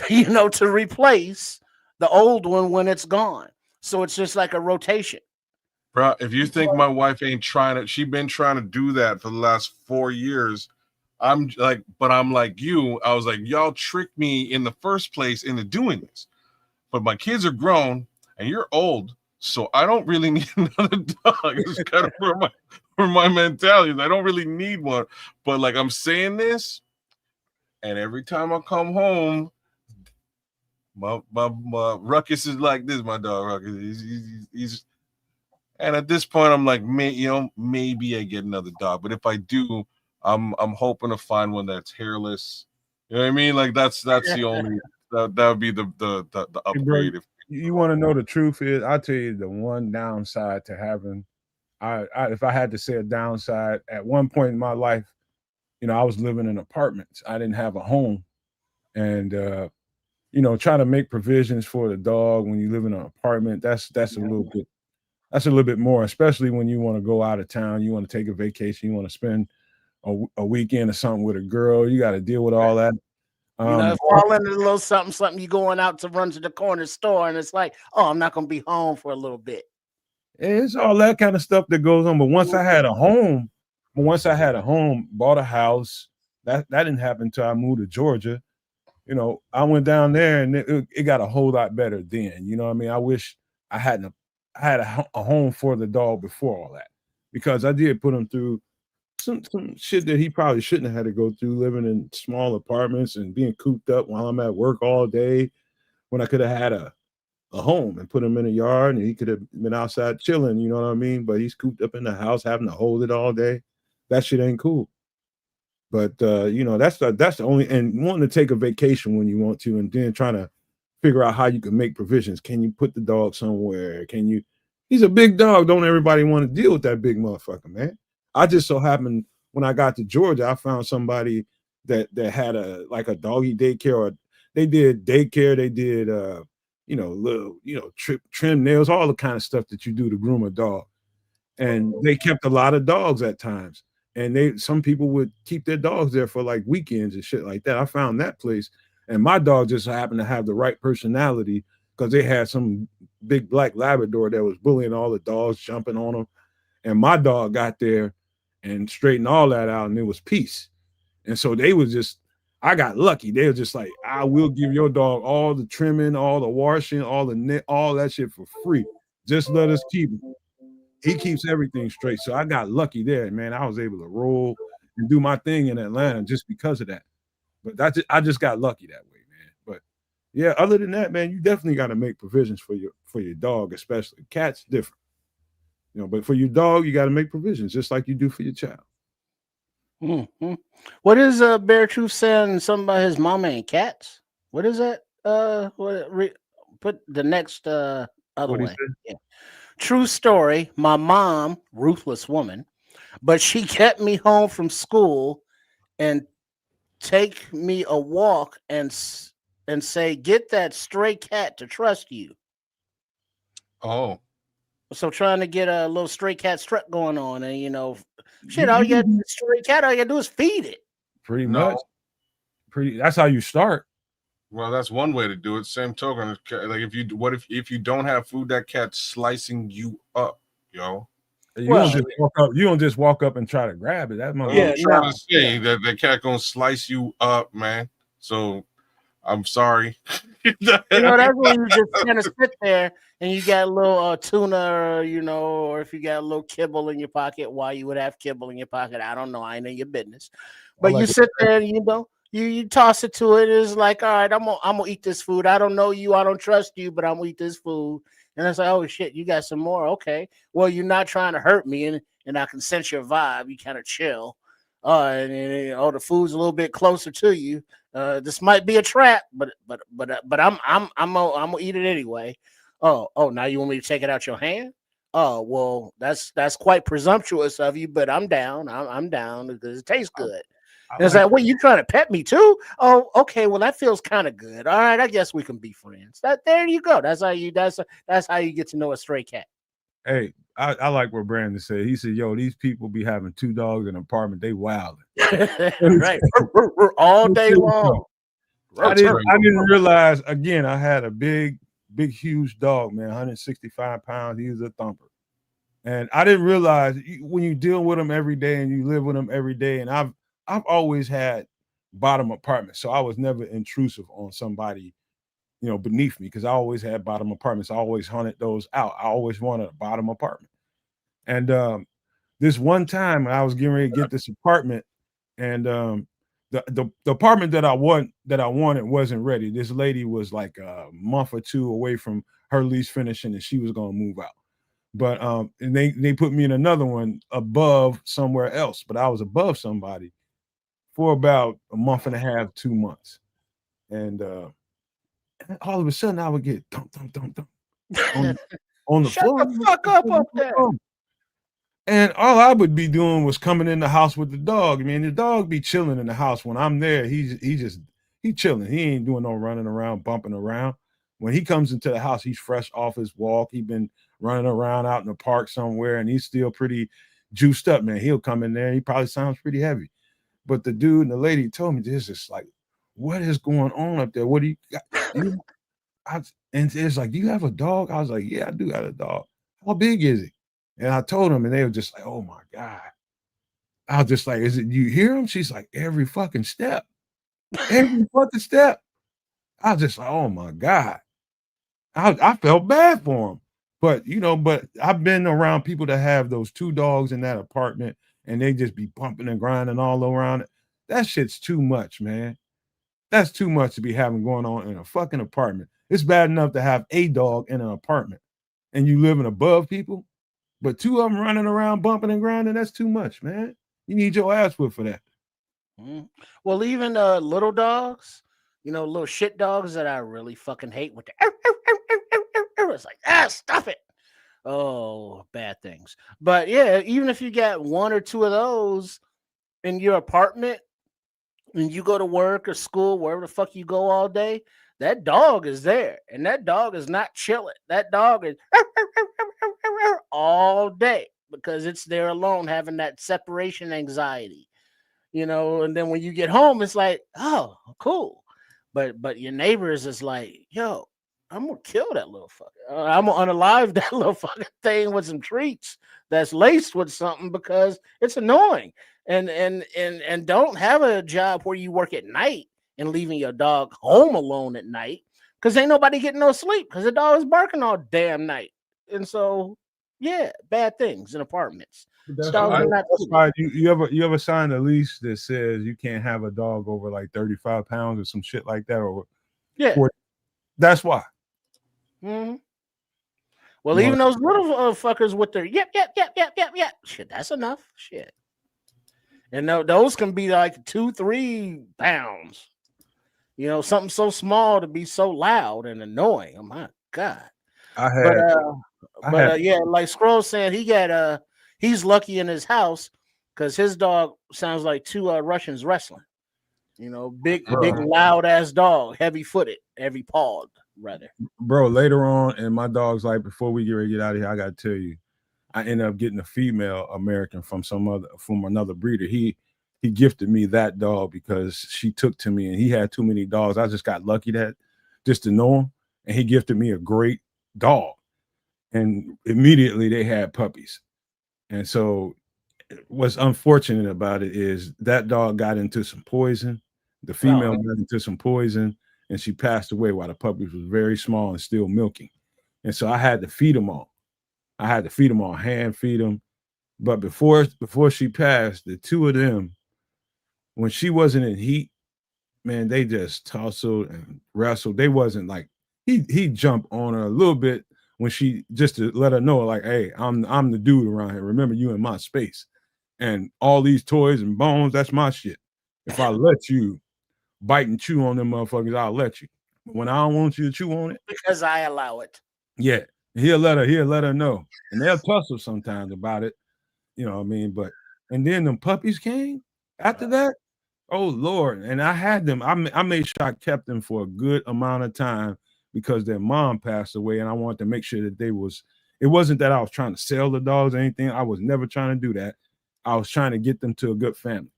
you know, to replace the old one when it's gone. So it's just like a rotation. Bro, if you think my wife ain't she been trying to do that for the last 4 years. I'm like you. I was like, y'all tricked me in the first place into doing this. But my kids are grown and you're old, so I don't really need another dog. It's kind of for my mentality. I don't really need one. But like I'm saying this, and every time I come home, my Ruckus is like this. My dog Ruckus, he's and at this point, I'm like, maybe I get another dog. But if I do, I'm hoping to find one that's hairless. You know what I mean? Like that's the only that would be the upgrade. If you want to know the truth is, I'll tell you the one downside to having. If I had to say a downside, at one point in my life, you know, I was living in apartments. I didn't have a home, and you know, trying to make provisions for the dog when you live in an apartment, that's a little bit. That's a little bit more, especially when you want to go out of town, you want to take a vacation, you want to spend a weekend or something with a girl. You got to deal with all that. You know, fall into a little something. You going out to run to the corner store, and it's like, oh, I'm not gonna be home for a little bit. It's all that kind of stuff that goes on. But once I had a home, bought a house, that didn't happen until I moved to Georgia. You know, I went down there, and it got a whole lot better then. You know what I mean? I wish I had a home for the dog before all that, because I did put him through some shit that he probably shouldn't have had to go through, living in small apartments and being cooped up while I'm at work all day, when I could have had a home and put him in a yard and he could have been outside chilling, you know what I mean? But he's cooped up in the house having to hold it all day. That shit ain't cool. But you know, that's the only, and wanting to take a vacation when you want to, and then trying to figure out how you can make provisions. Can you put the dog somewhere? He's a big dog. Don't everybody want to deal with that big motherfucker, man? I just so happened when I got to Georgia, I found somebody that had a doggy daycare, or they did daycare. They did, trim nails, all the kind of stuff that you do to groom a dog. And they kept a lot of dogs at times. And some people would keep their dogs there for like weekends and shit like that. I found that place. And my dog just happened to have the right personality, because they had some big black Labrador that was bullying all the dogs, jumping on them. And my dog got there and straightened all that out, and it was peace. And so I got lucky. They were just like, I will give your dog all the trimming, all the washing, all that shit for free. Just let us keep him. He keeps everything straight. So I got lucky there, man. I was able to roll and do my thing in Atlanta just because of that. But I just got lucky that way, man. But yeah, other than that, man, you definitely got to make provisions for your dog, especially. Cats different. You know, but for your dog, you got to make provisions just like you do for your child. Mm-hmm. What is Bear Truth saying? Something about his mama and cats. What is that? Put the next other What he way. said? Yeah. True story. My mom, ruthless woman, but she kept me home from school and take me a walk and say, "Get that stray cat to trust you." Oh, So trying to get a little stray cat strut going on, and shit, all You you got can do stray cat, all you gotta do is feed it. pretty no. much. That's how you start. Well, that's one way to do it. Same token, like if you don't have food, that cat's slicing you up, yo. You Well, don't just walk up. You don't just walk up and try to grab it. That I'm Yeah, motherfucker. trying no, to say that the cat gonna slice you up, man. So I'm sorry. that's when you just kind of sit there and you got a little tuna, or if you got a little kibble in your pocket. Why you would have kibble in your pocket, I don't know. I ain't in your business. I But you like sit there and you toss it to it. It's like, all right, I'm gonna eat this food. I don't know you, I don't trust you, but I'm gonna eat this food. And it's like, oh shit, you got some more? Okay, well, you're not trying to hurt me, and I can sense your vibe. You kind of chill. And the food's a little bit closer to you. This might be a trap, but I'm gonna eat it anyway. Oh, now you want me to take it out your hand? Oh, well, that's quite presumptuous of you, but I'm down. I'm down because it tastes good. I And it's like like, wait, you trying to pet me too? Oh, okay. Well, that feels kind of good. All right, I guess we can be friends. There you go. That's how you get to know a stray cat. Hey, I like what Brandon said. He said, "Yo, these people be having 2 dogs in an apartment. They wild." Right, all day long. I That's didn't. crazy. I didn't realize. Again, I had a big, huge dog, man. 165 pounds. He was a thumper, and I didn't realize when you deal with him every day and you live with him every day. And I've always had bottom apartments, so I was never intrusive on somebody, beneath me because I always had bottom apartments. I always hunted those out. I always wanted a bottom apartment. And this one time I was getting ready to get this apartment, and the apartment that I wanted wasn't ready. This lady was like a month or two away from her lease finishing, and she was gonna move out. But and they put me in another one above somewhere else, but I was above somebody for about a month and a half, 2 months. And all of a sudden I would get thump, thump, thump, thump on the Shut floor. the fuck up there. And all I would be doing was coming in the house with the dog. I mean, the dog be chilling in the house when I'm there. He chilling. He ain't doing no running around, bumping around. When he comes into the house, he's fresh off his walk. He been running around out in the park somewhere, and he's still pretty juiced up, man. He'll come in there. He probably sounds pretty heavy. But the dude and the lady told me this is like, what is going on up there? What do you got? And it's like, do you have a dog? I was like, yeah, I do have a dog. How big is he? And I told them, and they were just like, oh my God. I was just like, is it, you hear him? She's like, every fucking step. Every fucking step. I was just like, oh my God. I felt bad for him. But, but I've been around people that have those 2 dogs in that apartment and they just be bumping and grinding all around it. That shit's too much, man. That's too much to be having going on in a fucking apartment. It's bad enough to have a dog in an apartment and you living above people. But 2 of them running around bumping and grinding, that's too much, man. You need your ass whipped for that. Well, even little dogs, little shit dogs that I really fucking hate with the it's like, stop it. Oh, bad things. But yeah, even if you got 1 or 2 of those in your apartment and you go to work or school, wherever the fuck you go all day, that dog is there. And that dog is not chilling. That dog is all day because it's there alone having that separation anxiety, and then when you get home, it's like, oh, cool. But your neighbors is like, yo, I'm gonna kill that little fucker. I'm gonna unalive that little fucking thing with some treats that's laced with something because it's annoying. And don't have a job where you work at night and leaving your dog home alone at night because ain't nobody getting no sleep because the dog is barking all damn night. And so, yeah, bad things in apartments. That's Dogs why you ever sign a lease that says you can't have a dog over like 35 pounds or some shit like that, or yeah. 40. That's why. Mm-hmm. Well, even those little fuckers with their yep. Shit, that's enough. Shit. And those can be like 2-3 pounds. You know, something so small to be so loud and annoying. Oh my God. Yeah, like Scroll said, he's lucky in his house because his dog sounds like two Russians wrestling. You know, big loud ass dog, heavy footed, heavy pawed, rather. Bro, later on, and my dog's like, before we get ready to get out of here, I gotta tell you, I ended up getting a female American from another breeder. He gifted me that dog because she took to me, and he had too many dogs. I just got lucky just to know him, and he gifted me a great dog. And immediately they had puppies. And so what's unfortunate about it is that dog got into some poison. The female got into some poison, and she passed away while the puppies was very small and still milking. And so I had to feed them all. Hand feed them. But before she passed, the two of them, when she wasn't in heat, man, they just tussled and wrestled. They wasn't like he jumped on her a little bit when she, just to let her know, like, hey, I'm the dude around here. Remember, you in my space. And all these toys and bones, that's my shit. If I let you bite and chew on them motherfuckers, I'll let you. But when I don't want you to chew on it, because I allow it. Yeah. He'll let her know. And they'll tussle sometimes about it. You know what I mean? And then them puppies came after that. Oh Lord. And I had them. I made sure I kept them for a good amount of time because their mom passed away, and I wanted to make sure that it wasn't that I was trying to sell the dogs or anything. I was never trying to do that. I was trying to get them to a good family,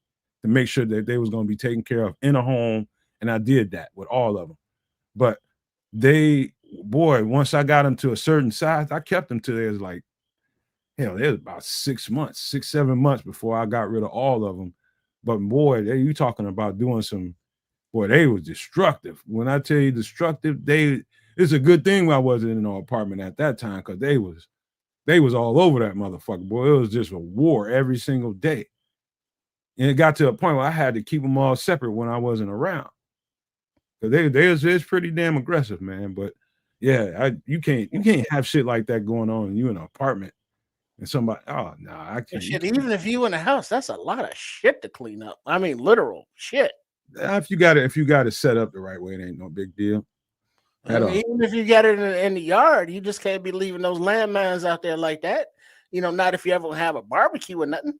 to make sure that they was going to be taken care of in a home. And I did that with all of them. But once I got them to a certain size, I kept them till they was like, hell, it was about 6-7 months before I got rid of all of them. But boy, you talking about doing they was destructive. When I tell you destructive, it's a good thing I wasn't in an apartment at that time, because they was all over that motherfucker, boy. It was just a war every single day. And it got to a point where I had to keep them all separate when I wasn't around. Because it's pretty damn aggressive, man. But yeah, you can't have shit like that going on and you in an apartment and somebody, oh no, I can't. Shit, even if you in a house, that's a lot of shit to clean up. I mean, literal shit. If you got it set up the right way, it ain't no big deal. Even if you got it in the yard, you just can't be leaving those landmines out there like that. You know, not if you ever have a barbecue or nothing.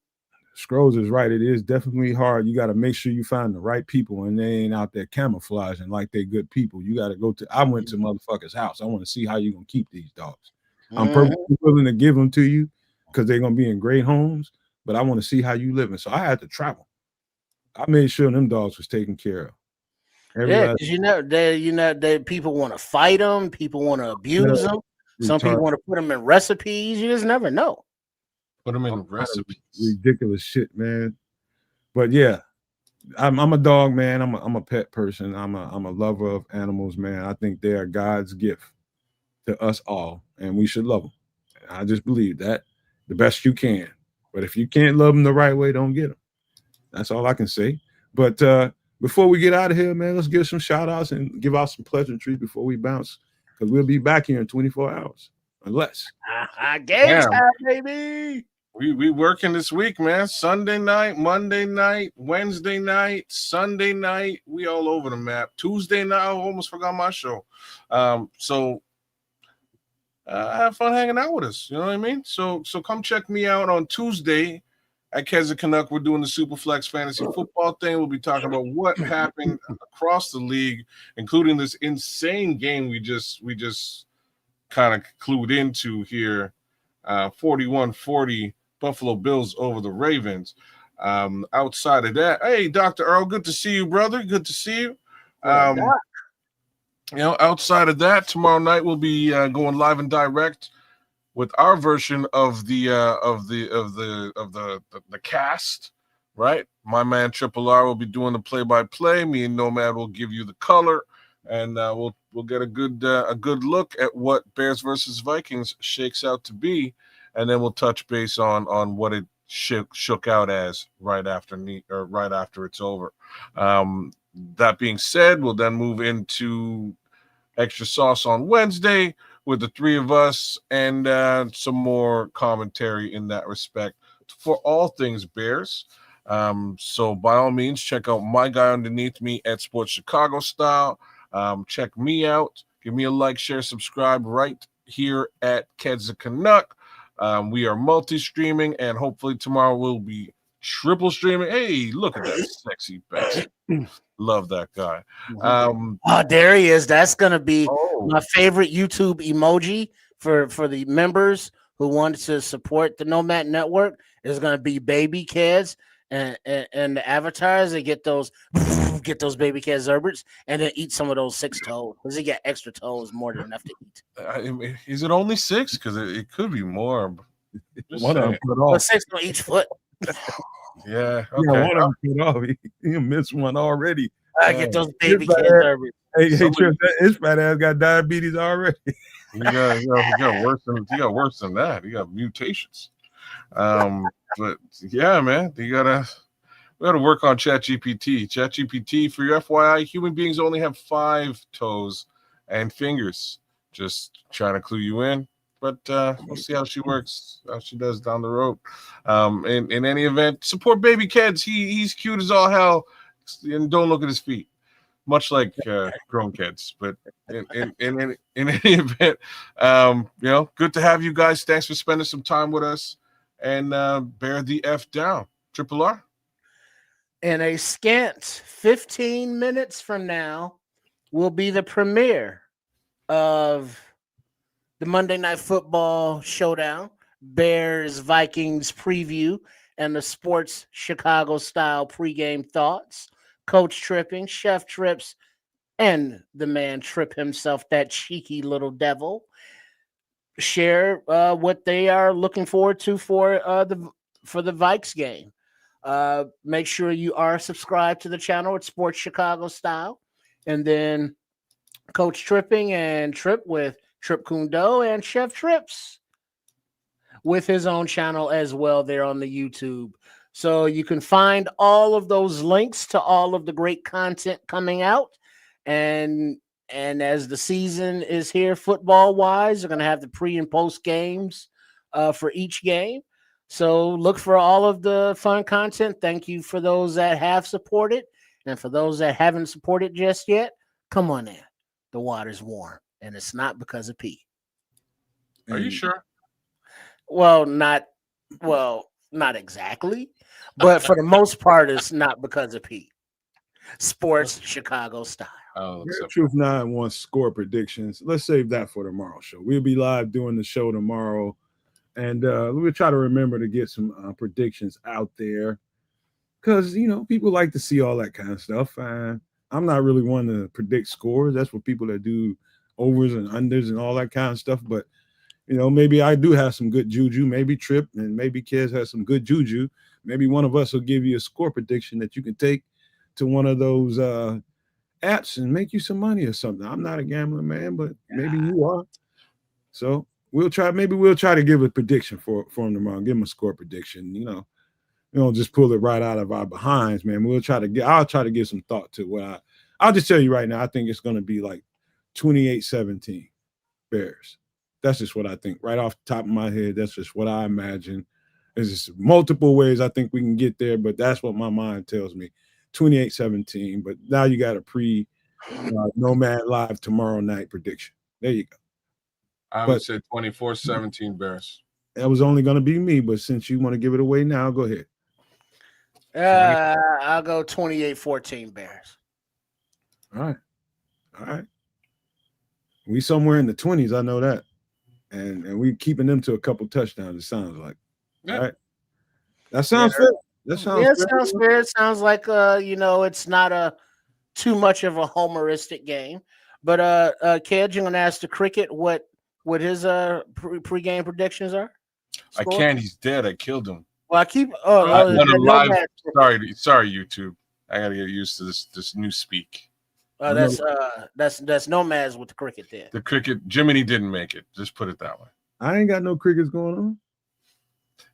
Scrolls is right. It is definitely hard. You got to make sure you find the right people, and they ain't out there camouflaging like they good people. You got to I went to motherfucker's house. I want to see how you going to keep these dogs. I'm perfectly willing to give them to you because they're going to be in great homes, but I want to see how you living. So I had to travel. I made sure them dogs was taken care of. Because people want to fight them. People want to abuse them. Some people want to put them in recipes. You just never know. Put them in recipes. Ridiculous shit, man. But yeah, I'm a dog, man. I'm a pet person. I'm a lover of animals, man. I think they are God's gift to us all, and we should love them. I just believe that the best you can. But if you can't love them the right way, don't get them. That's all I can say. But before we get out of here, man, let's give some shout outs and give out some pleasantries before we bounce, because we'll be back here in 24 hours. Unless. Game time, baby. We working this week, man. Sunday night, Monday night, Wednesday night, Sunday night. We all over the map. Tuesday night, I almost forgot my show. So have fun hanging out with us. You know what I mean? So come check me out on Tuesday at Keza Canuck. We're doing the Superflex Fantasy Football thing. We'll be talking about what happened across the league, including this insane game we just kind of clued into here. 41-40 Buffalo Bills over the Ravens. Outside of that, hey, Dr. Earl, good to see you, brother. Good to see you. Outside of that, tomorrow night we'll be going live and direct with our version of the cast, right? My man Triple R will be doing the play-by-play. Me and Nomad will give you the color, and we'll get a good look at what Bears versus Vikings shakes out to be, and then we'll touch base on what it shook out as right after it's over. That being said, we'll then move into Extra Sauce on Wednesday, with the three of us and some more commentary in that respect for all things Bears. So by all means, check out my guy underneath me at Sports Chicago Style. Check me out. Give me a like, share, subscribe right here at Keds Canuck. We are multi-streaming, and hopefully tomorrow we'll be triple streaming. Hey, look at that sexy bastard. Love that guy. There he is. That's gonna be Oh. my favorite YouTube emoji for the members who want to support the Nomad Network. Is gonna be baby kids and the avatars. They get those baby cat Zerberts and then eat some of those 6 toes because they get extra toes more than enough to eat. Is it only 6? Because it could be more. One of them cut off. 6 on each foot. Yeah. Okay. Yeah, one of them cut off. You missed one already. I get those baby cat Zerberts. Hey, Trip, his fat ass got diabetes already. You got worse than that. You got mutations. But yeah, man, we gotta work on ChatGPT. ChatGPT, for your FYI, human beings only have 5 toes and fingers. Just trying to clue you in. But we'll see how she works, how she does down the road. In any event, support baby kids. He's cute as all hell, and don't look at his feet. Much like grown kids, but in any event, good to have you guys. Thanks for spending some time with us, and bear the F down. Triple R. In a scant 15 minutes from now, will be the premiere of the Monday Night Football Showdown, Bears Vikings preview, and the Sports Chicago style pregame thoughts. Coach Tripping, Chef Trips, and the man Trip himself, that cheeky little devil, share what they are looking forward to for the Vikes game. Make sure you are subscribed to the channel at Sports Chicago Style, and then Coach Tripping and Trip with Trip Kundo and Chef Trips with his own channel as well there on the YouTube. So you can find all of those links to all of the great content coming out. And as the season is here, football-wise, they're going to have the pre- and post games for each game. So look for all of the fun content. Thank you for those that have supported. And for those that haven't supported just yet, come on in. The water's warm. And it's not because of pee. Are you sure? Well, not exactly. But for the most part, it's not because of pee. Sports Chicago style. Oh, Truth 9 wants score predictions. Let's save that for tomorrow's show. We'll be live doing the show tomorrow. And we'll try to remember to get some predictions out there. Because, people like to see all that kind of stuff. I'm not really one to predict scores. That's for people that do overs and unders and all that kind of stuff. But, maybe I do have some good juju. Maybe Trip and maybe Kez has some good juju. Maybe one of us will give you a score prediction that you can take to one of those apps and make you some money or something. I'm not a gambling man, but maybe you are. So we'll try to give a prediction for him tomorrow. Give him a score prediction. We don't just pull it right out of our behinds, man. I'll try to give some thought to what I'll just tell you right now. I think it's going to be like 28-17 Bears. That's just what I think right off the top of my head. That's just what I imagine. There's just multiple ways I think we can get there, but that's what my mind tells me. 28-17. But now you got a Nomad Live tomorrow night prediction. There you go. I would say 24-17 Bears. That was only going to be me, but since you want to give it away now, go ahead. I'll go 28-14 Bears. All right. We somewhere in the 20s, I know that. And we keeping them to a couple touchdowns, it sounds like. Yeah. All right. That sounds fair. That sounds fair. Sounds fair. It sounds like it's not too much of a homeristic game. But Kedge, you're gonna ask the cricket what his pregame predictions are? Score? I can't, he's dead. I killed him. Well, I keep sorry, YouTube. I gotta get used to this new speak. That's Nomads with the cricket there. The cricket, Jiminy didn't make it. Just put it that way. I ain't got no crickets going on.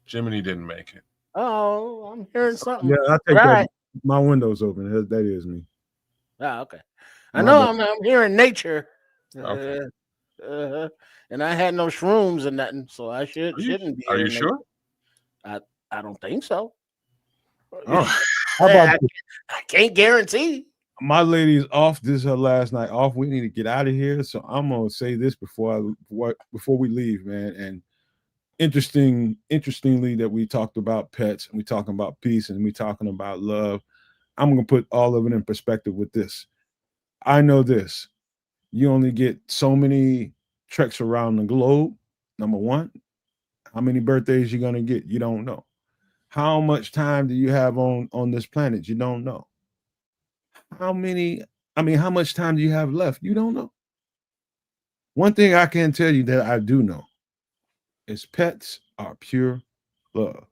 Jiminy didn't make it. Oh, I'm hearing something. Yeah, I think that my window's open. That is me. Oh, okay. I know I'm hearing nature. Okay. And I had no shrooms or nothing, so I shouldn't be Are you hearing sure? I don't think so. Oh, How about I can't guarantee. my lady's off? This is her last night off. We need to get out of here. So I'm gonna say this before we leave, man. And interestingly, that we talked about pets and we talking about peace and we talking about love. I'm gonna put all of it in perspective with this. I know this. You only get so many treks around the globe. Number one, how many birthdays you're gonna get? You don't know. How much time do you have on this planet? You don't know. How many? I mean, how much time do you have left? You don't know. One thing I can tell you that I do know is pets are pure love.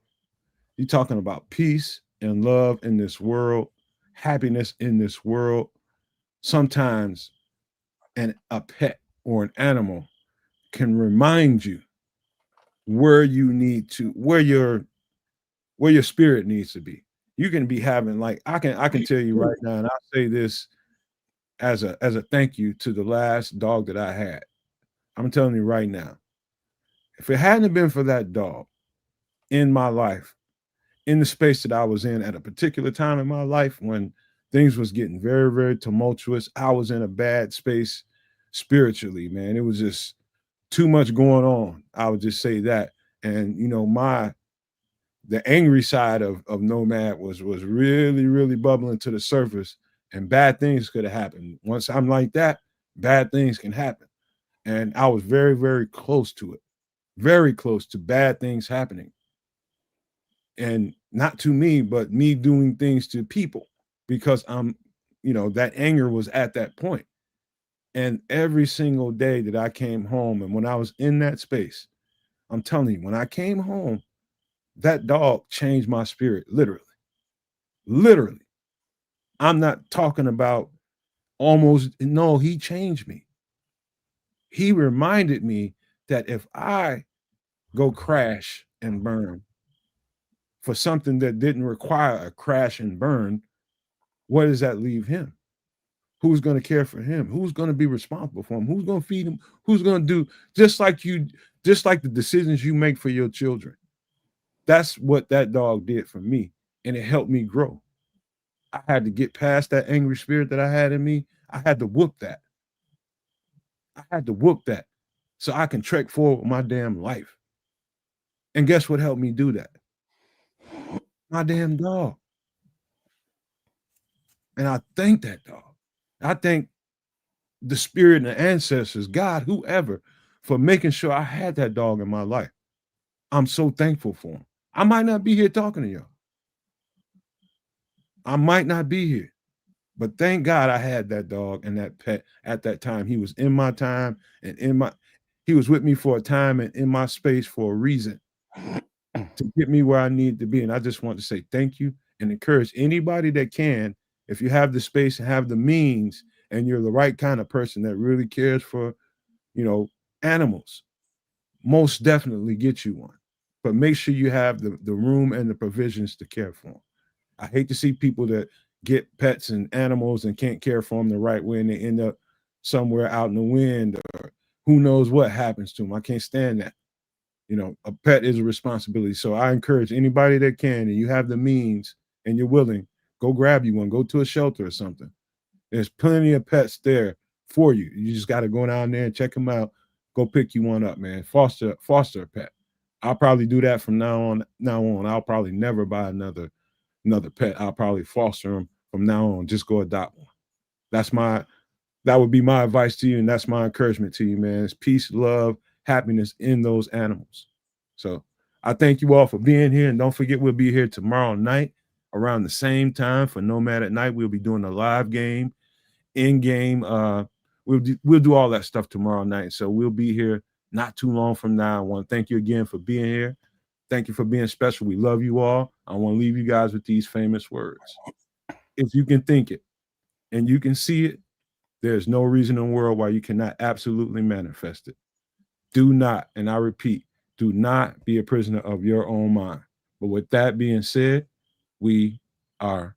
You're talking about peace and love in this world, happiness in this world. Sometimes a pet or an animal can remind you where you need to, where your spirit needs to be. You can be having like I can tell you right now, and I'll say this as a thank you to the last dog that I had. I'm telling you right now, if it hadn't been for that dog in my life, in the space that I was in at a particular time in my life when things was getting very, very tumultuous, I was in a bad space spiritually, man. It was just too much going on. I would just say that. And the angry side of Nomad was really, really bubbling to the surface, and bad things could have happened. Once I'm like that, bad things can happen. And I was very, very close to it, very close to bad things happening. And not to me, but me doing things to people because that anger was at that point. And every single day that I came home, and when I was in that space, I'm telling you, when I came home, that dog changed my spirit, literally. Literally. I'm not talking about almost, no, he changed me. He reminded me that if I go crash and burn for something that didn't require a crash and burn, where does that leave him? Who's going to care for him? Who's going to be responsible for him? Who's going to feed him? Who's going to do just like the decisions you make for your children? That's what that dog did for me. And it helped me grow. I had to get past that angry spirit that I had in me. I had to whoop that. I had to whoop that so I can trek forward with my damn life. And guess what helped me do that? My damn dog. And I thank that dog. I thank the spirit and the ancestors, God, whoever, for making sure I had that dog in my life. I'm so thankful for him. I might not be here talking to y'all. I might not be here. But thank God I had that dog and that pet at that time. He was in my time and he was with me for a time and in my space for a reason to get me where I need to be. And I just want to say thank you and encourage anybody that can, if you have the space and have the means and you're the right kind of person that really cares for, animals, most definitely get you one. But make sure you have the room and the provisions to care for them. I hate to see people that get pets and animals and can't care for them the right way and they end up somewhere out in the wind or who knows what happens to them. I can't stand that. A pet is a responsibility. So I encourage anybody that can and you have the means and you're willing, go grab you one, go to a shelter or something. There's plenty of pets there for you. You just got to go down there and check them out. Go pick you one up, man. Foster a pet. I'll probably do that from now on. I'll probably never buy another pet. I'll probably foster them from now on. Just go adopt one. That would be my advice to you, and that's my encouragement to you, man. It's peace, love, happiness in those animals. So I thank you all for being here, and don't forget we'll be here tomorrow night around the same time for Nomad at Night. We'll be doing a live game, in game. We'll do all that stuff tomorrow night. So we'll be here not too long from now. I want to thank you again for being here. Thank you for being special. We love you all. I want to leave you guys with these famous words. If you can think it and you can see it, there's no reason in the world why you cannot absolutely manifest it. Do not, and I repeat, do not be a prisoner of your own mind. But with that being said, we are